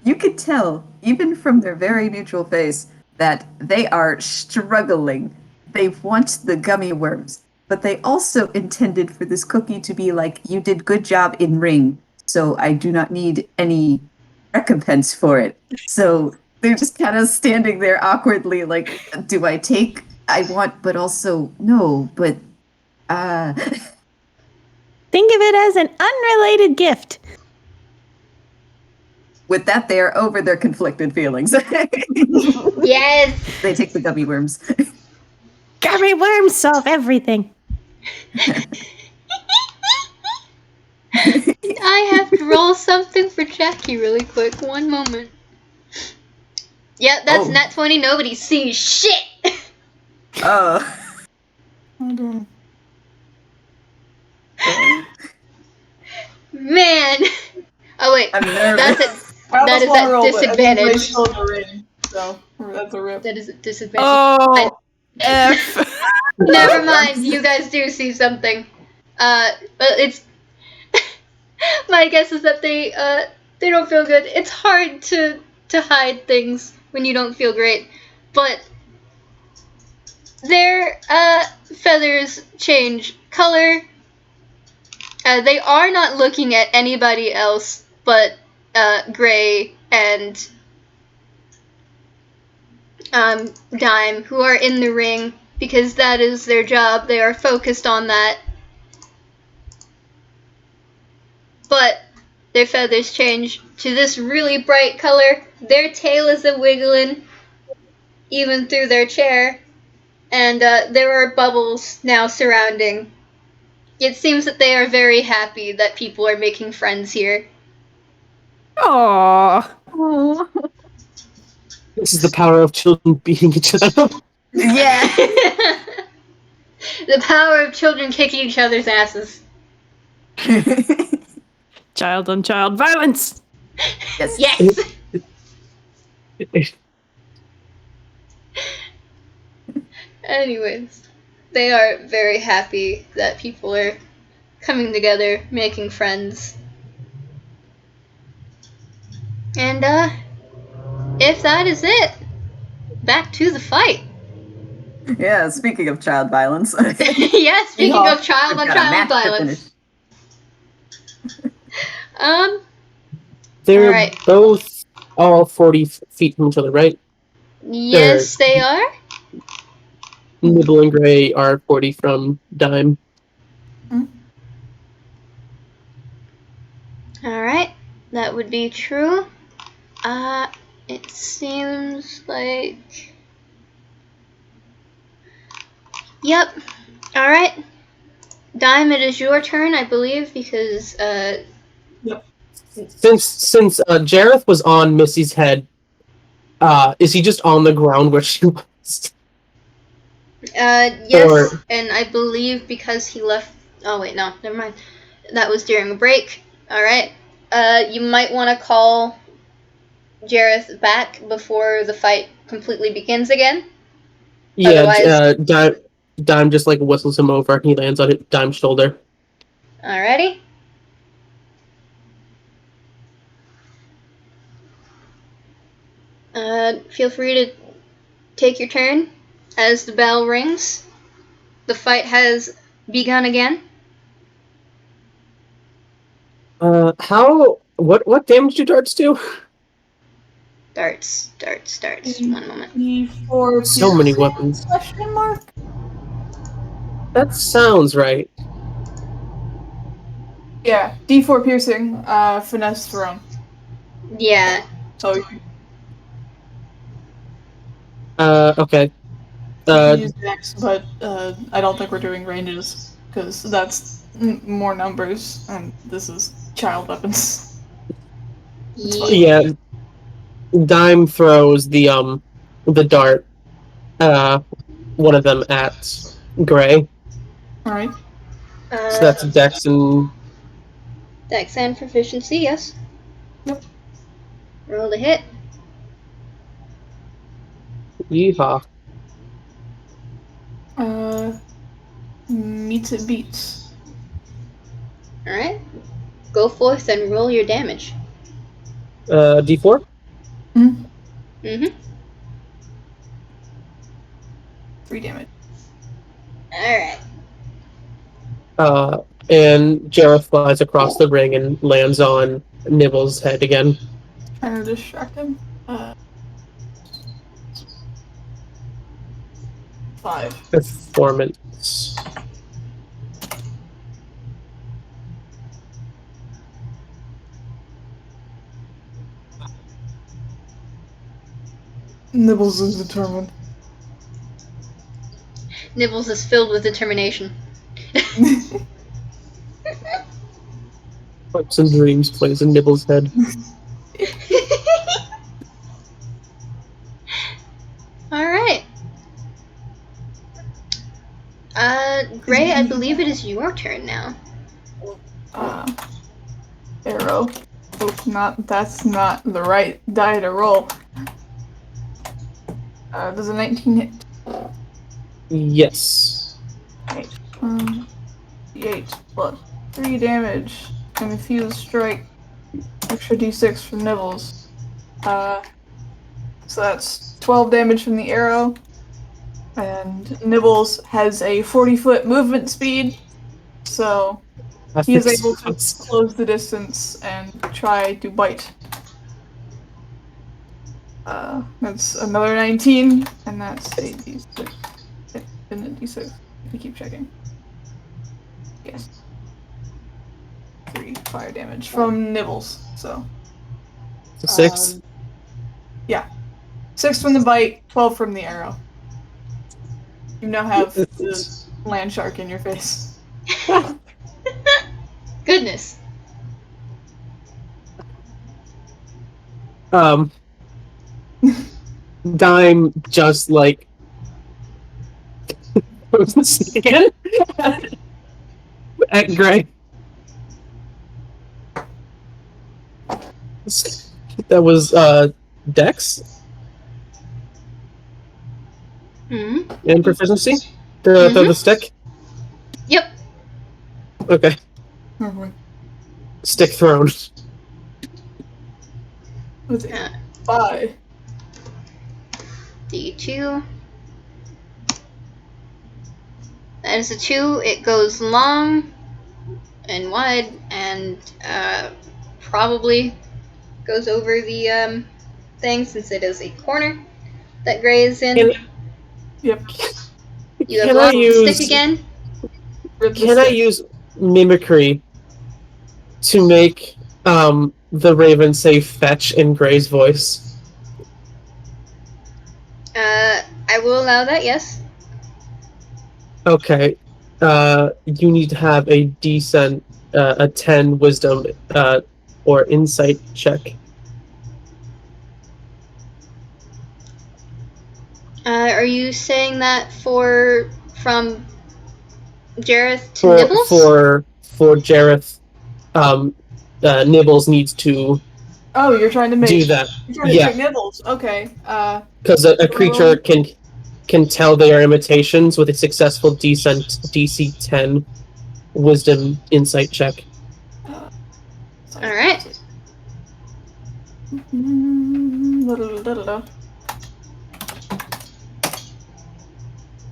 You could tell, even from their very neutral face, that they are struggling. They want the gummy worms, but they also intended for this cookie to be like, you did good job in ring, so I do not need any recompense for it. So they're just kind of standing there awkwardly, like, do I take? I want, but also no, but Think of it as an unrelated gift. with that, they are over their conflicted feelings. Yes! They take the gummy worms. Gummy worms solve everything. I have to roll something for Jackie really quick. One moment. Yep, that's nat 20. Nobody sees shit! Oh. Hold on. Man! Oh, wait. I'm nervous. That is at disadvantage. Gray's still in the ring, so that's a rip. That is at disadvantage. Oh, F. Never mind, you guys do see something. But it's... My guess is that they don't feel good. It's hard to hide things when you don't feel great. But their feathers change color. They are not looking at anybody else but Gray and Dime, who are in the ring, because that is their job. They are focused on that. But their feathers change to this really bright color. Their tail is a-wiggling, even through their chair. And there are bubbles now surrounding. It seems that they are very happy that people are making friends here. Aww. This is the power of children beating each other. Yeah. The power of children kicking each other's asses. Child on child violence. Yes. Yes! Anyways, they are very happy that people are coming together, making friends. And, if that is it, back to the fight. Yeah, speaking of child violence. Yeah, speaking of child on We've got a child match to violence. They're Alright. both all 40 feet from each other, right? Yes, they are. Nibble and Gray are 40 from Dime. Alright, that would be true. It seems like... Yep. Alright. Dime, it is your turn, I believe, because, Since Jareth was on Missy's head, is he just on the ground where she was? yes, and I believe because he left... Oh, wait, no, never mind. That was during a break. Alright. You might want to call Jareth back before the fight completely begins again. Yeah, Dime just, like, whistles him over, and he lands on Dime's shoulder. Alrighty. Feel free to take your turn as the bell rings. The fight has begun again. What damage do darts do? Darts. 1 moment. D4 So many piercing? weapons. Question mark? That sounds right. Yeah, D4 piercing, finesse thrown. Yeah. So Okay. you can use Dex, but I don't think we're doing ranges because that's more numbers, and this is child weapons. Yeah. Dime throws the dart. One of them at Gray. All right. So that's Dex and Dex and proficiency, yes. Yep. Roll to hit. yeehaw. Meets it beats. Alright. Go forth and roll your damage. D4. Mm-hmm. 3 damage. Alright. And Jareth flies across the ring and lands on Nibble's head again. Trying to distract him. 5. Performance. Nibbles is determined. Nibbles is filled with determination. Hopes and Dreams plays in Nibble's head. Alright. Gray, I believe it is your turn now. Arrow. Oh, that's not the right die to roll. Does a 19 hit? Yes. 8 plus 3 damage. Confused strike. Extra d6 from Nibbles. So that's 12 damage from the arrow. And Nibbles has a 40-foot movement speed, so he is able to close the distance and try to bite. That's another 19, and that's a d6. And a d6. We keep checking. Yes. 3 fire damage from Nibbles, so. 6? Yeah. 6 from the bite, 12 from the arrow. You now have the land shark in your face. Goodness. Dime just like throws the snake again at Gray. That was Dex Mm-hmm. and proficiency. Throw the stick. Yep. Okay. Stick thrown. What's it? 5. D2. That is a 2. It goes long and wide and probably goes over the thing since it is a corner that Gray is in. Yep. You have lost the stick again. Can I use mimicry to make the Raven say fetch in Gray's voice? I will allow that, yes. Okay. You need to have a decent a 10 wisdom or insight check. Are you saying that from Jareth to Nibbles? For Jareth, Nibbles needs to Oh, you're trying to make do that. You're trying to Yeah. trick Nibbles. Okay. Because a creature can tell they are imitations with a successful DC 10 wisdom insight check. All right.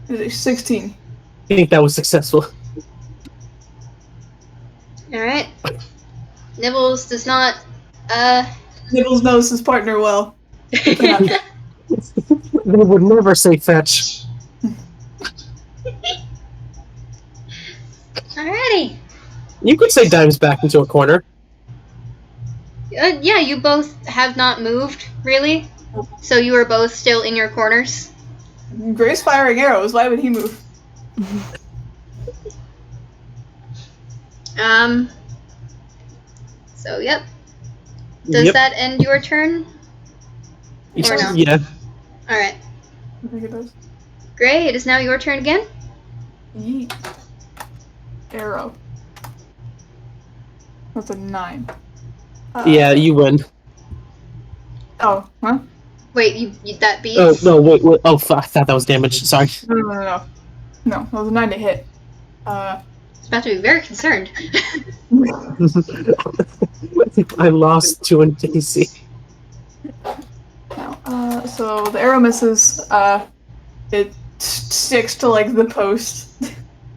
Is it 16? I think that was successful. All right. Nibbles does not. Nibbles knows his partner well. They would never say fetch. Alrighty. You could say Dime's back into a corner. Yeah, you both have not moved, really. So you are both still in your corners. Gray's firing arrows. Why would he move? So, yep. Does that end your turn? Or no? Yeah. Alright. I think it does. Gray, it is now your turn again. Yeet. Arrow. That's a 9. Yeah, you win. Oh, huh? Wait, you that beats? Oh, no, wait. Oh, I thought that was damage. Sorry. No. No, that was a 9 to hit. I was about to be very concerned. I lost to an AC. No, so the arrow misses. It sticks to like the post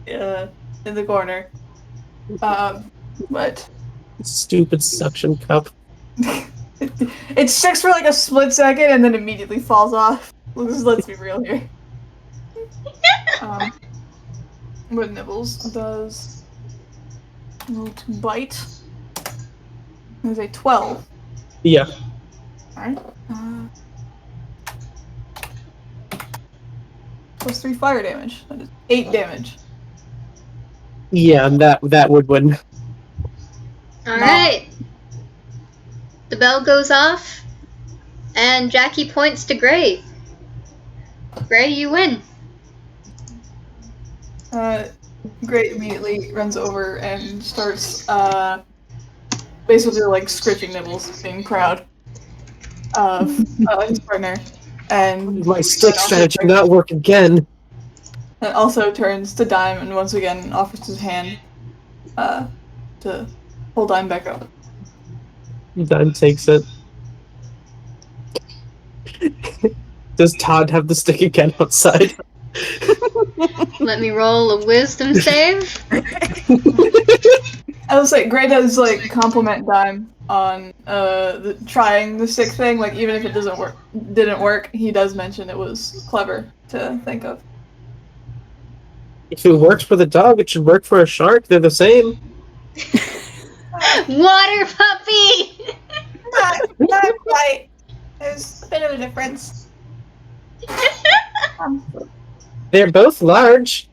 in the corner. But Stupid suction cup. it sticks for like a split second and then immediately falls off. Let's be real here. What Nibbles does to bite is a 12. Yeah. Alright. Plus 3 fire damage. That is 8 damage. Yeah, and that would win. Alright. The bell goes off, and Jackie points to Gray. Gray, you win. Gray immediately runs over and starts basically like scritching Nibbles, being proud of his partner. And My stick strategy not work again. And also turns to Dime and once again offers his hand to pull Dime back up. Dime takes it. Does Todd have the stick again outside? Let me roll a wisdom save. I was like, Gray does like compliment Dime on trying the stick thing. Like even if it didn't work, he does mention it was clever to think of. If it works for the dog, it should work for a shark. They're the same. Water puppy! Not quite. There's a bit of a difference. They're both large.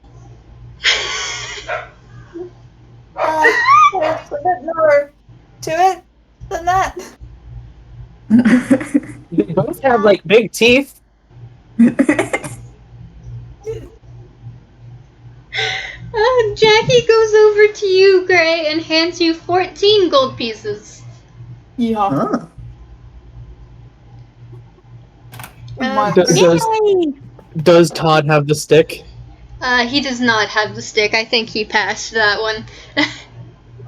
There's a bit more to it than that. They both have like big teeth. Jackie goes over to you, Gray, and hands you 14 gold pieces. Yeehaw. Does Todd have the stick? He does not have the stick. I think he passed that one.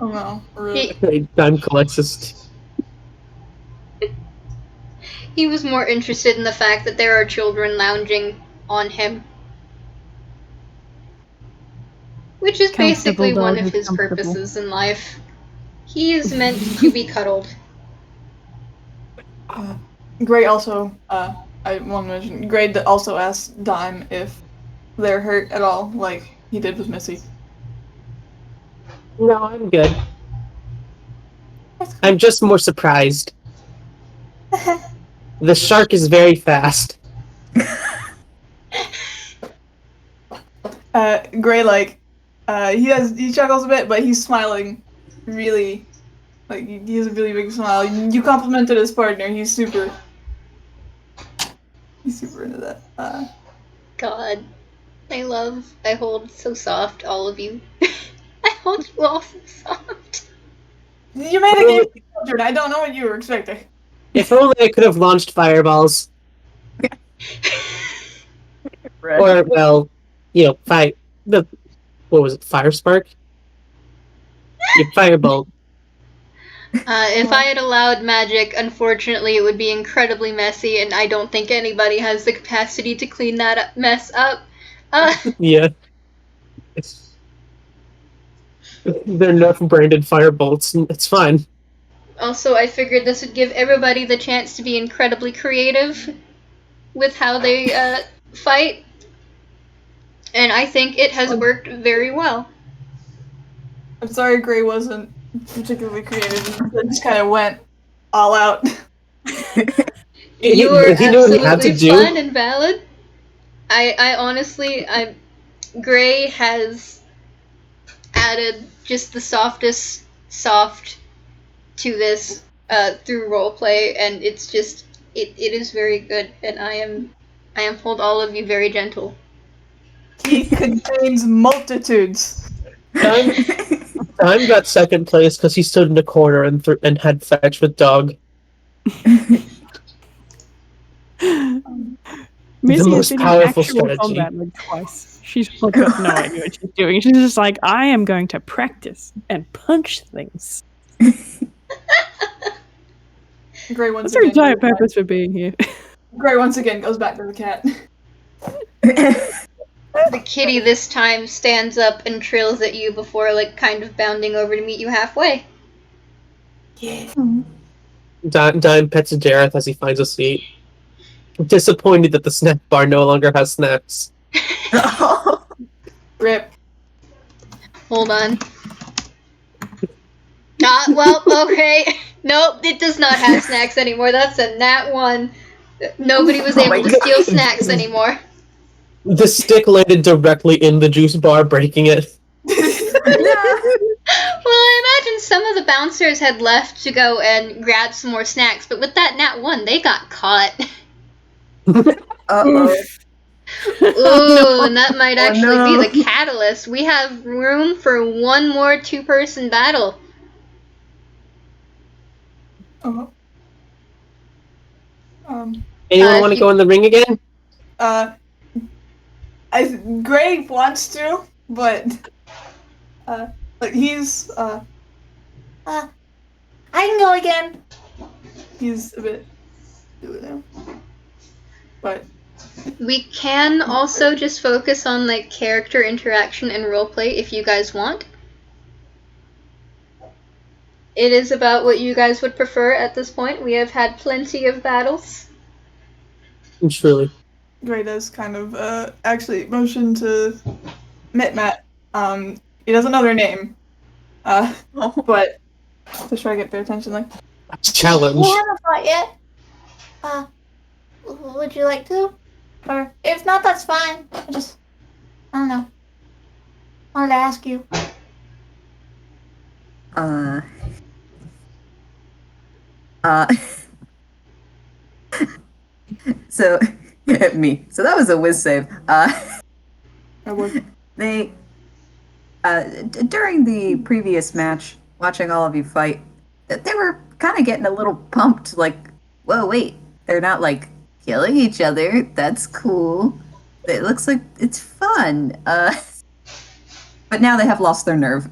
Oh no, really? Dime collects a stick. He was more interested in the fact that there are children lounging on him. Which is basically one of his purposes in life. He is meant to be cuddled. Gray also, I want to mention, Gray also asked Dime if they're hurt at all, like he did with Missy. No, I'm good. I'm just more surprised. The shark is very fast. Gray, he chuckles a bit, but he's smiling really, he has a really big smile. You complimented his partner, he's super into that. God. I hold so soft, all of you. I hold you all so soft. You made a game for children, I don't know what you were expecting. If only I could have launched fireballs. Or, well, what was it, Fire Spark? You firebolt. If I had allowed magic, unfortunately, it would be incredibly messy, and I don't think anybody has the capacity to clean that mess up. Yeah. They're Nerf branded firebolts. It's fine. Also, I figured this would give everybody the chance to be incredibly creative with how they fight, and I think it has worked very well. I'm sorry Gray wasn't particularly creative. He just kind of went all out. You were He knew what he had to absolutely do. fun and valid. I honestly, Gray has added just the softest soft to this through roleplay, and it's just it is very good, and I am hold all of you very gentle. He contains multitudes. Dime got second place because he stood in a corner and had fetch with dog. Missy most has been in powerful actual strategy. combat like twice. She's like got no idea what she's doing. She's just like, I am going to practice and punch things. Gray once What's her again. entire goes back- purpose for being here? Gray once again goes back to the cat. The kitty this time stands up and trails at you before like kind of bounding over to meet you halfway. Yeah. Dime pets Jareth as he finds a seat. Disappointed that the snack bar no longer has snacks. Rip. Hold on. Well, okay. Nope, it does not have snacks anymore. That's a nat 1. Nobody was able to steal snacks anymore. The stick landed directly in the juice bar, breaking it. Well, I imagine some of the bouncers had left to go and grab some more snacks, but with that nat 1, they got caught. Uh-oh. Ooh, and that might actually no. be the catalyst. We have room for one more 2-person battle. Oh. Anyone want to go in the ring again? Gray wants to, but he's I can go again. he's a bit doing him. But We can also just focus on like character interaction and roleplay if you guys want. It is about what you guys would prefer at this point. We have had plenty of battles. Truly. Gray does kind of actually motion to Mitmat. He does another name. But to try to get their attention, like Challenge. We haven't fought yet. Would you like to? Or if not, that's fine. I don't know. Wanted to ask you. So, me. So that was a whiz save. I would. They, during the previous match, watching all of you fight, they were kind of getting a little pumped. Like, whoa, wait, they're not like killing each other. That's cool. It looks like it's fun. But now they have lost their nerve.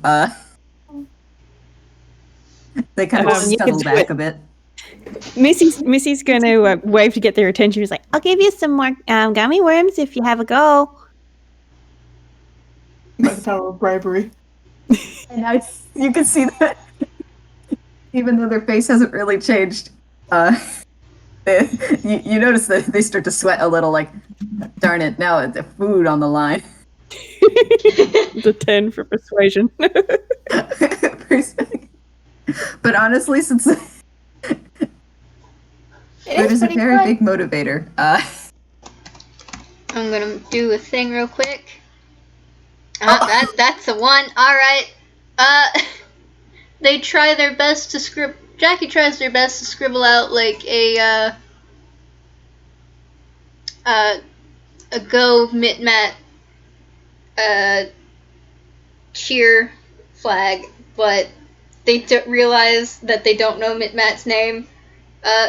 They kind of You can settle do back it. a bit. Missy's going to wave to get their attention. She's like, I'll give you some more gummy worms if you have a go. By the power of bribery. And you can see that even though their face hasn't really changed, you notice that they start to sweat a little, like, darn it, now it's the food on the line. it's a 10 for persuasion. But honestly, since it is a pretty very fun. big motivator. I'm gonna do a thing real quick. That's a 1. Alright. They try their best to scribble. Jackie tries their best to scribble out like a go Mitmat cheer flag, but they don't realize that they don't know Mitmat's name.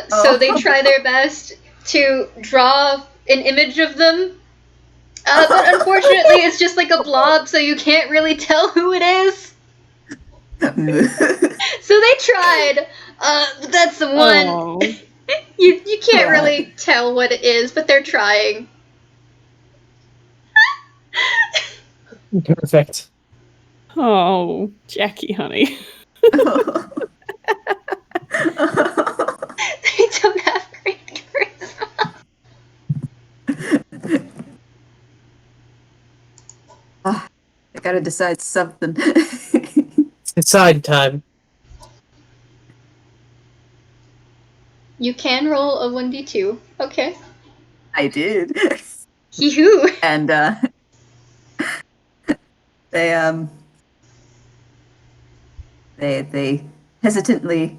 So they try their best to draw an image of them. But unfortunately, it's just like a blob, so you can't really tell who it is. So they tried. But that's the one. Oh. You can't Right. really tell what it is, but they're trying. Perfect. Oh, Jackie, honey. They don't have great charisma. I gotta decide something. Decide time. You can roll a 1d2. Okay. I did. Hee-hoo. And they hesitantly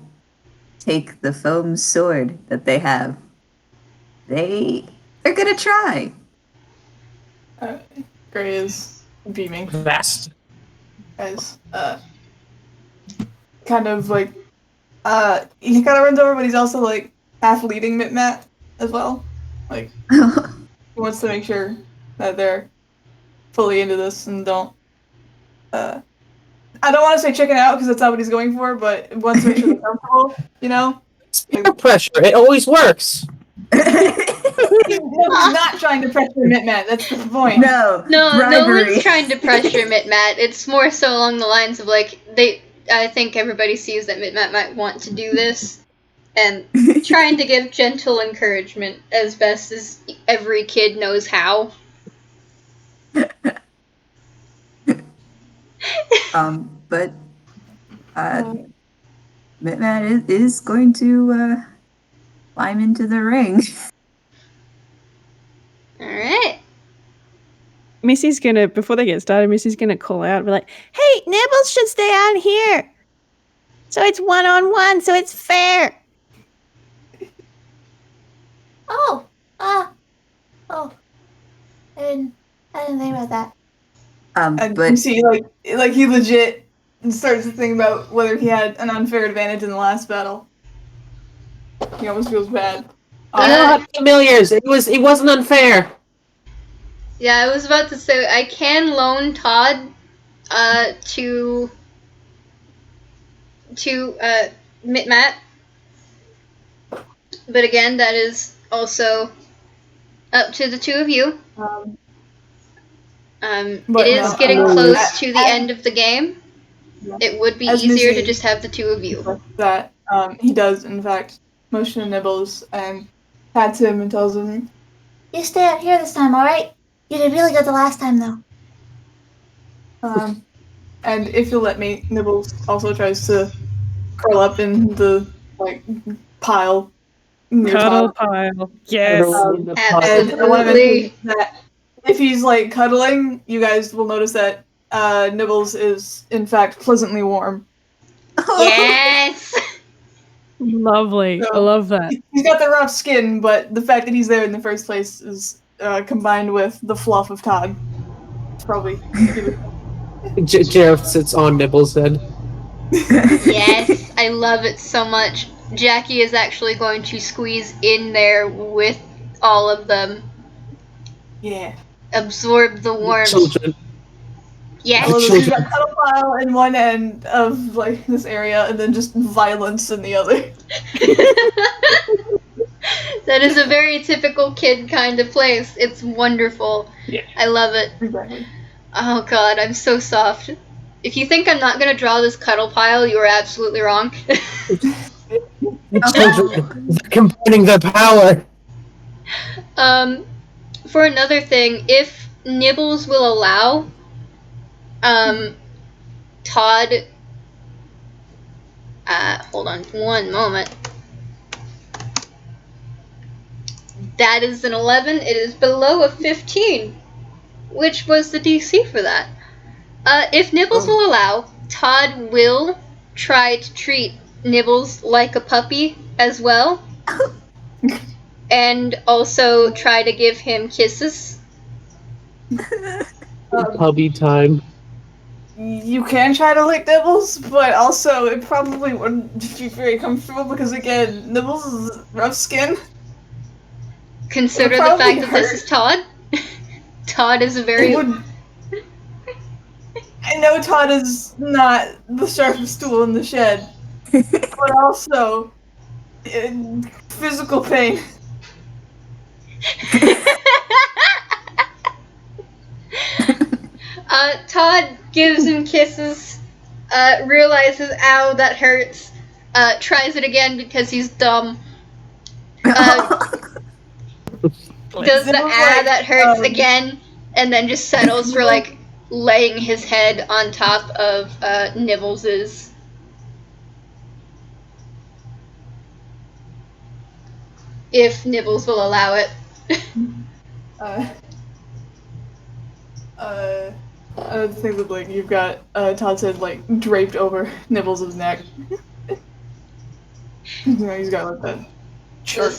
take the foam sword that they have. They're gonna try. Gray is beaming Vast. as kind of like he kind of runs over, but he's also like half leading Mitmat as well. Like he wants to make sure that they're fully into this and don't. I don't want to say chicken out because that's not what he's going for, but wants to make sure they're comfortable. You know, Peer pressure. It always works. he's not trying to pressure Mitmat. That's the point. No bribery. one's trying to pressure Mitmat. It's more so along the lines of like I think everybody sees that Mitmat might want to do this, and trying to give gentle encouragement as best as every kid knows how. But Mitmat is going to climb into the ring. All right. Missy's gonna, before they get started, Missy's gonna call out and be like, Hey, Nibbles should stay on here. So it's 1-on-1, so it's fair. Oh, I didn't think about that. And But you see, like he legit starts to think about whether he had an unfair advantage in the last battle. He almost feels bad. I know how familiars. It wasn't unfair. Yeah, I was about to say I can loan Todd to Mitmat. But again, that is also up to the two of you. But it is no, getting no, close to the as- end of the game. Yeah. It would be As easier to Missy- just have the two of you. That he does, in fact, motion to Nibbles and pats him and tells him, You stay out here this time, alright? You did really good the last time, though. and if you'll let me, Nibbles also tries to curl up in the pile. near cuddle Todd. pile. Yes. And I want to Absolutely. mention that if he's cuddling, you guys will notice that Nibbles is in fact pleasantly warm. Yes. Lovely. So- I love that. He's got the rough skin, but the fact that he's there in the first place is combined with the fluff of Todd. It's probably. Jareth sits on Nibble's head. Yes, I love it so much. Jackie is actually going to squeeze in there with all of them. Yeah. Absorb the warmth. Children. Yes. Although he's got pedophile in one end of this area, and then just violence in the other. That is a very typical kid kind of place. It's wonderful. Yeah. I love it. Exactly. Oh god, I'm so soft. If you think I'm not gonna draw this cuddle pile, you are absolutely wrong. Children. They're combining their power. For another thing, if Nibbles will allow, Todd, hold on one moment. That is an 11. It is below a 15, which was the DC for that. If Nibbles will allow, Todd will try to treat Nibbles like a puppy as well. And also try to give him kisses. Puppy time. You can try to lick Nibbles, but also it probably wouldn't be very comfortable because, again, Nibbles is rough skin. Consider It'll the probably fact that this hurt. is Todd. Todd is a very... know Todd is not the sharpest tool in the shed, but also physical pain. Todd gives him kisses, realizes, ow, that hurts, tries it again because he's dumb, does the that hurts again, and then just settles for, like, laying his head on top of, Nibbles's. If Nibbles will allow it. I think that, like, you've got Todd's head, like, draped over Nibbles' neck. He's got, like, that sharp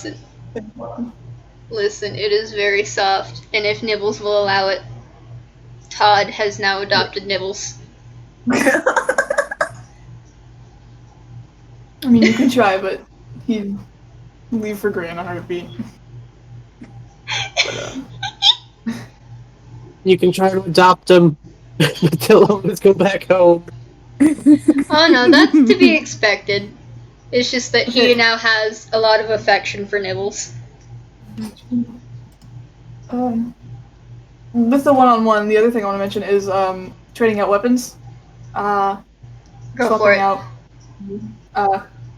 Listen, it is very soft, and if Nibbles will allow it, Todd has now adopted Nibbles. I mean, you can try, but he'd leave for Gray in a heartbeat. But, You can try to adopt him, but they'll always go back home. Oh no, that's to be expected. It's just that he now has a lot of affection for Nibbles. With the one-on-one, the other thing I want to mention is trading out weapons. Go for it. Out.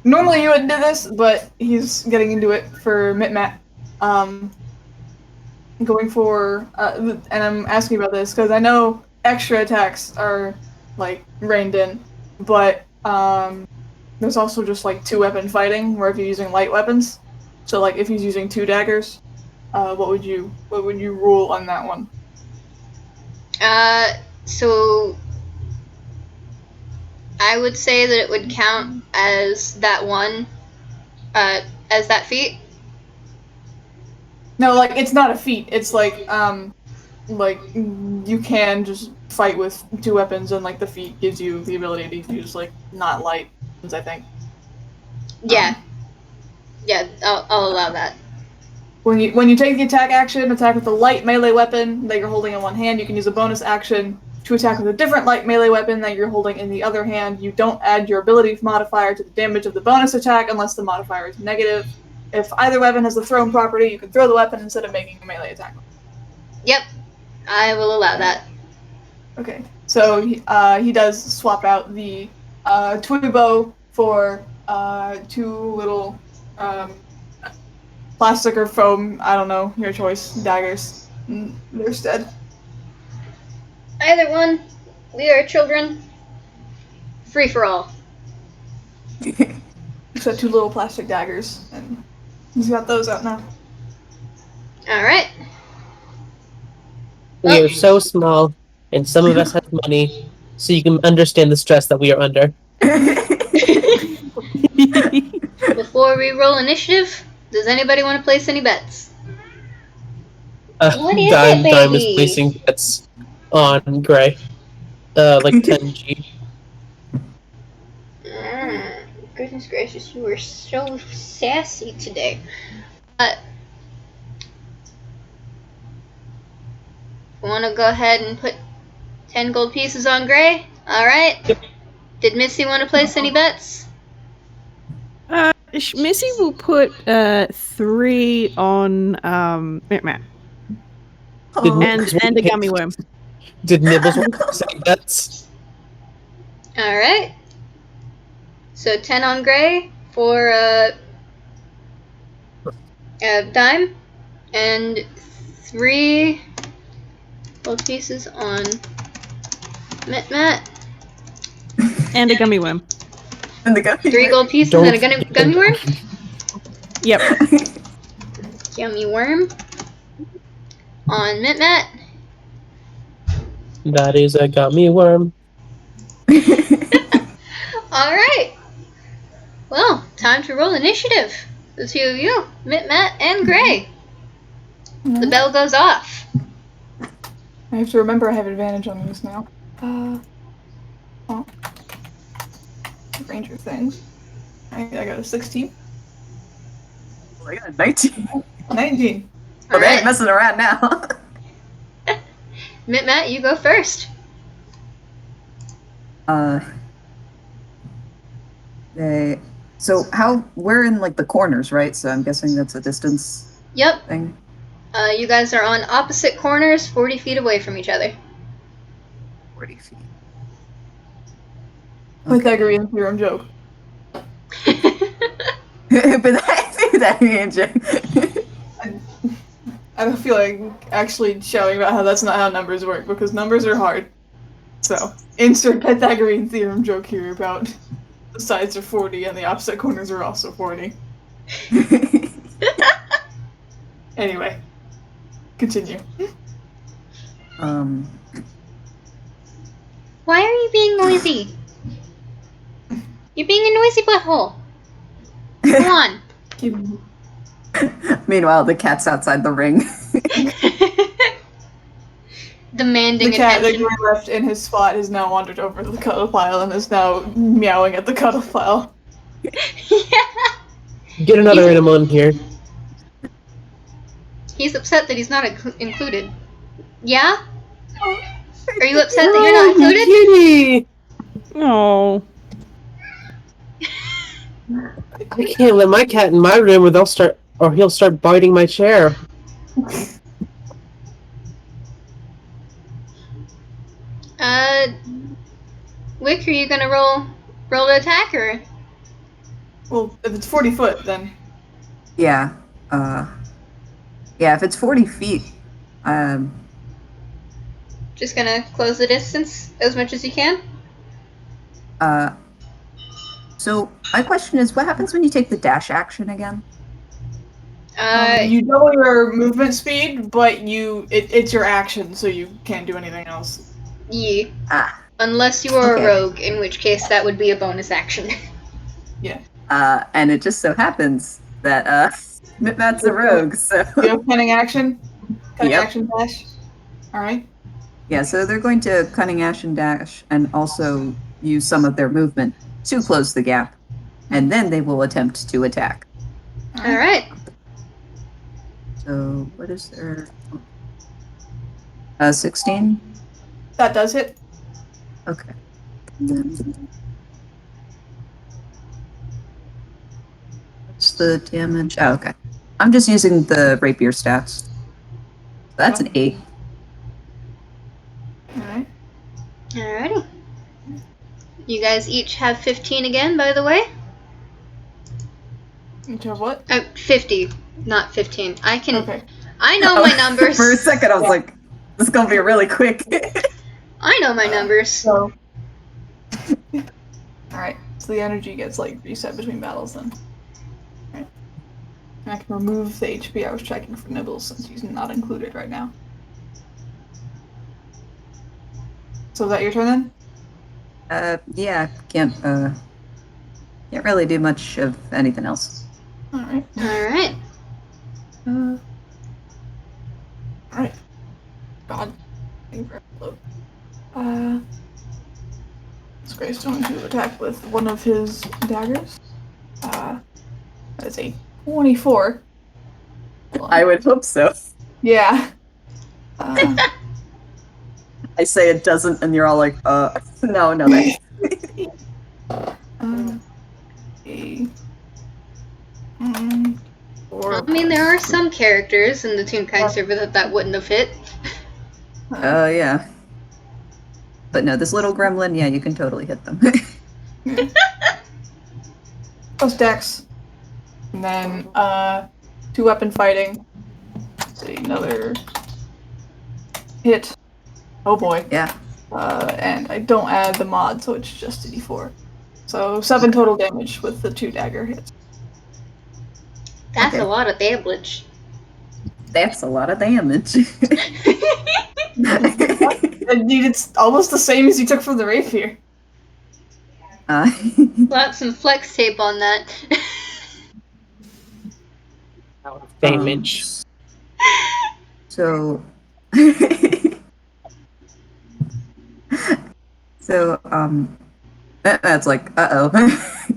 Normally you wouldn't do this, but he's getting into it for Mitmat. Going for, and I'm asking about this because I know extra attacks are, like, reined in, but there's also just, like, 2-weapon fighting, where if you're using light weapons. So, like, if he's using 2 daggers, what would you rule on that one? So I would say that it would count as that one, as that feat. No, like, it's not a feat. It's like you can just fight with 2 weapons, and, like, the feat gives you the ability to use, like, not light weapons, I think. Yeah. Yeah, I'll allow that. When you take the attack action, attack with a light melee weapon that you're holding in one hand, you can use a bonus action to attack with a different light melee weapon that you're holding in the other hand. You don't add your ability modifier to the damage of the bonus attack unless the modifier is negative. If either weapon has the thrown property, you can throw the weapon instead of making a melee attack. Yep, I will allow that. Okay, so he does swap out the toy bow for 2 little plastic or foam, I don't know, your choice, daggers instead. Either one. We are children. Free for all. He's got 2 little plastic daggers, and he's got those out now. Alright. We are so small, and some of us have money, so you can understand the stress that we are under. Before we roll initiative, does anybody want to place any bets? What is Dime it, is baby? placing bets on Gray. Like 10G. Goodness gracious, you are so sassy today. Want to go ahead and put 10 gold pieces on Gray? Alright. Yep. Did Missy want to place any bets? Missy will put 3 on Matt. And a gummy worm. Did Nibbles want to say bets? Alright. So 10 on Gray for Dime, and 3 gold pieces on Matt. And a gummy worm. And the gummy 3 gold pieces and a gummy worm? Yep. Gummy worm on Matt. That is a gummy worm. Alright. Well, time to roll initiative. The 2 of you, Matt and Gray. The bell goes off. I have to remember I have advantage on these now. Ranger things. I got a 16. I got a 19. 19. But they ain't messing around now. Matt, you go first. We're in like the corners, right? So I'm guessing that's a distance Yep. thing. You guys are on opposite corners, 40 feet away from each other. 40 feet. Pythagorean theorem joke. Pythagorean joke. I don't feel like actually shouting about how that's not how numbers work, because numbers are hard. So, insert Pythagorean theorem joke here about the sides are 40 and the opposite corners are also 40. Anyway, continue. Why are you being noisy? You're being a noisy butthole. Come on. Meanwhile, the cat's outside the ring. Demanding The cat that attention. Gray left in his spot has now wandered over to the cuddle pile and is now meowing at the cuddle pile. Yeah. Get another animal in here. He's upset that he's not included. Yeah? Are you upset that you're not included? Kitty! Oh. I can't let my cat in my room or he'll start biting my chair. Wick, are you gonna roll to attack or? Well, if it's 40 foot, then Yeah. Yeah, if it's 40 feet, Just gonna close the distance as much as you can? so my question is, what happens when you take the dash action again? you double your movement speed, but it's your action, so you can't do anything else. Yeah. Ah. Unless you are Okay. a rogue, in which case that would be a bonus action. Yeah. And it just so happens that, Matt's a rogue, so... You have cunning action? Cunning Yep. action dash? Alright. Yeah, so they're going to cunning action dash and also use some of their movement to close the gap. And then they will attempt to attack. Alright. So, what is their... 16? That does hit. Okay. What's the damage? Oh, okay. I'm just using the rapier stats. That's an 8. Alright. Alrighty. You guys each have 15 again, by the way? Each have what? 50, not 15. Okay. I know my numbers. For a second, I was like, this is gonna be really quick. I know my numbers. So. Alright. So the energy gets like reset between battles then. Alright. And I can remove the HP I was checking for Nibbles since he's not included right now. So is that your turn then? Yeah, can't really do much of anything else. Alright. Alright. Alright. God. This Gray's going to attack with one of his daggers. That is a 24. I would hope so. Yeah. I say it doesn't, and you're all like, no, thanks. I mean, there are some characters in the Toonkind server that wouldn't have hit. Yeah. But no, this little gremlin, yeah, you can totally hit them. Plus Dex. And then, 2-weapon fighting. Let's see, another hit. Oh boy. Yeah. And I don't add the mod, so it's just a d4. So 7 total damage with the 2 dagger hits. That's Okay. a lot of damage. That's a lot of damage. It's almost the same as you took from the rapier. Slap some flex tape on that. Damage. So, that's like,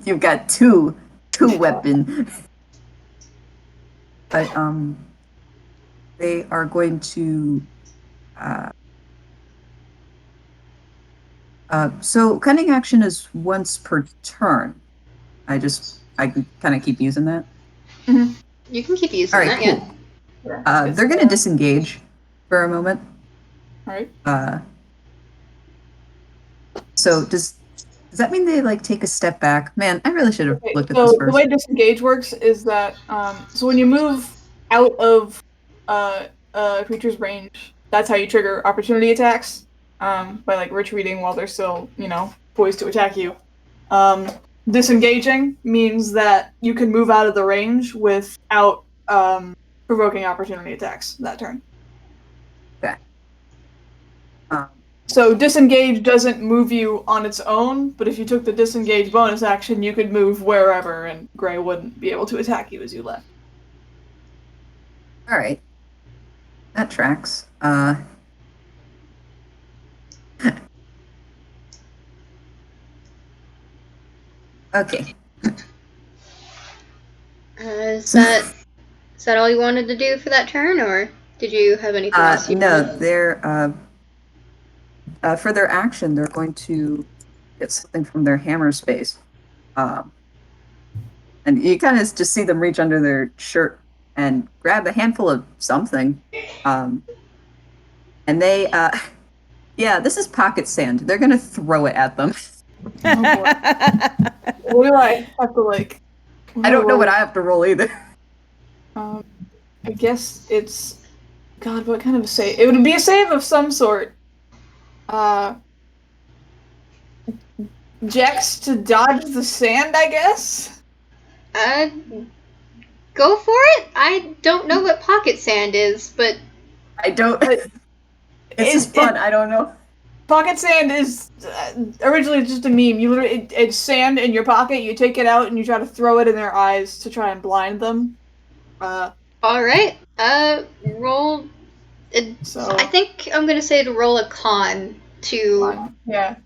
you've got two weapon. But, they are going to, So cunning action is once per turn. I can kind of keep using that. You can keep using All right, that, cool. yeah. They're gonna disengage for a moment. All right. So does that mean they like take a step back? Man, I really should have Okay, looked at so this the first. way disengage works is that so when you move out of a creature's range, that's how you trigger opportunity attacks by like retreating while they're still poised to attack you. Disengaging means that you can move out of the range without provoking opportunity attacks that turn. Okay. So disengage doesn't move you on its own, but if you took the disengage bonus action, you could move wherever, and Gray wouldn't be able to attack you as you left. All right. That tracks. Okay. Is that all you wanted to do for that turn, or did you have anything else you No, wanted? they're for their action, they're going to get something from their hammer space. And you kind of just see them reach under their shirt and grab a handful of something. And they, yeah, this is pocket sand. They're going to throw it at them. Oh boy. What do I have to like? I don't know what I have to roll either. I guess it's God. What kind of a save? It would be a save of some sort. Jex to dodge the sand, I guess. Go for it. I don't know what pocket sand is, but I don't. It's just fun. I don't know. Pocket sand is originally just a meme. You literally, it's sand in your pocket. You take it out and you try to throw it in their eyes to try and blind them. all right. Roll. So I think I'm gonna say to roll a con to yeah,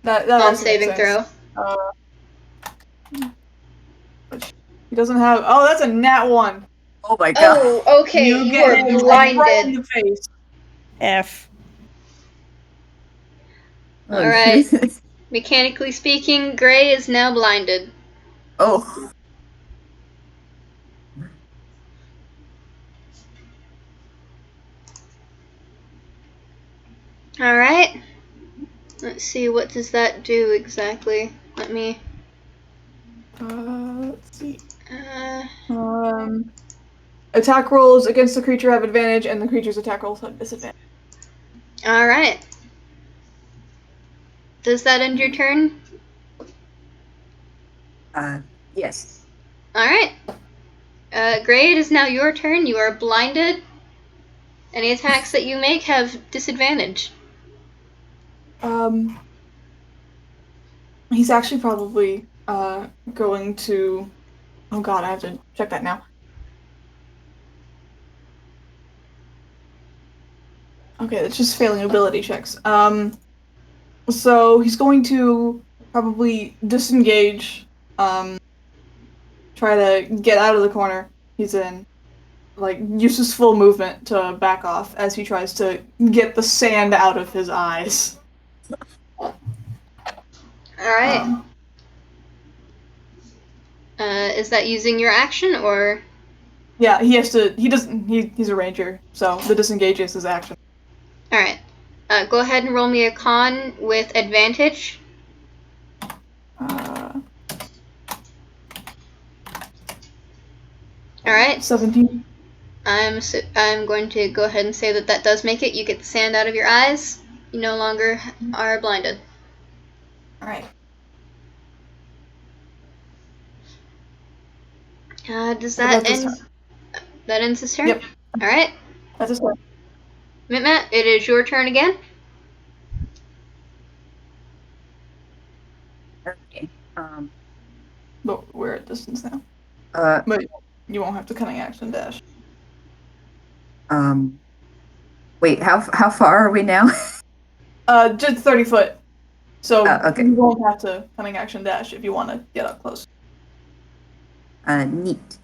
that con actually makes saving sense. throw. He doesn't have. Oh, that's a nat 1. Oh my god. Oh, okay. You get are him blinded. right in the face. F. All right. Mechanically speaking, Gray is now blinded. Oh. All right. Let's see. What does that do exactly? Let me. Let's see. Uh, Attack rolls against the creature have advantage, and the creature's attack rolls have disadvantage. all right. Does that end your turn? Yes. All right. Gray, it is now your turn. You are blinded. Any attacks that you make have disadvantage. He's actually probably going to. Oh god, I have to check that now. Okay, that's just failing ability checks. So he's going to probably disengage, try to get out of the corner he's in, like use his full movement to back off as he tries to get the sand out of his eyes. All right. Is that using your action or? Yeah, he has to. He doesn't. He's a ranger, so the disengage is his action. All right. Go ahead and roll me a con with advantage. All right. 17. I'm going to go ahead and say that does make it. You get the sand out of your eyes. You no longer are blinded. All right. Does that end? That ends his turn? Yep. All right. That's his turn. Mitmat, it is your turn again. Okay. But we're at distance now. But you won't have to cunning action dash. Wait, how far are we now? Just 30 foot. So okay. you won't have to cunning action dash if you want to get up close. Neat.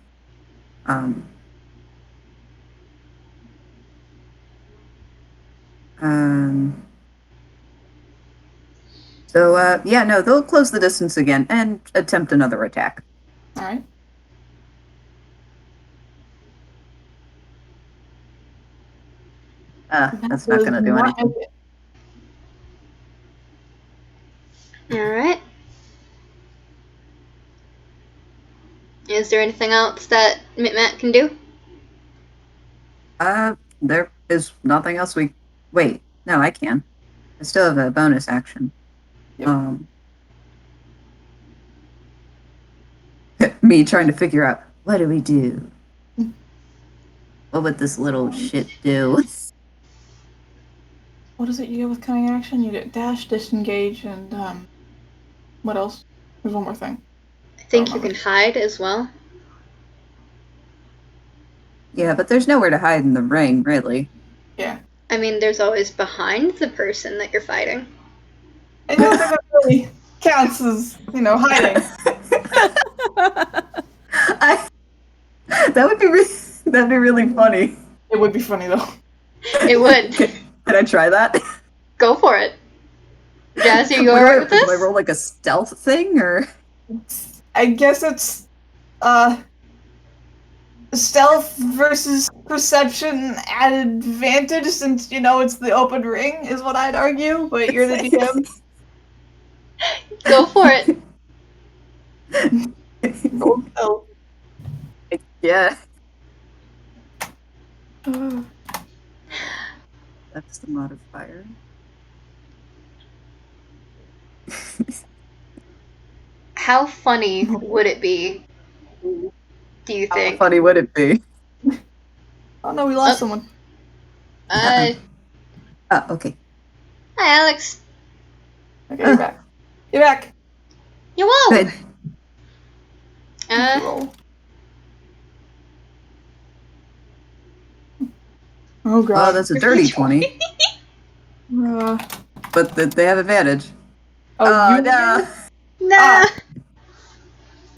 So, yeah, no, they'll close the distance again and attempt another attack. All right. That's not going to do anything. Alright. Is there anything else that Matt can do? There is nothing else we... Wait, no, I can. I still have a bonus action. Yep. Me trying to figure out, what do we do? What would this little shit do? What is it you get with cunning action? You get dash, disengage, and what else? There's one more thing. I think you can hide as well. Yeah, but there's nowhere to hide in the ring, really. Yeah. I mean, there's always behind the person that you're fighting. I don't think that really counts as, hiding. That'd be really funny. It would be funny though. It would. Can I try that? Go for it. Jazz, are you alright with this? Do I roll like a stealth thing, or? I guess it's stealth versus perception at advantage, since it's the open ring, is what I'd argue. But you're the DM. Go for it. Roll stealth. Yeah. That's the modifier. How funny would it be? Do you think? How funny would it be? Oh no, we lost someone. Okay. Okay. Hi, Alex. Okay, you're back. You're back. You won't. Good. Roll. Oh god. Oh, that's a dirty 20. But they have advantage. Oh, no. Nah.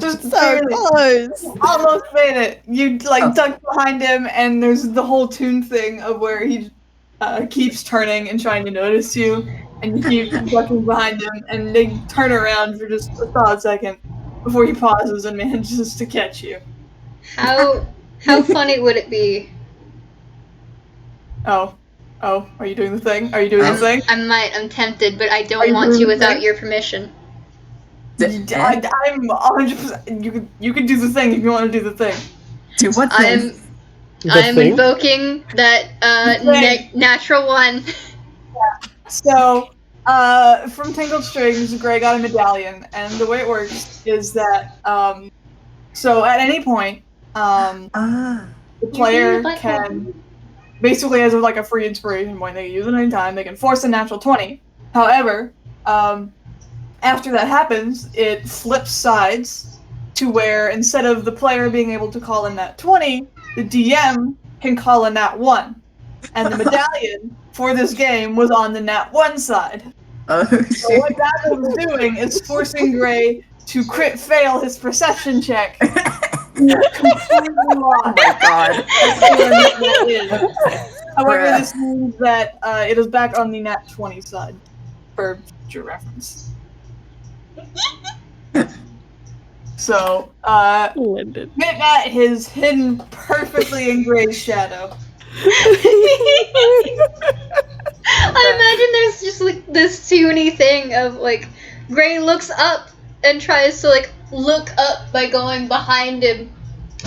Just So barely. close. Almost made it. You duck behind him, and there's the whole tune thing of where he keeps turning and trying to notice you, and you keep ducking behind him, and they turn around for just a solid second before he pauses and manages to catch you. How funny would it be? Oh, are you doing the thing? Are you doing the thing? I'm tempted, but I Are don't you want to doing the without thing? your permission. I'm 100%. You can do the thing if you want to do the thing. Do what thing? I'm invoking that natural one. So, from Tangled Strings, Gray got a medallion, and the way it works is that, so at any point, the player can, basically as of like a free inspiration point, they can use it anytime, they can force a natural 20. However, after that happens, it flips sides to where instead of the player being able to call in that 20, the DM can call in that 1. And the medallion for this game was on the nat 1 side. So what Babble was doing is forcing Gray to crit fail his perception check. Completely lost. Oh my god. However, this means that it is back on the nat 20 side for future reference. So, Midnight is hidden perfectly in Gray's shadow. I imagine there's just like this toony thing of like Gray looks up and tries to like look up by going behind him,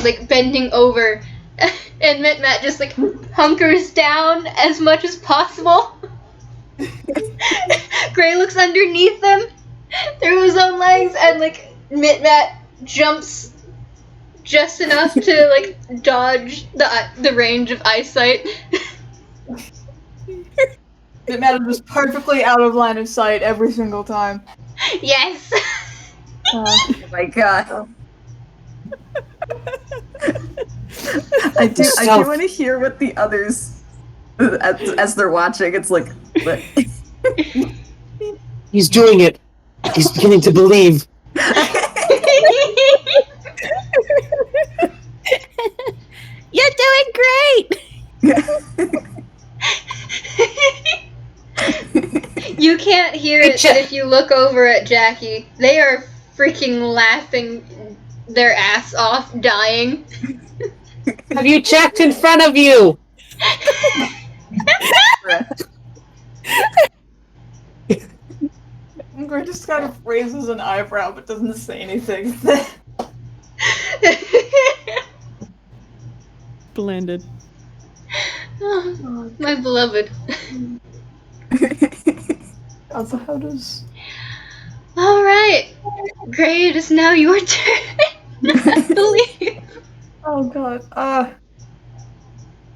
like bending over, and Matt just like hunkers down as much as possible. Gray looks underneath him through his own legs, and like Matt jumps just enough to like dodge the range of eyesight. Matt is just perfectly out of line of sight every single time. Yes. Oh my god. I do want to hear what the others, as they're watching, it's like... He's doing it. He's beginning to believe. You're doing great! You can't hear it, but if you look over at Jackie, they are freaking laughing their ass off, dying. Have you checked in front of you? Gray just kind of raises an eyebrow but doesn't say anything. Blended. Oh, my beloved. Also, how does... Alright. Gray, it is now your turn. I believe. Oh god,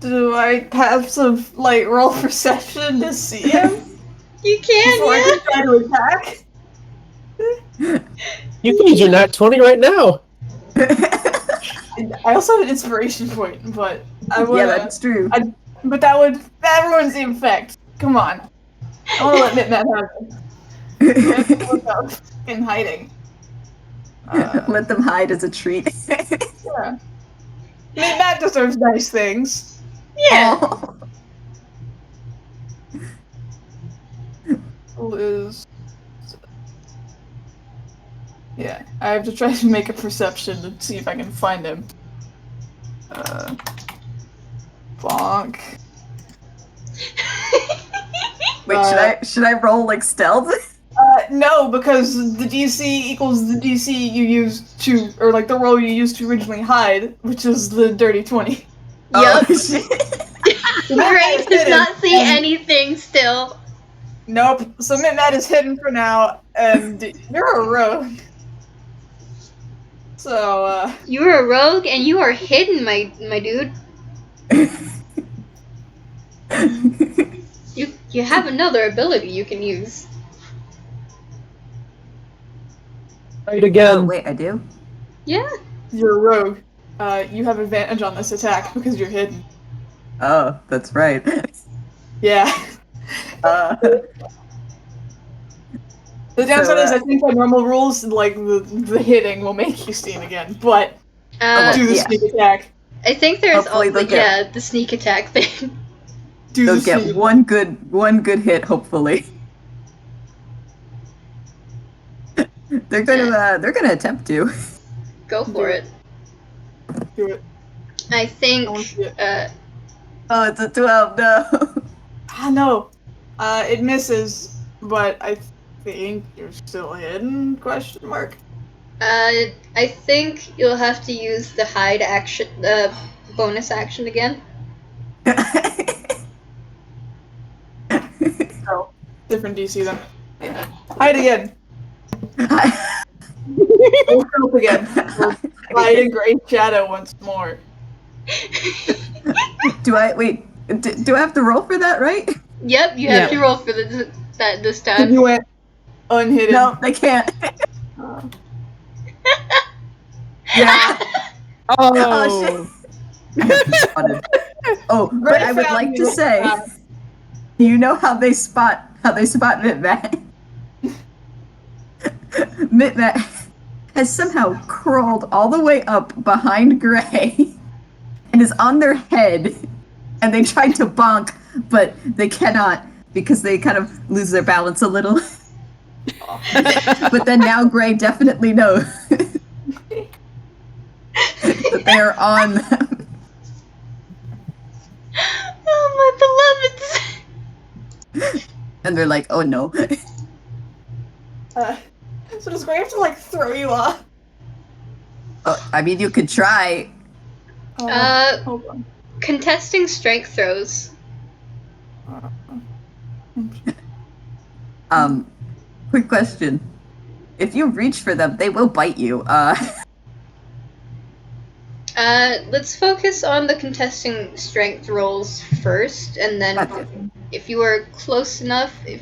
do I have some, like, roll perception to see him? You can, Before I yeah. can try to attack? You can use your nat 20 right now. I also have an inspiration point, but I would. Yeah, that's true. But that ruins the effect. Come on. I want to let Mitman have it. Look up in hiding. Let them hide as a treat. Yeah. Mitman deserves nice things. Yeah. Oh. Liz. Yeah, I have to try to make a perception to see if I can find him. Bonk. Wait, should I roll like stealth? No, because the DC equals the DC you used to, or like the roll you used to originally hide, which is the dirty 20. Yup. Oh, shit. Gray does not see anything still. Nope. So Mitmat is hidden for now, and you're a rogue. So, You're a rogue and you are hidden, my dude. You have another ability you can use. Right again. Oh, wait, I do? Yeah. you're a rogue. You have advantage on this attack because you're hidden. Oh, that's right. Yeah. The downside is I think by normal rules, like, the hitting will make you seen again, but do the yeah. sneak attack. I think there's Hopefully also they'll the sneak attack thing. Do They'll the get sneak. one good hit, hopefully. They're gonna attempt to. Go for it. Do it. I think I want to see it. Oh, it's a 12, no. Ah, no. It misses, but I think you're still hidden, question mark. I think you'll have to use the hide action, bonus action again. Oh, different DC then. Hide again. We'll help again. We'll hide in great shadow once more. Do I have to roll for that, right? Yep, you have to roll for that this So time. you went unhidden. No, they can't. Yeah. Oh. Oh, but Great I would like to value. say, you know how they spot Mitmat? Mitmat has somehow crawled all the way up behind Gray and is on their head, and they tried to bonk, but they cannot because they kind of lose their balance a little. But then now Gray definitely knows that they are on them. Oh, my beloveds! And they're like, oh no. So does Gray have to, like, throw you off? I mean, you could try. Hold on. Contesting strength throws. Quick question. If you reach for them, they will bite you. Let's focus on the contesting strength rolls first, and then Gotcha. if you are close enough, if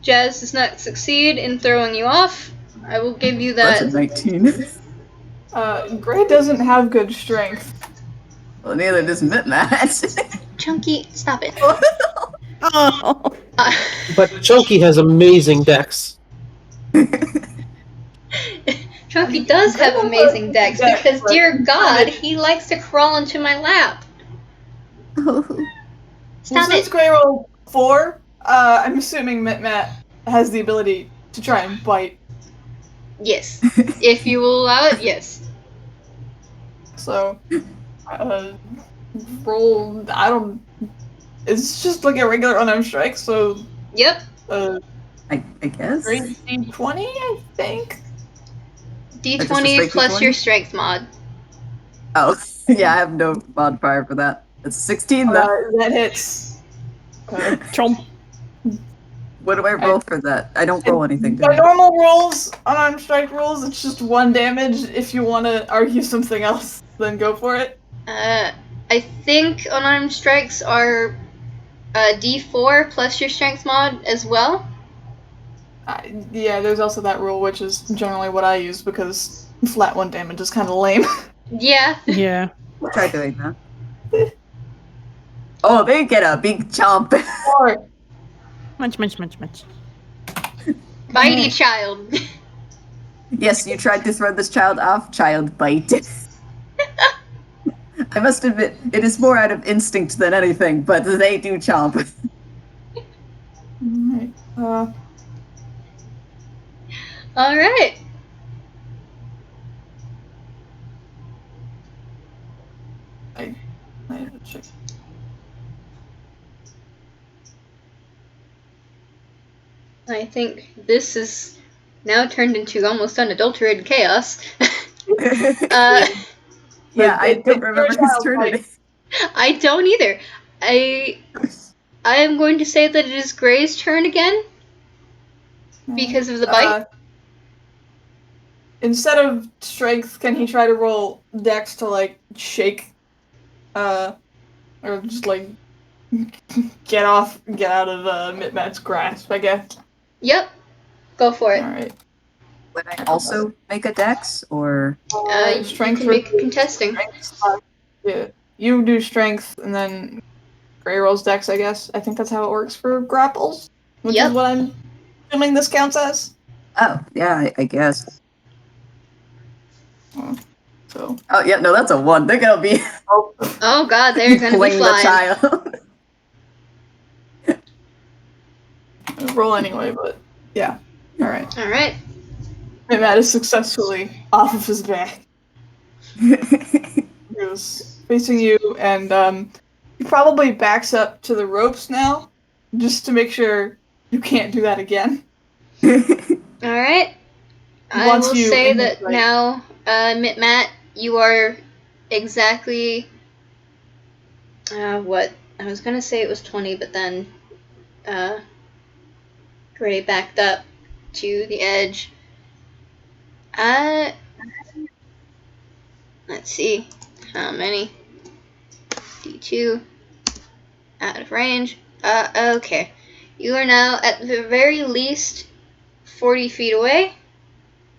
Jazz does not succeed in throwing you off, I will give you That's a that. 19. Gray doesn't have good strength. Well, neither does Mitmat. Chunky, stop it. Oh. But Chunky has amazing dex. Chunky does have amazing dex because, dear God, he likes to crawl into my lap. Stop Since it. Gray rolled 4. I'm assuming Mitmat has the ability to try and bite. Yes. If you will allow it, yes. So, roll. I don't. It's just like a regular unarmed strike. So, Yep. I guess. grade D20, I think. Just a D20 straight plus D20? your strength mod. Oh, yeah, I have no modifier for that. It's 16 though. That hits. Chomp. What do I roll for that? I don't roll anything. Do By I? normal rolls, unarmed strike rolls, it's just 1 damage. If you want to argue something else, then go for it. I think unarmed strikes are D4 plus your strength mod as well. Yeah, there's also that rule, which is generally what I use because flat 1 damage is kind of lame. Yeah. Yeah. We'll try doing that. Oh, they get a big chomp. Or Munch. Bitey child. Yes, you tried to throw this child off. Child bite. I must admit, it is more out of instinct than anything, but they do chomp. Alright, Alright. I have to check. I think this is now turned into almost unadulterated chaos. Yeah, I don't It's remember your his child turn. bite. I don't either. I am going to say that it is Gray's turn again because of the bite. Instead of strength, can he try to roll dex to like shake, or just like get out of Mitmat's grasp? I guess. Yep. Go for it. All right. Would I also make a dex, or? You Strength can make a contesting. Yeah, you do strength, and then Gray rolls dex. I guess. I think that's how it works for grapples, which Yep. is what I'm assuming this counts as. Oh, yeah, I guess. So. Oh, yeah, no, that's a 1. They're gonna be Oh god, they're gonna be playing the flying. child. Roll anyway, but yeah. All right. Alright. Mitmat is successfully off of his back. He was facing you, and he probably backs up to the ropes now, just to make sure you can't do that again. Alright. I Wants will you say in his that sight. now, Mitmat, you are exactly what? I was gonna say it was 20, but then Gray backed up to the edge. Let's see. How many? D2. Out of range. Okay. You are now at the very least 40 feet away.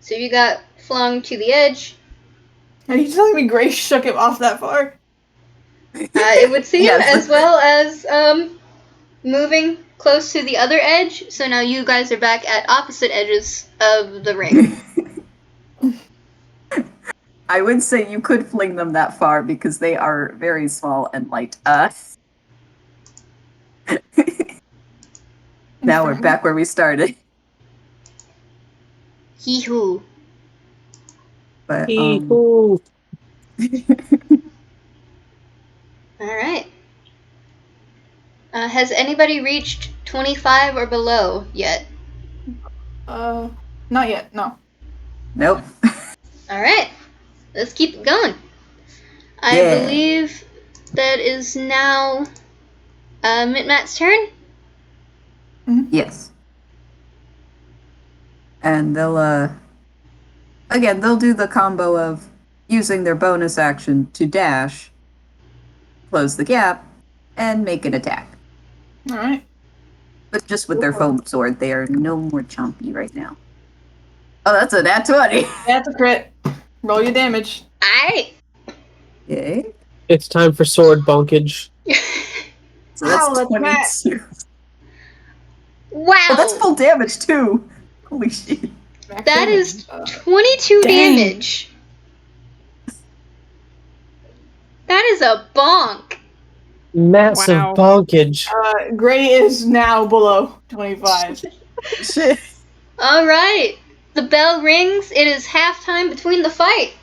So you got flung to the edge. Are you telling me Grace shook him off that far? It would seem, Yes. as well as moving close to the other edge. So now you guys are back at opposite edges of the ring. I would say you could fling them that far because they are very small and light. Now we're back where we started. Hee-hoo. But Alright. Has anybody reached 25 or below yet? Not yet. No. nope. Alright. Let's keep it going. I Yeah. believe that is now Mitmat's turn. Yes. And they'll do the combo of using their bonus action to dash, close the gap, and make an attack. Alright. But just with their foam sword, they are no more chompy right now. Oh, that's a nat 20. That's a crit. Roll your damage. Alright. Okay. It's time for sword bonkage. So that's Wow, that's 22. Wow. Oh, that's full damage too. Holy shit. Max That damage. is 22 Dang. damage. That is a bonk. Massive Wow. bonkage. Gray is now below 25. Shit. All right. The bell rings. It is halftime between the fight.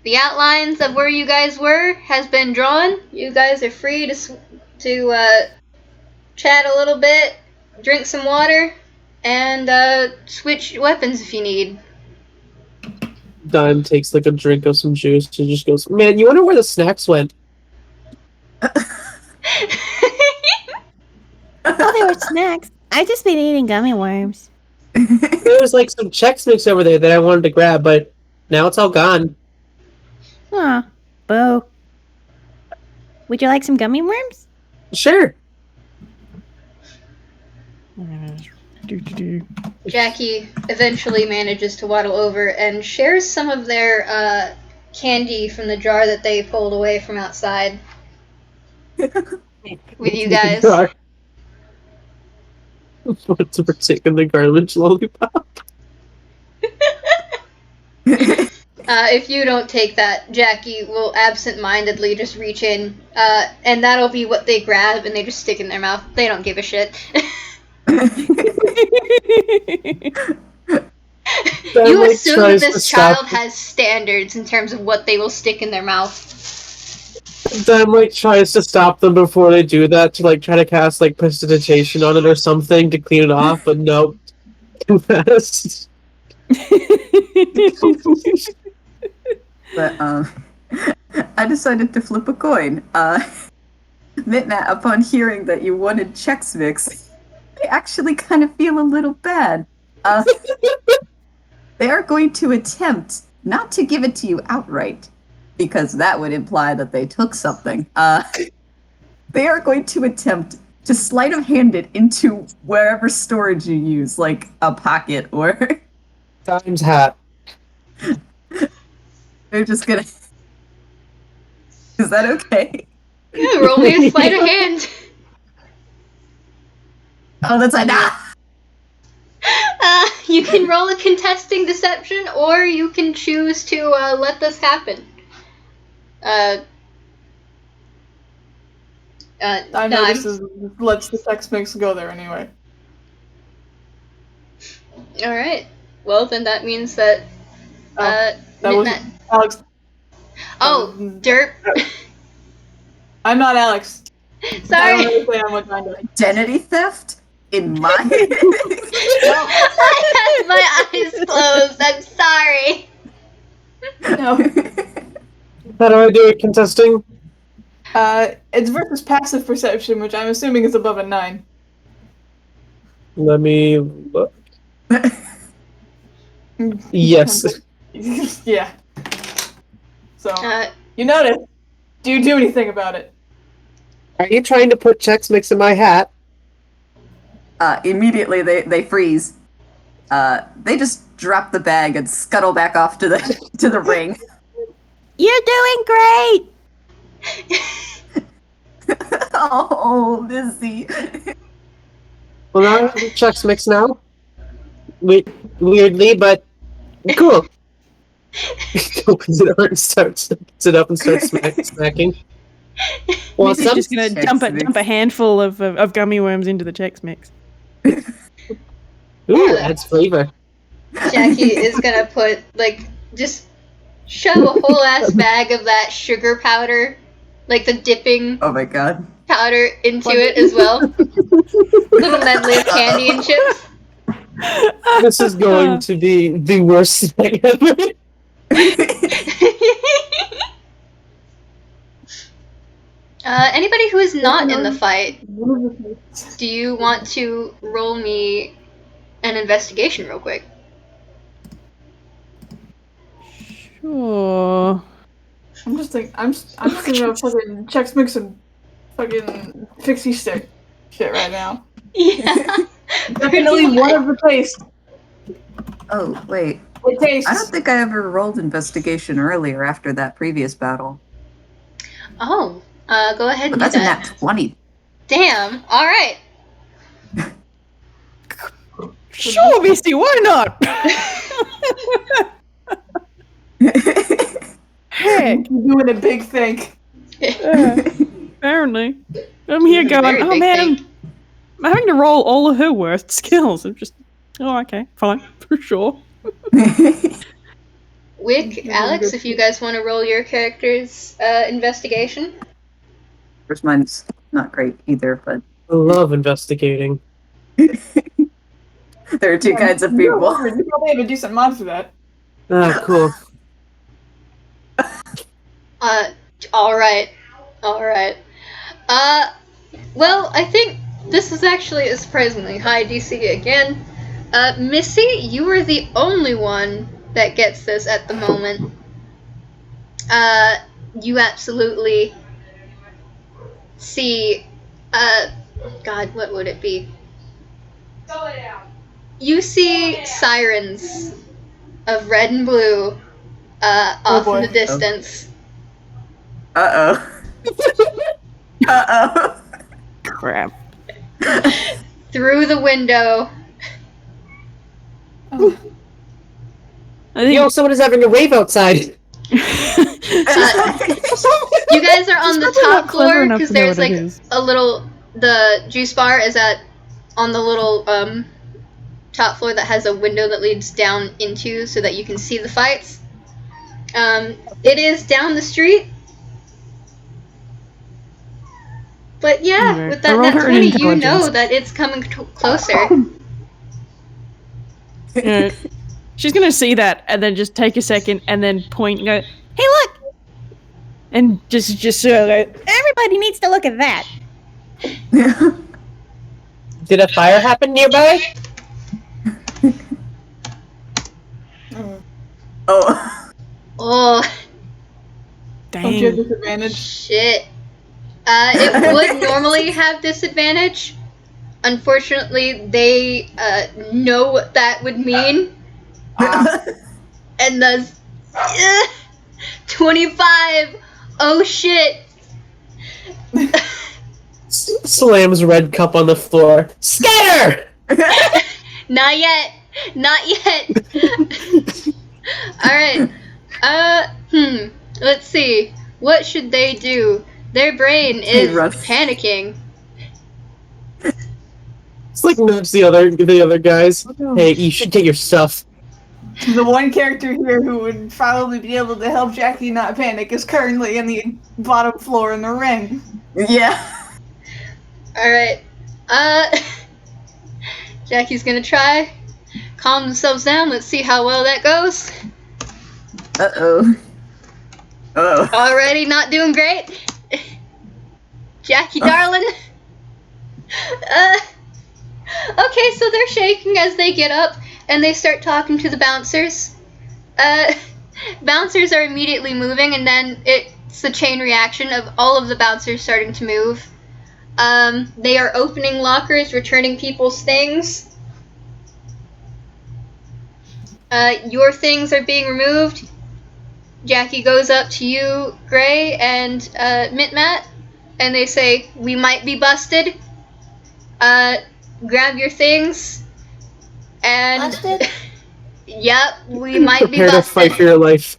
The outlines of where you guys were has been drawn. You guys are free to chat a little bit, drink some water, and switch weapons if you need. Dime takes like a drink of some juice and just goes, "Man, you wonder where the snacks went?" Oh, there were snacks. I've just been eating gummy worms. There was like some Chex Mix over there that I wanted to grab, but now it's all gone. Aw, boo. Would you like some gummy worms? Sure. Jackie eventually manages to waddle over and shares some of their candy from the jar that they pulled away from outside with you guys. What's for taking the garbage lollipop? If you don't take that, Jackie will absent-mindedly just reach in, and that'll be what they grab, and they just stick in their mouth. They don't give a shit. You assume that this child has standards in terms of what they will stick in their mouth. Dime like tries to stop them before they do that to like try to cast like prestidigitation on it or something to clean it off, but nope. Too fast. But I decided to flip a coin. Mitnat, upon hearing that you wanted Chex Mix, I actually kind of feel a little bad. They are going to attempt not to give it to you outright, because that would imply that they took something. They are going to attempt to sleight of hand it into wherever storage you use, like a pocket or... Dime's hat. They're just gonna... Is that okay? Yeah, roll me a sleight of hand. Oh, that's like... You can roll a contesting deception, or you can choose to let this happen. I know Dime. lets the Chex Mix go there anyway. Alright. Well, then that means that... That was Mitnat. Alex. Oh, derp. I'm not Alex. I Sorry. don't really say how much I know. Identity theft? In my... I had my eyes closed. I'm sorry. No. How do I do it contesting? It's versus passive perception, which I'm assuming is above a 9. Let me look. Yes. Yeah. So, Uh, you notice. Do you do anything about it? Are you trying to put Chex Mix in my hat? Immediately they freeze. They just drop the bag and scuttle back off to the ring. You're doing great! Oh, Missy. Well, now I have Chex Mix now. Weirdly, but cool. Opens it up and starts smacking. Well, Missy's just gonna dump a handful of gummy worms into the Chex Mix. Ooh, adds flavor. Jackie is gonna put, just shove a whole ass bag of that sugar powder, the dipping Oh my god. powder into it as well. Little medley of candy and chips. This is going to be the worst thing ever. Anybody who is not in the fight, do you want to roll me an investigation real quick? Sure. I'm just thinking of fucking Chex Mix and fucking Fixie Stick shit right now. Yeah. Definitely one of the taste. Oh, wait. It tastes. I don't think I ever rolled investigation earlier after that previous battle. Oh, go ahead But and do that's a that. nat 20. Damn. All right. Sure, Missy, why not? You're Heck. doing a big thing. Apparently. I'm here going, Very oh big man, thing. I'm having to roll all of her worst skills. I'm just, oh, okay, fine, for sure. Wick, Alex, if you guys want to roll your character's investigation. Of course, mine's not great either, but I love investigating. there are two kinds of people. You probably have a decent mod for that. Ah, cool. All right. Well, I think this is actually a surprisingly high DC again. Missy, you are the only one that gets this at the moment. You absolutely see, God, what would it be? You see sirens of red and blue, off in the distance. Uh-oh. Uh-oh. Crap. Through the window. I think Yo, someone is having a rave outside. You guys are on the probably top not clever floor enough because to know there's what it like is. a little. The juice bar is on the little top floor that has a window that leads down into so that you can see the fights. It is down the street. But yeah, Anyway, with I that rolled net her an 20, you know intelligence. that it's coming closer. Yeah. She's gonna see that and then just take a second and then point and go, Hey, look! and just Everybody needs to look at that. Did a fire happen nearby? Oh. Oh, Don't you have dang. disadvantage? shit. It would normally have disadvantage. Unfortunately, they know what that would mean. And thus 25. Oh shit. Slams red cup on the floor. Scatter! Not yet. Alright. Let's see. What should they do? Their brain is run. panicking. It's like nudge the other guys. Hey, you should get your stuff. The one character here who would probably be able to help Jackie not panic is currently in the bottom floor in the ring. Yeah. Alright. Jackie's gonna try. Calm themselves down. Let's see how well that goes. Uh-oh. Uh-oh. Already not doing great. Jackie, darling. Okay, so they're shaking as they get up, and they start talking to the bouncers. Bouncers are immediately moving, and then it's a chain reaction of all of the bouncers starting to move. They are opening lockers, returning people's things. Your things are being removed. Jackie goes up to you, Gray, and Mitmat, and they say, "We might be busted. Grab your things." And Busted? yep, we might be Prepare to fight for busted. your life.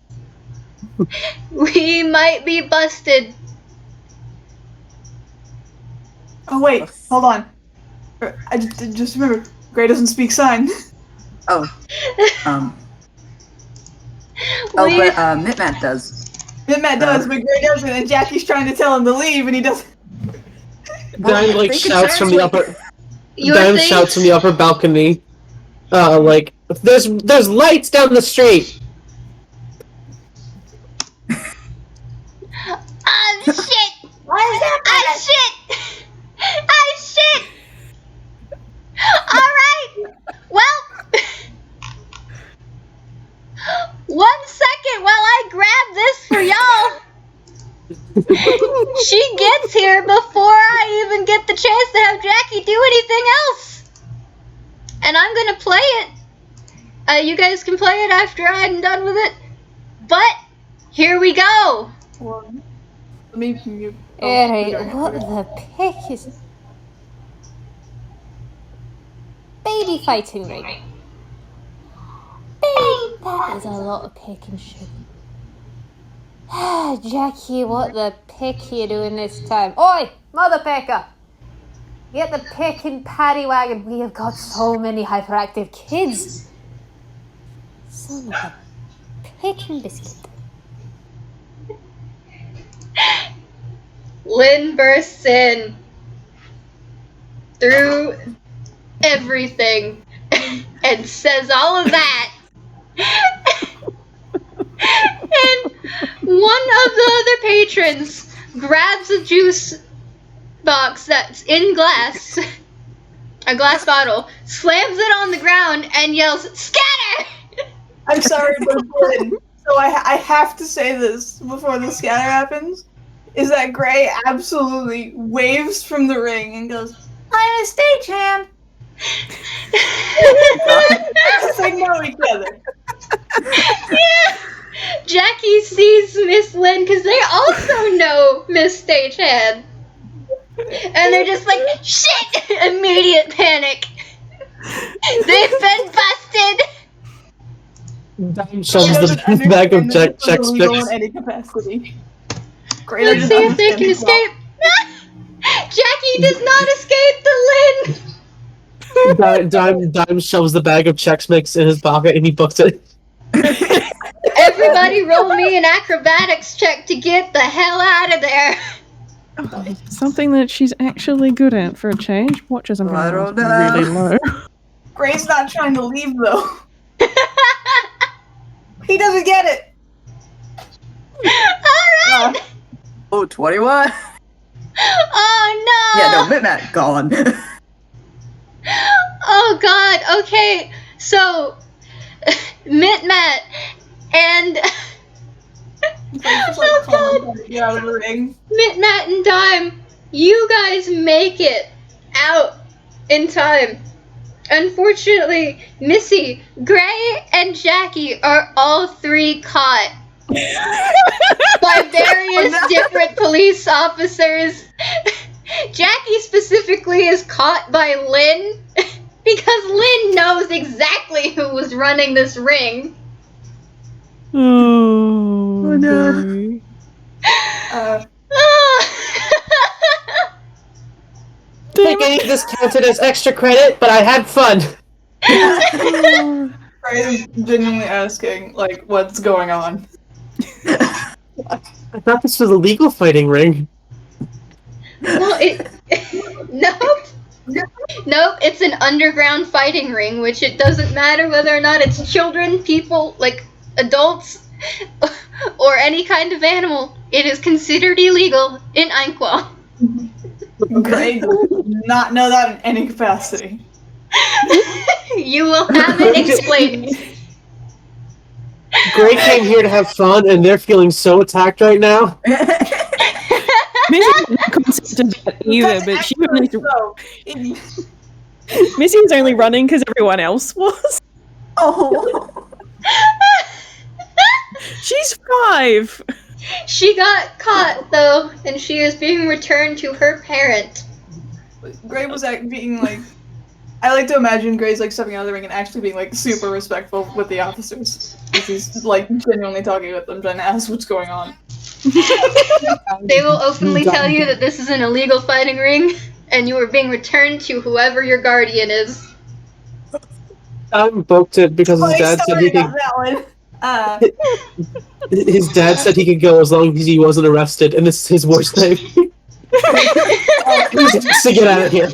We might be busted. Oh wait, hold on. I just remember, Gray doesn't speak sign. Oh. We- But Mitmat does. Then Matt does, but Gray doesn't, and Jackie's trying to tell him to leave, and he doesn't. Diane like they can shouts from the upper. Your Diane things- shouts from the upper balcony. Like there's lights down the street. shit! Why is that bad? Shit! Alright! Well, 1 second while I grab this for y'all. She gets here before I even get the chance to have Jackie do anything else. And I'm gonna play it. You guys can play it after I'm done with it. But, here we go. Well, let me mute. Alright, what the pick is... Baby fighting ring. Baby, that is a lot of pick and sugar. 1 second, while I grab this for y'all. 1 second, while I get the chance to have Jackie do anything else. And I'm gonna play it. You guys can play it after I'm done with it. But here we go. Hey, Jackie, what the pick you doing this time? Oi, mother picker! Get the pick and paddy wagon. We have got so many hyperactive kids. Son of a picking biscuit. Lynn bursts in through everything and says all of that. And one of the other patrons grabs a juice box that's in glass, a glass bottle, slams it on the ground, and yells, "Scatter!" I'm sorry, but Lynn, so I have to say this before the scatter happens, is that Gray absolutely waves from the ring and goes, "I'm a stagehand." Because they know each other. Yeah. Jackie sees Miss Lynn because they also know Miss Stagehand. And they're just like, shit! Immediate panic. They've been busted! Dime shoves the bag of Chex illegal Mix. in any capacity. Let's see if they can escape. Jackie does not escape the Lynn! Dime shoves the bag of Chex Mix in his pocket and he books it. Everybody roll me an acrobatics check to get the hell out of there. Something that she's actually good at for a change. Watch as I'm I going don't know. really low. Gray's not trying to leave, though. He doesn't get it. Alright! Oh, 21? Oh no! Yeah, no, Mitmat, gone. Oh god, okay. So, Mitmat and... Oh god! Get out of the ring. Mitmat and Dime, you guys make it out in time. Unfortunately, Missy, Gray, and Jackie are all three caught by various different police officers. Jackie specifically is caught by Lynn because Lynn knows exactly who was running this ring. Oh, no. boy. I think this counted as extra credit, but I had fun. I'm genuinely asking, like, what's going on? I thought this was a legal fighting ring. Well, nope. Nope, it's an underground fighting ring, which it doesn't matter whether or not it's children, people, like adults, or any kind of animal. It is considered illegal in Inkwell. Gray does not know that in any capacity. You will have it explained. Gray came here to have fun, and they're feeling so attacked right now. Missy didn't concept of that either, but she only, So, Missy was only running because everyone else was. Oh. She's 5. She got caught, though, and she is being returned to her parent. Gray was being like, I like to imagine Gray's like stepping out of the ring and actually being like super respectful with the officers. He's like genuinely talking with them, trying to ask what's going on. They will openly tell you that this is an illegal fighting ring, and you are being returned to whoever your guardian is. I booked it because his dad said he could. His dad said he could go as long as he wasn't arrested, and this is his worst name. He has to get out of here.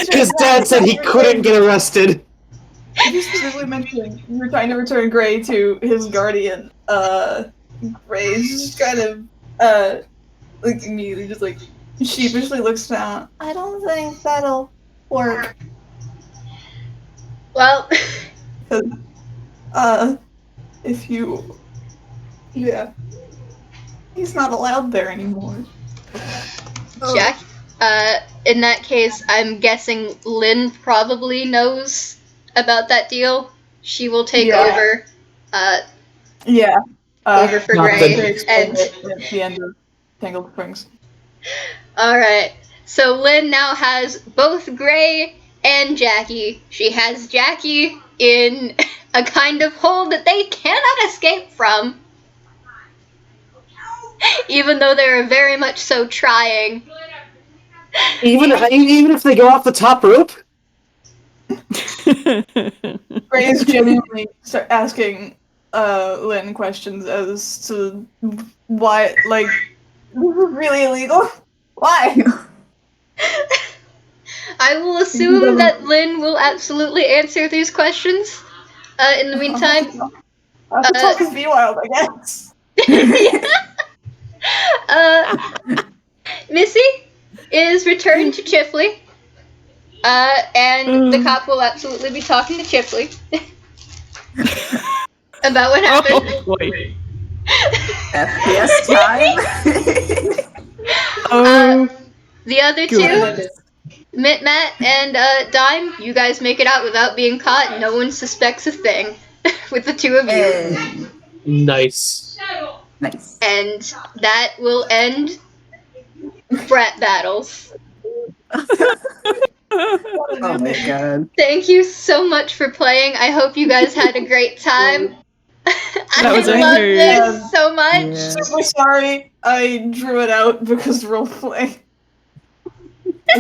His dad said he couldn't get arrested. You specifically mentioned you were trying to return Gray to his guardian. Gray's just kind of like immediately just like sheepishly looks down. I don't think that'll work. Well, if you, yeah, he's not allowed there anymore. Jack, in that case, I'm guessing Lynn probably knows about that deal. She will take over, over for Gray. And at the end of Tangled Springs. Alright, so Lynn now has both Gray and Jackie. She has Jackie in a kind of hole that they cannot escape from. Even though they're very much so trying. Even if they go off the top rope? Gray is genuinely start asking Lynn questions as to why, like, this is really illegal. Why? I will assume that Lynn will absolutely answer these questions. In the meantime, I have to talk to Vwild, I guess. Missy is returned to Chifley. And the cop will absolutely be talking to Chifley about what happened. Oh boy. FPS time. The other two, Mitt, Matt, and Dime, you guys make it out without being caught. No one suspects a thing with the two of you. Hey. Nice. Nice. And that will end Brat Battles. Oh my god. Thank you so much for playing. I hope you guys had a great time. That was I love weird. this so much. Yeah. Super sorry I drew it out because roleplay.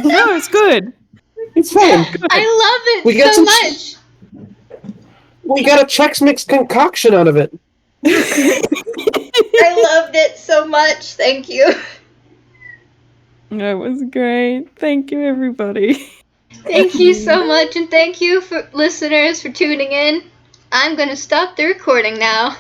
No, it's good. It's fine. I love We it got so some much. We got a Chex Mix concoction out of it. I loved it so much. Thank you. That was great. Thank you, everybody. Thank you so much, and thank you for listeners for tuning in. I'm gonna stop the recording now.